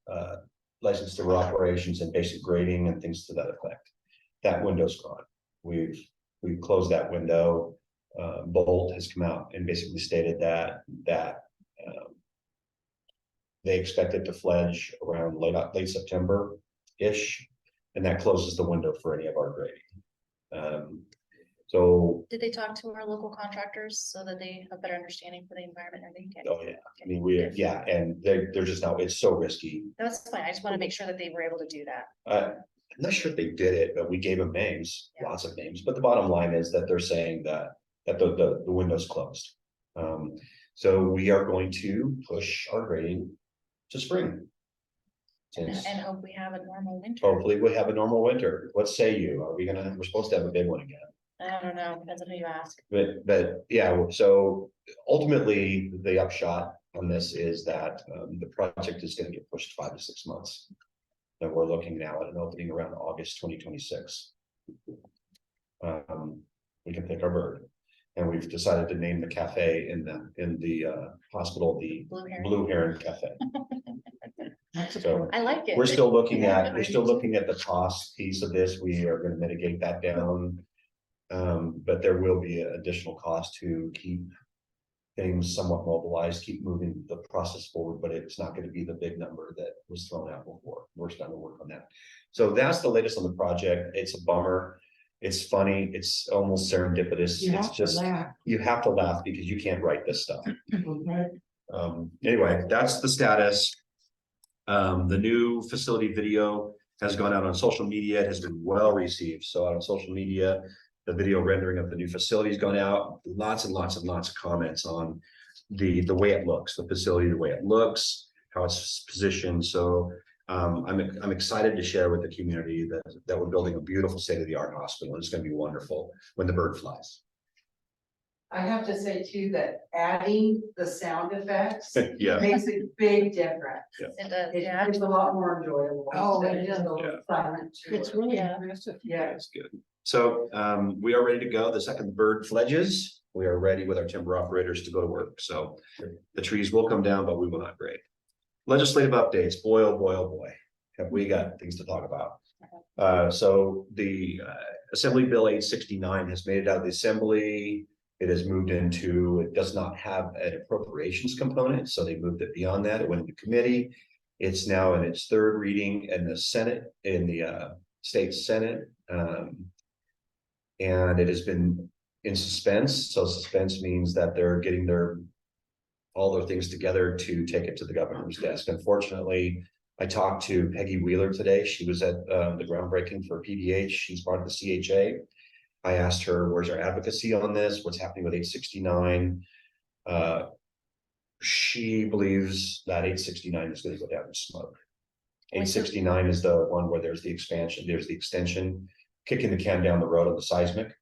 license timber operations and basic grading and things to that effect. That window's gone. We've closed that window. Bolt has come out and basically stated that they expect it to fledge around late September-ish, and that closes the window for any of our grading. So. Did they talk to our local contractors so that they have better understanding for the environment and everything? Oh, yeah, I mean, yeah, and they're just now, it's so risky. That's fine. I just want to make sure that they were able to do that. I'm not sure if they did it, but we gave them names, lots of names, but the bottom line is that they're saying that the window's closed. So we are going to push our grading to spring. And hope we have a normal winter. Hopefully we'll have a normal winter. What say you? We're supposed to have a big one again. I don't know, depends on who you ask. But yeah, so ultimately the upshot on this is that the project is going to get pushed 5 to 6 months. And we're looking now at an opening around August 2026. We can pick our bird, and we've decided to name the cafe in the hospital the Blue Heron Cafe. So I like it. we're still looking at the cost piece of this. We are going to mitigate that down. But there will be an additional cost to keep things somewhat mobilized, keep moving the process forward, but it's not going to be the big number that was thrown out before. We're starting to work on that. So that's the latest on the project. It's a bummer. It's funny. It's almost serendipitous. It's just, you have to laugh because you can't write this stuff. Anyway, that's the status. The new facility video has gone out on social media. It has been well received. So out on social media, the video rendering of the new facility has gone out. Lots and lots and lots of comments on the way it looks, the facility, the way it looks, how it's positioned. So I'm excited to share with the community that we're building a beautiful state-of-the-art hospital. It's going to be wonderful when the bird flies. I have to say too, that adding the sound effects Yeah. makes a big difference. Yeah. It does, It's a lot more enjoyable. Oh, than it just is. a little silent tour. It's really Yeah. impressive. Yeah. That's good. So we are ready to go. The second bird fledges. We are ready with our timber operators to go to work. So the trees will come down, but we will not grade. Legislative updates. Boy, oh boy, oh boy. Have we got things to talk about? So the Assembly Bill 869 has made it out of the Assembly. It has moved into, it does not have an appropriations component, so they moved it beyond that. It went into committee. It's now in its third reading in the Senate, in the state Senate. And it has been in suspense. So suspense means that they're getting all their things together to take it to the governor's desk. Unfortunately, I talked to Peggy Wheeler today. She was at the groundbreaking for PDH. She's part of the CHA. I asked her, where's our advocacy on this? What's happening with 869? She believes that 869 is going to go down in smoke. 869 is the one where there's the expansion, there's the extension, kicking the can down the road on the seismic.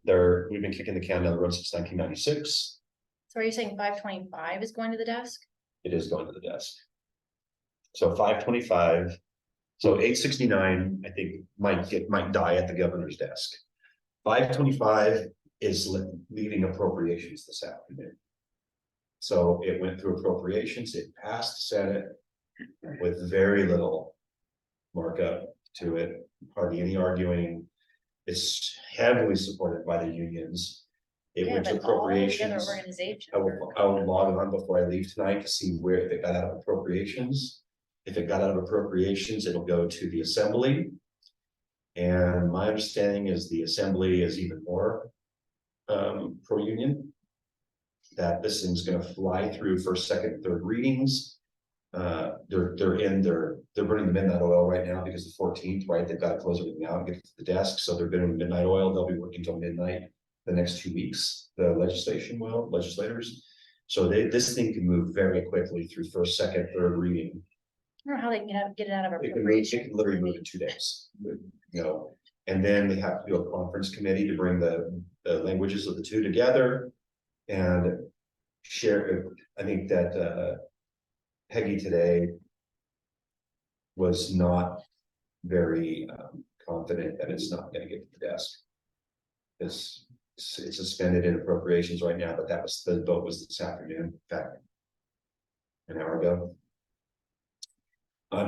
We've been kicking the can down the road since 1996. So are you saying 525 is going to the desk? It is going to the desk. So 525, so 869, I think might die at the governor's desk. 525 is leaving appropriations this afternoon. So it went through appropriations, it passed the Senate with very little markup to it, hardly any arguing. It's heavily supported by the unions. It went to appropriations. I will log on before I leave tonight to see where if it got out of appropriations. If it got out of appropriations, it'll go to the Assembly. And my understanding is the Assembly is even more pro-union. That this thing's going to fly through first, second, third readings. they're burning the midnight oil right now because the 14th, right? They've got to close everything out and get to the desk. So they're burning midnight oil. They'll be working till midnight the next 2 weeks. The legislators. So this thing can move very quickly through first, second, third reading. I don't know how they can get it out of It appropriation. can literally move in 2 days, you know, and then they have to do a conference committee to bring the languages of the two together and share. I think that Peggy today was not very confident that it's not going to get to the desk. It's suspended in appropriations right now, but the vote was this afternoon, in fact, an hour ago. I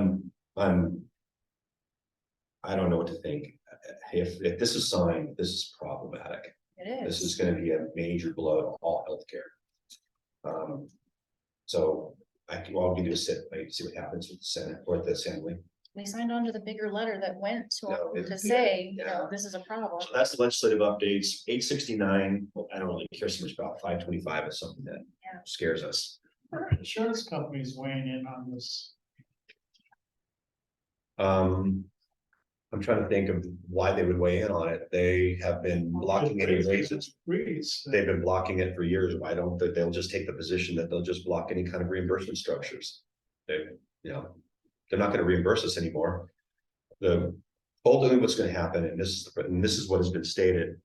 don't know what to think. If this is signed, this is problematic. It This is. is going to be a major blow to all healthcare. So all we can do is sit, wait, see what happens with the Senate or the Assembly. They signed on to the bigger letter that went to No, them it- to say, you yeah. know, this is a problem. So that's the legislative updates. 869. I don't really care so much about 525. It's something that Yeah. scares us. Are insurance companies weighing in on this? I'm trying to think of why they would weigh in on it. They have been blocking any raises. They've been blocking it for years. Why don't they? They'll just take the position that they'll just block any kind of reimbursement structures. They, you know, they're not going to reimburse us anymore. Ultimately what's going to happen, and this is what has been stated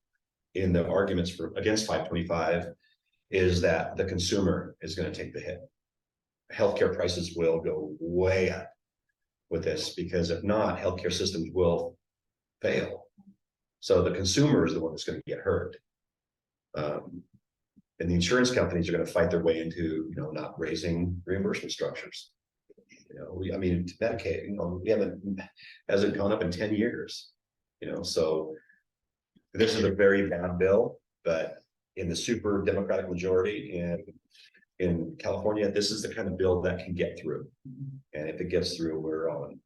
in the arguments against 525, is that the consumer is going to take the hit. Healthcare prices will go way up with this, because if not, healthcare systems will fail. So the consumer is the one that's going to get hurt. And the insurance companies are going to fight their way into, not raising reimbursement structures. I mean, Medicaid, hasn't gone up in 10 years, so this is a very bad bill, but in the super Democratic majority in California, this is the kind of bill that can get through. And if it gets through, we're on.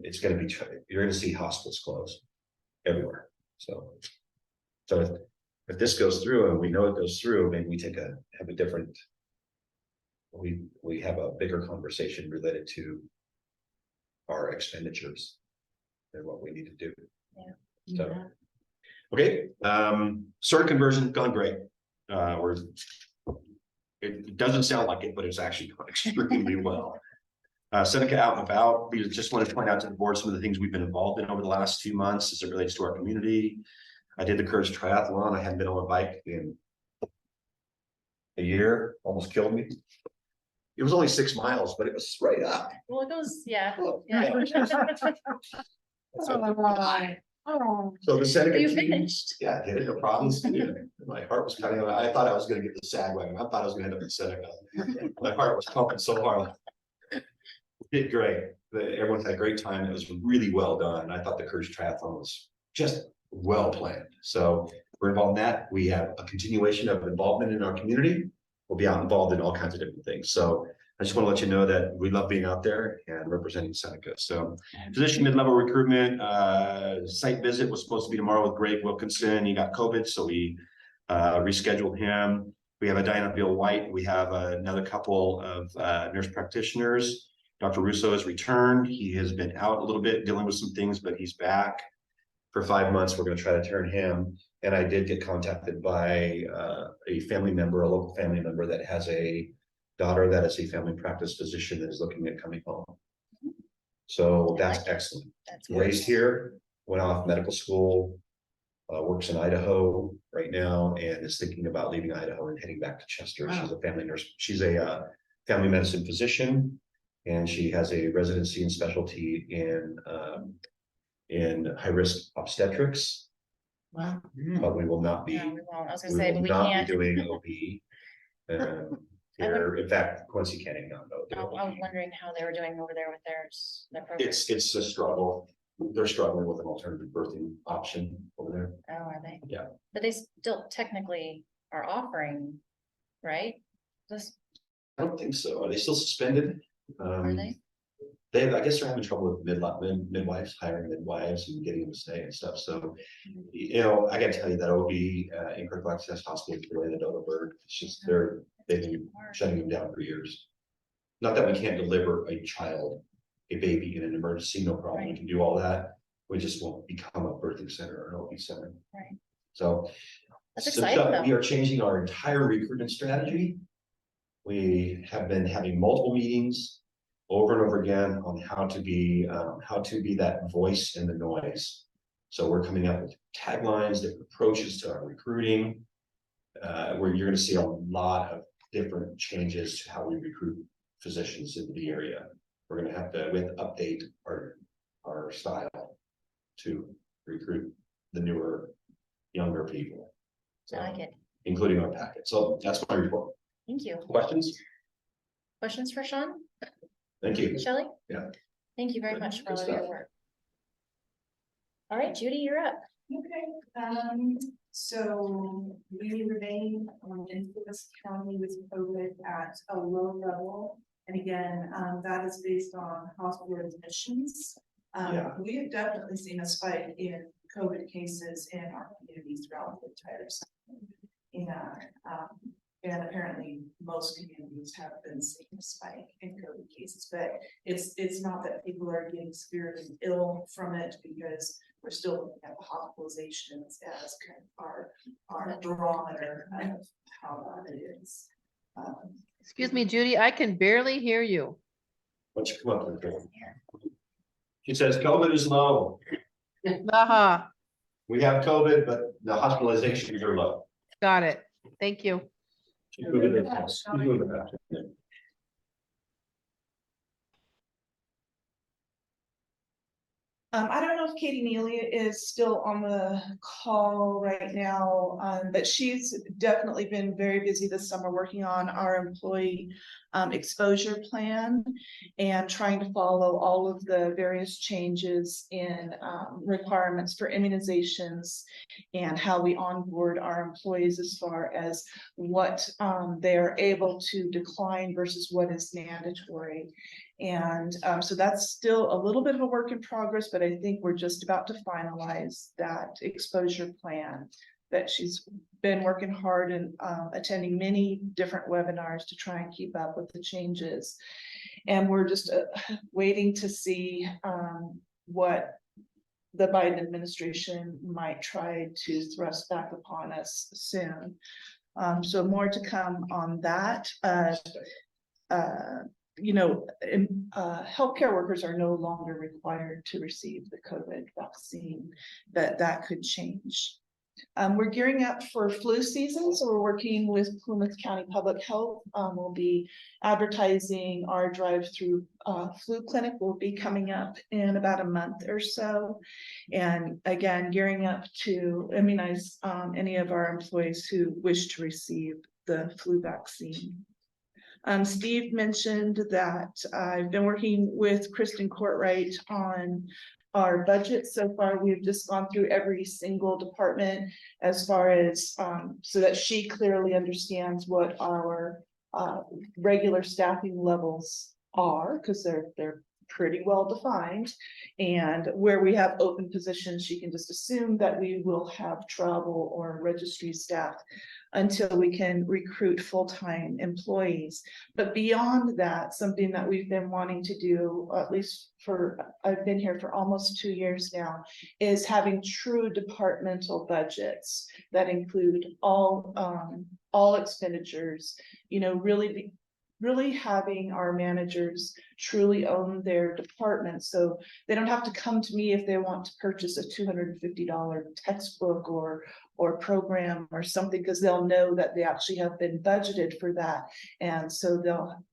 It's going to be, you're going to see hospitals close everywhere. So if this goes through, and we know it goes through, maybe we have a different. We have a bigger conversation related to our expenditures and what we need to do. Yeah. So, okay, sort of conversion gone great. It doesn't sound like it, but it's actually gone extremely well. Seneca Out and About, we just want to point out to the board some of the things we've been involved in over the last 2 months as it relates to our community. I did the Courage Triathlon. I hadn't been on a bike in a year, almost killed me. It was only 6 miles, but it was straight up. Well, it goes, yeah. Oh, Yeah. So the Seneca You team, finished. yeah, I did it, no problems. My heart was cutting out. I thought I was gonna get the sag wagon. I thought I was gonna end up in Seneca. My heart was pumping so hard. Did great. Everyone had a great time. It was really well done. I thought the Courage Triathlon was just well planned. So we're involved in that. We have a continuation of involvement in our community. We'll be out involved in all kinds of different things. So I just want to let you know that we love being out there and representing Seneca. So physician mid-level recruitment, site visit was supposed to be tomorrow with Greg Wilkinson. He got COVID, so we rescheduled him. We have a Diana Bill White. We have another couple of nurse practitioners. Dr. Russo has returned. He has been out a little bit dealing with some things, but he's back for 5 months. We're going to try to turn him. And I did get contacted by a family member, a local family member that has a daughter that is a family practice physician that is looking at coming home. So that's excellent. That's Raised here, went off medical school, works in Idaho right now, and is thinking about leaving Idaho and heading back to Chester. She's a family nurse. She's a family medicine physician, and she has a residency and specialty in high-risk obstetrics. Wow. But we will not be. No, we won't. I was gonna We say, but will we not be can't. doing OB. Here, in fact, Quincy can't even know. I was wondering how they were doing over there with their program. It's a struggle. They're struggling with an alternative birthing option over there. Oh, are they? Yeah. But they still technically are offering, right? This, I don't think so. Are they still suspended? are they? I guess they're having trouble with midwives, hiring midwives and getting them to stay and stuff. So, I gotta tell you that OB in Critical Access Hospital is really the dodo bird. It's just they've been shutting them down for years. Not that we can't deliver a child, a baby in an emergency, no problem, we Right. can do all that. We just won't become a birthing center or an OB center. Right. So. That's so exciting, Chuck, though. we are changing our entire recruitment strategy. We have been having multiple meetings over and over again on how to be that voice in the noise. So we're coming up with taglines, different approaches to our recruiting. Where you're gonna see a lot of different changes to how we recruit physicians in the area. We're gonna have to update our style to recruit the newer, younger people. I like it. Including our packet. So that's my report. Thank you. Questions? Questions for Sean? Thank you. Shelley? Yeah. Thank you very Good- much for good all of your stuff. work. All right, Judy, you're up. Okay, so we remain in Lewis County with COVID at a low level. And again, that is based on hospital admissions. Yeah. We have definitely seen a spike in COVID cases in our communities throughout the entire state. And apparently most communities have been seeing a spike in COVID cases, but it's not that people are getting severely ill from it, because we're still looking at the hospitalizations as kind of our barometer of how bad it is. Excuse me, Judy, I can barely hear you. Why don't you come up with it? She says COVID is low. Uh-huh, We have COVID, but the hospitalizations are low. got it. Thank you. She's moving it fast. She's moving it fast. I don't know if Katie Neely is still on the call right now, but she's definitely been very busy this summer working on our employee exposure plan and trying to follow all of the various changes in requirements for immunizations and how we onboard our employees as far as what they are able to decline versus what is mandatory. And so that's still a little bit of a work in progress, but I think we're just about to finalize that exposure plan that she's been working hard and attending many different webinars to try and keep up with the changes. And we're just waiting to see what the Biden administration might try to thrust back upon us soon. So more to come on that. Healthcare workers are no longer required to receive the COVID vaccine, that could change. We're gearing up for flu season, so we're working with Plymouth County Public Health. We'll be advertising our drive-through flu clinic will be coming up in about a month or so. And again, gearing up to immunize any of our employees who wish to receive the flu vaccine. Steve mentioned that I've been working with Kristen Courtright on our budget. So far, we've just gone through every single department as far as so that she clearly understands what our regular staffing levels are, because they're pretty well defined. And where we have open positions, she can just assume that we will have travel or registry staff until we can recruit full-time employees. But beyond that, something that we've been wanting to do, at least I've been here for almost 2 years now, is having true departmental budgets that include all expenditures, really having our managers truly own their department. So they don't have to come to me if they want to purchase a $250 textbook or program or something, because they'll know that they actually have been budgeted for that. And so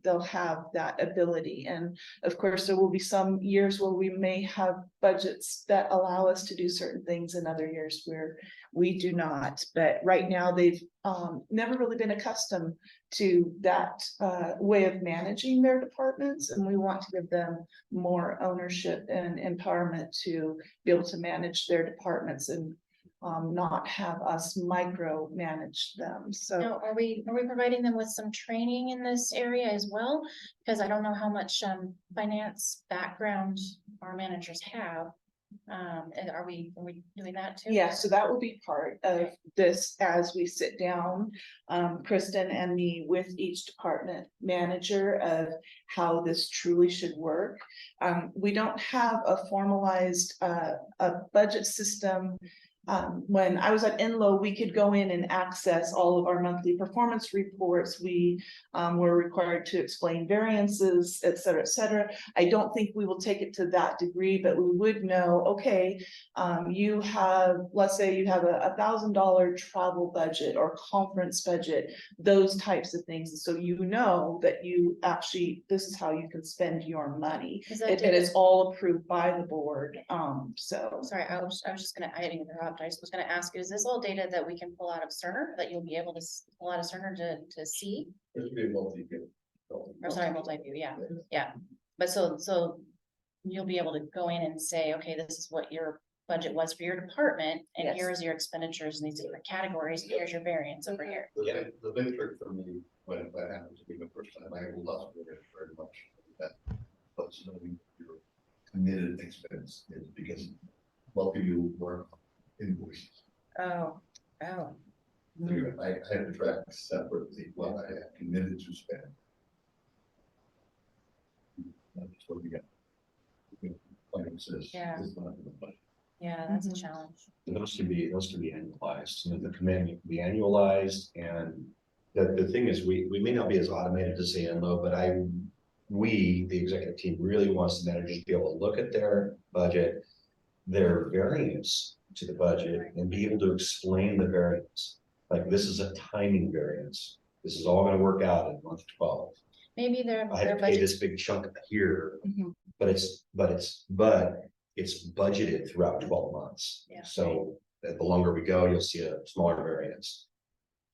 they'll have that ability. And of course, there will be some years where we may have budgets that allow us to do certain things and other years where we do not. But right now they've never really been accustomed to that way of managing their departments. And we want to give them more ownership and empowerment to be able to manage their departments and not have us micromanage them. So Now, are we providing them with some training in this area as well? Because I don't know how much finance background our managers have. And are we doing that too? Yeah, so that will be part of this as we sit down, Kristen and me with each department manager of how this truly should work. We don't have a formalized, a budget system. When I was at Enloe, we could go in and access all of our monthly performance reports. We were required to explain variances, et cetera, et cetera. I don't think we will take it to that degree, but we would know, okay, you have, let's say you have a $1,000 travel budget or conference budget, those types of things. And so you know that you actually, this is how you can spend your money. It is all approved by the board. So. Sorry, I was just gonna, I didn't interrupt. I was gonna ask, is this all data that we can pull out of Cerner, that you'll be able to pull out of Cerner to see? There's gonna be a multi-view. Or sorry, multi-view, yeah. But so you'll be able to go in and say, okay, this is what your budget was for your department, and Yes. here's your expenditures in these different categories, and here's your variance over here. The big trick for me, when that happens to be the first time, I love it very much. That, but knowing your committed expense is because multi-view work invoices. Oh. So I have to track separately what I have committed to spend. That's what we got. Finances Yeah. is not in the budget. Yeah, that's a challenge. Those can be annualized, the command can be annualized, and the thing is, we may not be as automated as say Enloe, but the executive team really wants the managers to be able to look at their budget, their variance to the budget, and be able to explain the variance. Like, this is a timing variance. This is all gonna work out in month 12. Maybe their I had to pay budget. this big chunk here, Mhm. but it's budgeted throughout 12 months. Yeah. So the longer we go, you'll see a smaller variance.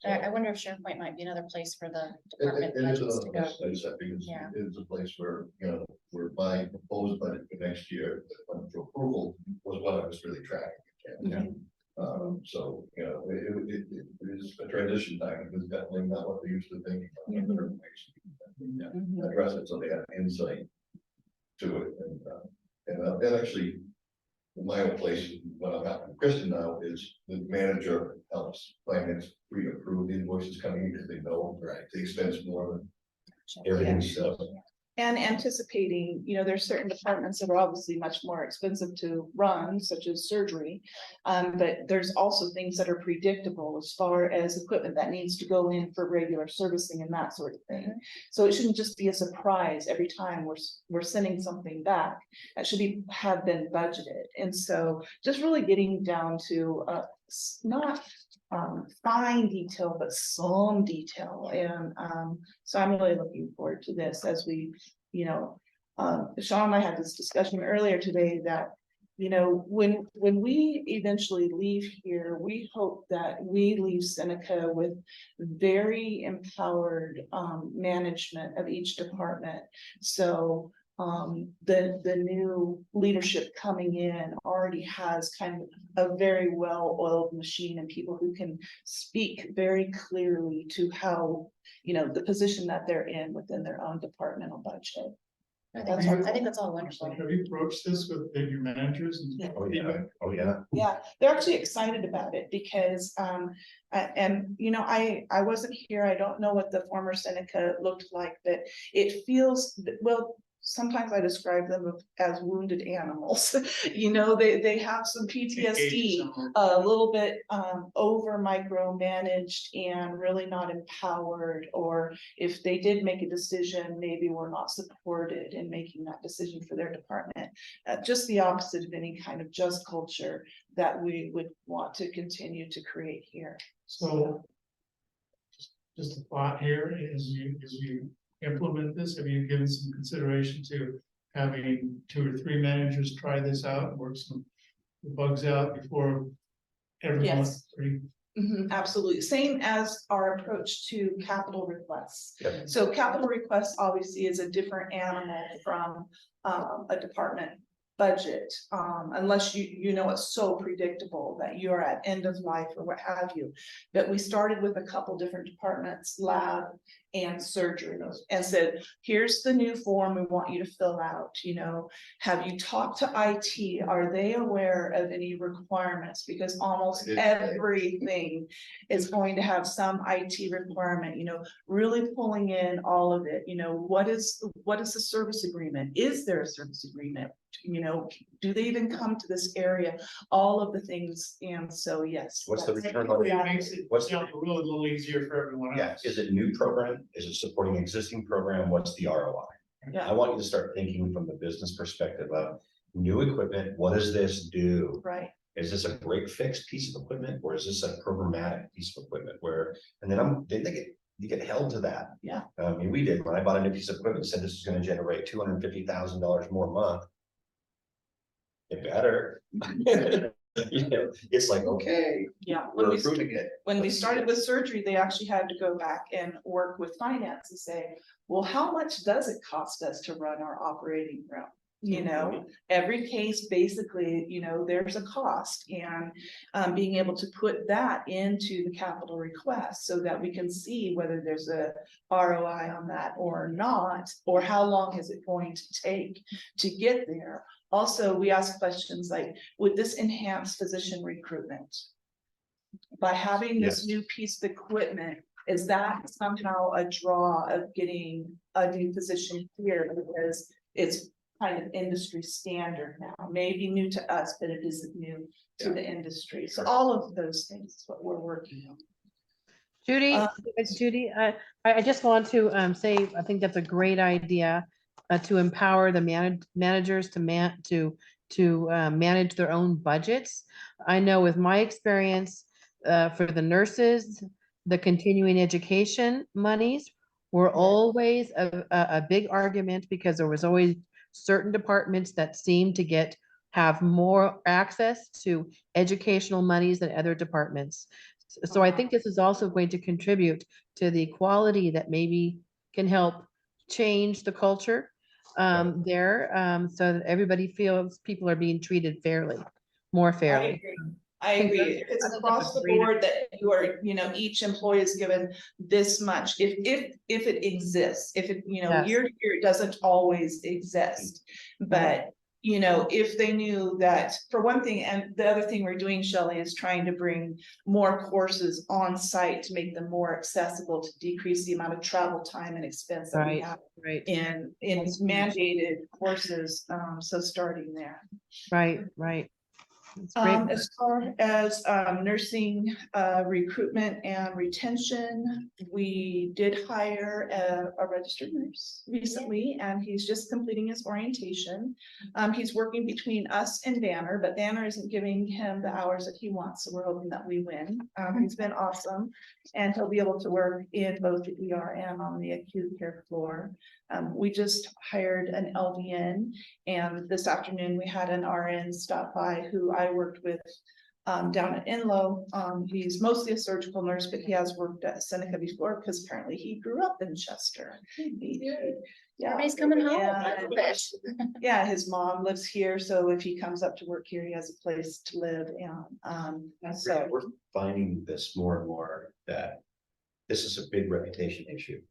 I wonder if SharePoint might be another place for the It department is budgets to another go. place, because Yeah. it is a place where, you know, we're buying proposed budget for next year, but for approval was what I was really tracking. So, you know, it is a transition time, it was definitely not what they used to think. Address it so they have insight to it, and actually, in my own place, what I'm at with Kristen now is the manager helps finance pre-approved invoices coming in because they know, right, the expense more than everything's And anticipating, you know, there's certain departments that are obviously much more expensive to run, such as surgery. But there's also things that are predictable as far as equipment that needs to go in for regular servicing and that sort of thing. So it shouldn't just be a surprise every time we're sending something back. That should have been budgeted. And so just really getting down to not fine detail, but some detail. And so I'm really looking forward to this as we, you know, Sean and I had this discussion earlier today that, you know, when we eventually leave here, we hope that we leave Seneca with very empowered management of each department. So the new leadership coming in already has kind of a very well-oiled machine and people who can speak very clearly to how, you know, the position that they're in within their own departmental budget. I think that's all wonderful. Have you broached this with your managers? Yeah. Oh, yeah. Yeah, they're actually excited about it because, and you know, I wasn't here. I don't know what the former Seneca looked like, but it feels, well, sometimes I describe them as wounded animals. You know, they have some PTSD, a little bit over micromanaged and really not empowered, or if they did make a decision, maybe were not supported in making that decision for their department. Just the opposite of any kind of just culture that we would want to continue to create here. So just a thought here, as you implement this, have you given some consideration to having 2 or 3 managers try this out and work some bugs out before everyone? Yes. Absolutely. Same as our approach to capital requests. Yep. So capital requests obviously is a different animal from a department budget, unless you know it's so predictable that you're at end of life or what have you. But we started with a couple different departments, lab and surgery, and said, here's the new form we want you to fill out, you know. Have you talked to IT? Are they aware of any requirements? Because almost everything is going to have some IT requirement, you know, really pulling in all of it, you know, what is the service agreement? Is there a service agreement? You know, do they even come to this area? All of the things, and so, yes. What's the that's- return on It makes it What's the- jump a little easier for everyone Yeah, else. is it new program? Is it supporting existing program? What's the ROI? I Yeah, want you to start thinking from the business perspective of new equipment, what does this do? right. Is this a break fix piece of equipment, or is this a programmatic piece of equipment where, and then you get held to that. Yeah. I mean, we did, when I bought a new piece of equipment, said this is gonna generate $250,000 more a month. It better. You know, it's like, okay, Yeah. When we're we approving it. when we started with surgery, they actually had to go back and work with finance and say, well, how much does it cost us to run our operating room? You know, every case, basically, you know, there's a cost, and being able to put that into the capital request so that we can see whether there's a ROI on that or not, or how long is it going to take to get there. Also, we ask questions like, would this enhance physician recruitment? By having this Yes. new piece of equipment, is that somehow a draw of getting a new physician here? Because it's kind of industry standard now, maybe new to us, but it isn't new to the industry. So all of those things is what we're working on. Judy, Judy, I just want to say, I think that's a great idea to empower the managers to manage their own budgets. I know with my experience for the nurses, the continuing education monies were always a big argument because there was always certain departments that seemed to have more access to educational monies than other departments. So I think this is also going to contribute to the equality that maybe can help change the culture there, so that everybody feels people are being treated more fairly. I agree. If it's across the board that you are, you know, each employee is given this much, if it exists, if it, you know, Yes. year to year, it doesn't always exist. But, you know, if they knew that, for one thing, and the other thing we're doing, Shelley, is trying to bring more courses on site to make them more accessible, to decrease the amount of travel time and expense that we have Right, in mandated courses, so starting there. right. That's great. As far as nursing recruitment and retention, we did hire a registered nurse recently, and he's just completing his orientation. He's working between us and Banner, but Banner isn't giving him the hours that he wants, so we're hoping that we win. He's been awesome, and he'll be able to work in both the ER and on the acute care floor. We just hired an LVN, and this afternoon we had an RN stop by who I worked with down at Enloe. He's mostly a surgical nurse, but he has worked at Seneca before because apparently he grew up in Chester. Yeah, Everybody's coming home. and- yeah, his mom lives here, so if he comes up to work here, he has a place to live, and so. We're finding this more and more, that this is a big reputation issue.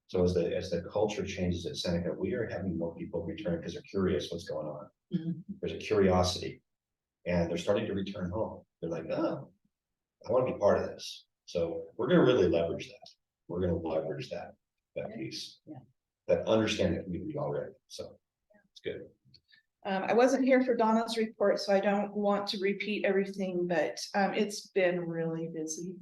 So as the culture changes at Seneca, we are having more people return because they're curious what's going on. Mhm. There's a curiosity, and they're starting to return home. They're like, oh, I want to be part of this. So we're gonna really leverage that. We're gonna leverage that piece. Yeah. That understand the community already, so it's good. I wasn't here for Donna's report, so I don't want to repeat everything, but it's been really busy.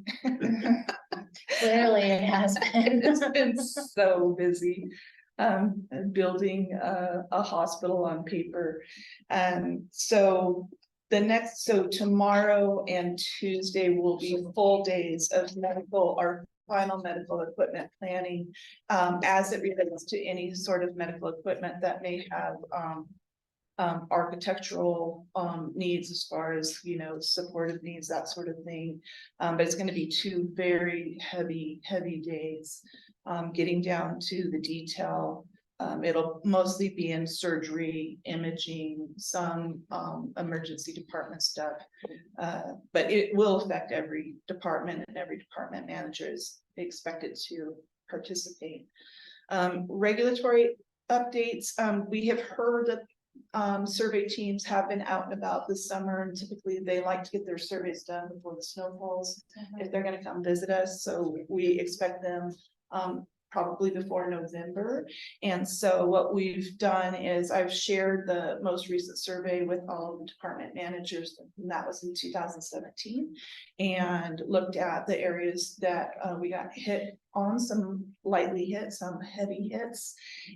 Clearly it has been. It's been so busy. And building a hospital on paper. So tomorrow and Tuesday will be full days of our final medical equipment planning. As it relates to any sort of medical equipment that may have architectural needs, as far as, you know, supportive needs, that sort of thing. But it's going to be 2 very heavy days, getting down to the detail It'll mostly be in surgery, imaging, some emergency department stuff. But it will affect every department, and every department manager is expected to participate. Regulatory updates, we have heard that survey teams have been out and about this summer, and typically they like to get their surveys done before the snow falls if they're gonna come visit us, so we expect them probably before November. And so what we've done is I've shared the most recent survey with all the department managers, and that was in 2017, and looked at the areas that we got hit on, some lightly hit, some heavy hits,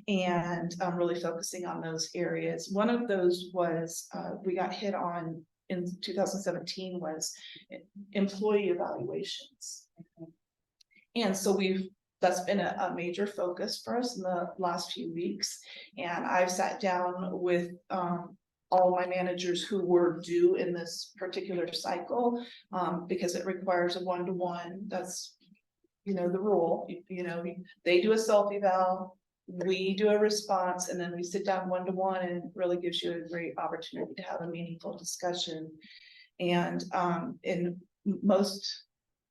and really focusing on those areas. One of those was we got hit on in 2017 was employee evaluations. And so that's been a major focus for us in the last few weeks. And I've sat down with all my managers who were due in this particular cycle, because it requires a one-to-one. That's, the rule. They do a self-eval, we do a response, and then we sit down one-to-one, and it really gives you a great opportunity to have a meaningful discussion. And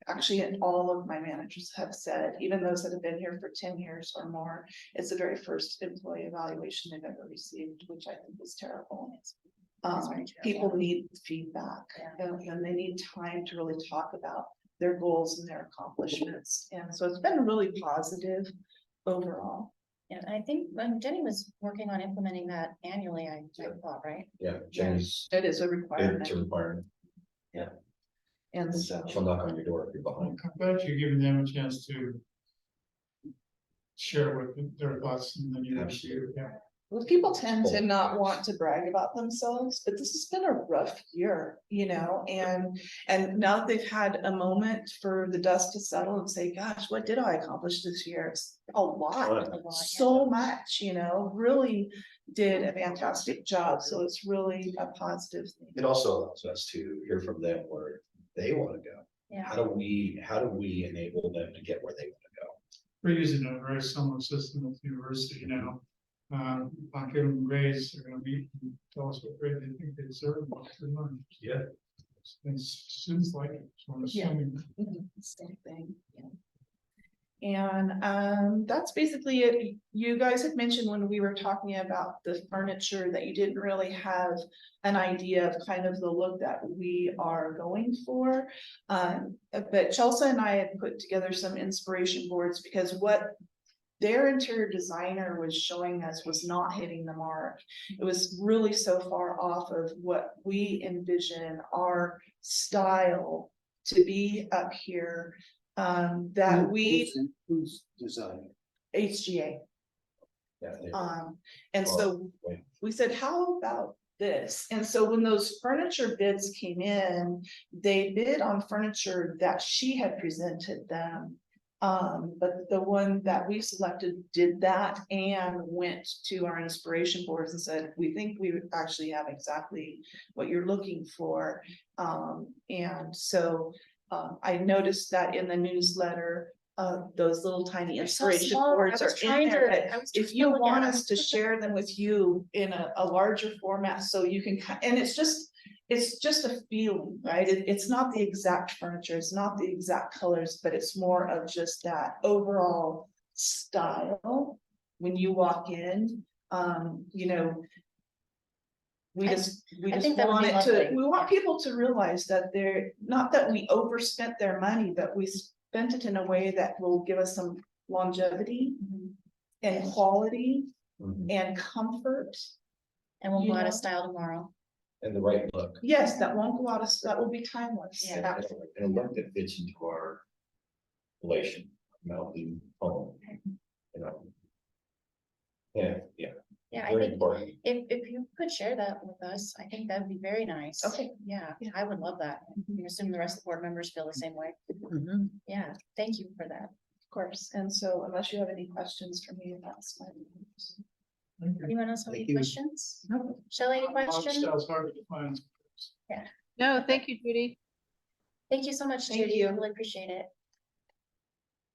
actually, all of my managers have said, even those that have been here for 10 years or more, it's the very first employee evaluation they've ever received, which I think is terrible. People need feedback, and they need time to really talk about their goals and their accomplishments. And so it's been really positive overall. And I think when Jenny was working on implementing that annually, I thought, right? Yeah, Jenny's, It is a requirement. it's a requirement. Yeah. And so. She'll knock on your door if you're behind. I'm glad you're giving them a chance to share with their thoughts and then you Absolutely. yeah. Well, people tend to not want to brag about themselves, but this has been a rough year, and now that they've had a moment for the dust to settle and say, gosh, what did I accomplish this year? It's a lot, so much, really did a fantastic job. So it's really a positive thing. It also allows us to hear from them where they want to go. Yeah. How do we enable them to get where they want to go? We're using a very similar system with the university now. I'll give them grades, they're gonna meet and tell us what grade they think they deserve. Yeah. And students like it, so I'm assuming. Same thing. And that's basically it. You guys had mentioned when we were talking about the furniture that you didn't really have an idea of kind of the look that we are going for. But Chelsea and I had put together some inspiration boards, because what their interior designer was showing us was not hitting the mark. It was really so far off of what we envision our style to be up here, that Who's designing? HGA. Yeah. And so we said, how about this? And so when those furniture bids came in, they bid on furniture that she had presented them. But the one that we selected did that and went to our inspiration boards and said, we think we would actually have exactly what you're looking for. And so I noticed that in the newsletter, those little tiny inspiration boards are in there. If you want us to share them with you in a larger format, so you can, and it's just a feeling, right? It's not the exact furniture, it's not the exact colors, but it's more of just that overall style. When you walk in, we just want it to, we want people to realize that they're, not that we overspent their money, but we spent it in a way that will give us some longevity and quality and comfort. And we'll go out of style tomorrow. And the right look. Yes, that won't go out of, that will be timeless. Yeah. And a look that fits into our relation, mountain home, Yeah. Yeah, I Very think important. if you could share that with us, I think that would be very nice. Okay. Yeah, I would love that. I assume the rest of the board members feel the same way. Yeah, thank you for that. Of course, and so unless you have any questions for me, that's my. Anyone else have any Thank you. questions? Shelley, any questions? Style's hard to find. No, thank you, Judy. Thank you so much, Thank Judy. you. I really appreciate it.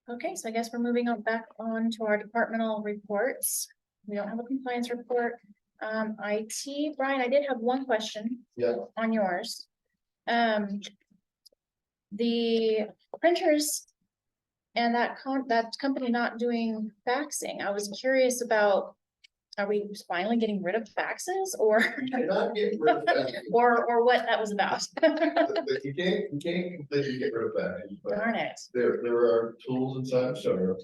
Okay, so I guess we're moving on back on to our departmental reports. We don't have a compliance report. IT, Brian, I did have one question. Yeah. On yours. The printers. And that company not doing faxing, I was curious about. Are we finally getting rid of faxes or? Not getting rid of that. Or what that was about? You can't completely get rid of that. But Darn it. there are tools inside Cerner,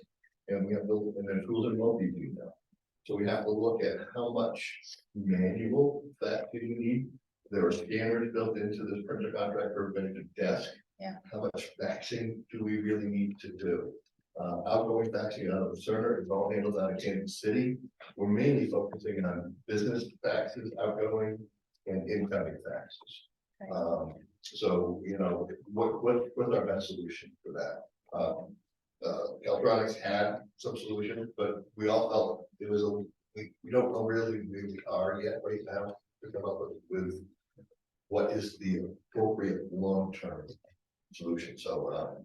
and we have to, and then tools in MobiView now. So we have to look at how much manual that do you need. There are scanners built into this printer contract for a desk. Yeah. How much faxing do we really need to do? Outgoing faxing out of Cerner is all handled out of Kansas City. We're mainly focusing on business faxes, outgoing and incoming faxes. Okay. So, you know, what's our best solution for that? Electronics had some solution, but we all felt it was we don't know really where we are yet right now to come up with what is the appropriate long-term solution. So,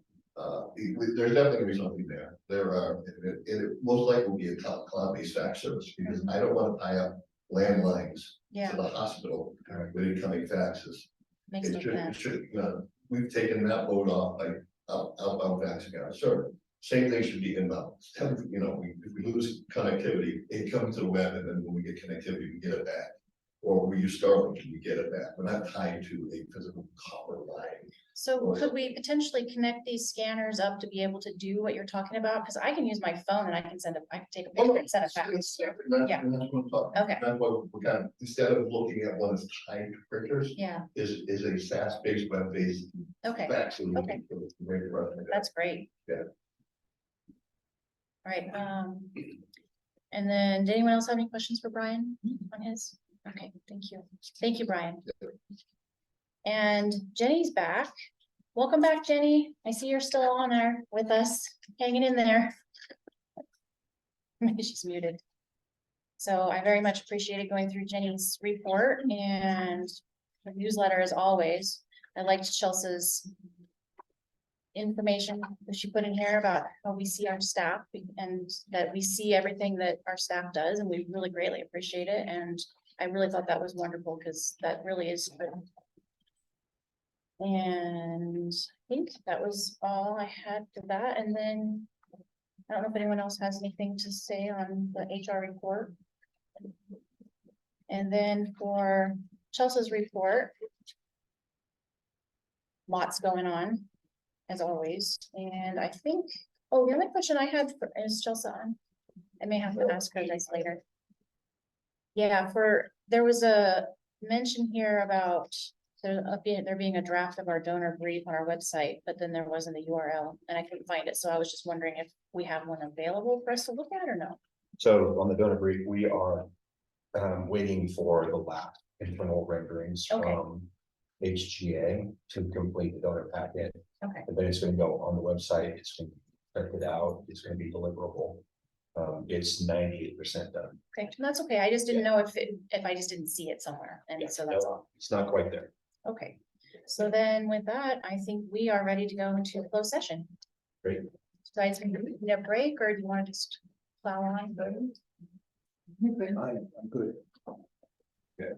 there's definitely gonna be something there. There are, it most likely will be a cloud-based fax service, because I don't want to tie up landlines Yeah, to the hospital with incoming faxes. makes no sense. We've taken that load off by outbound faxing out of Cerner. Same thing should be inbound. You know, if we lose connectivity, it comes to the web, and then when we get connectivity, we get it back. Or we use Starlink, and we get it back. We're not tied to a physical copper line. So could we potentially connect these scanners up to be able to do what you're talking about? Because I can use my phone and I can take a picture and send it back. Yeah. Okay. That's what we're kind of, instead of looking at one that's tied to printers, Yeah, is a SaaS-based, web-based okay, fax solution. Okay. Way to run it. that's great. Yeah. All right, and then, did anyone else have any questions for Brian on his? Okay, thank you. Thank you, Brian. And Jenny's back. Welcome back, Jenny. I see you're still on there with us, hanging in there. Maybe she's muted. So I very much appreciated going through Jenny's report and the newsletter as always. I liked Chelsea's information that she put in here about how we see our staff and that we see everything that our staff does, and we really greatly appreciate it. And I really thought that was wonderful because that really is good. And I think that was all I had for that. And then I don't know if anyone else has anything to say on the HR report. And then for Chelsea's report, lots going on as always. And I think, oh, the only question I had for, is Chelsea on? I may have to ask her guys later. Yeah, there was a mention here about there being a draft of our donor brief on our website, but then there wasn't a URL and I couldn't find it. So I was just wondering if we have one available for us to look at or no? So on the donor brief, we are waiting for the last internal renderings from HGA to complete the donor packet. Okay. And then it's going to go on the website. It's going to be printed out. It's going to be deliverable. It's 98% done. Okay, that's okay. I just didn't know if I just didn't see it somewhere. And Yeah, so that's no, all. it's not quite there. Okay. So then with that, I think we are ready to go into closed session. Great. So guys, can you need a break or do you want to just plow on? I'm good. Yeah.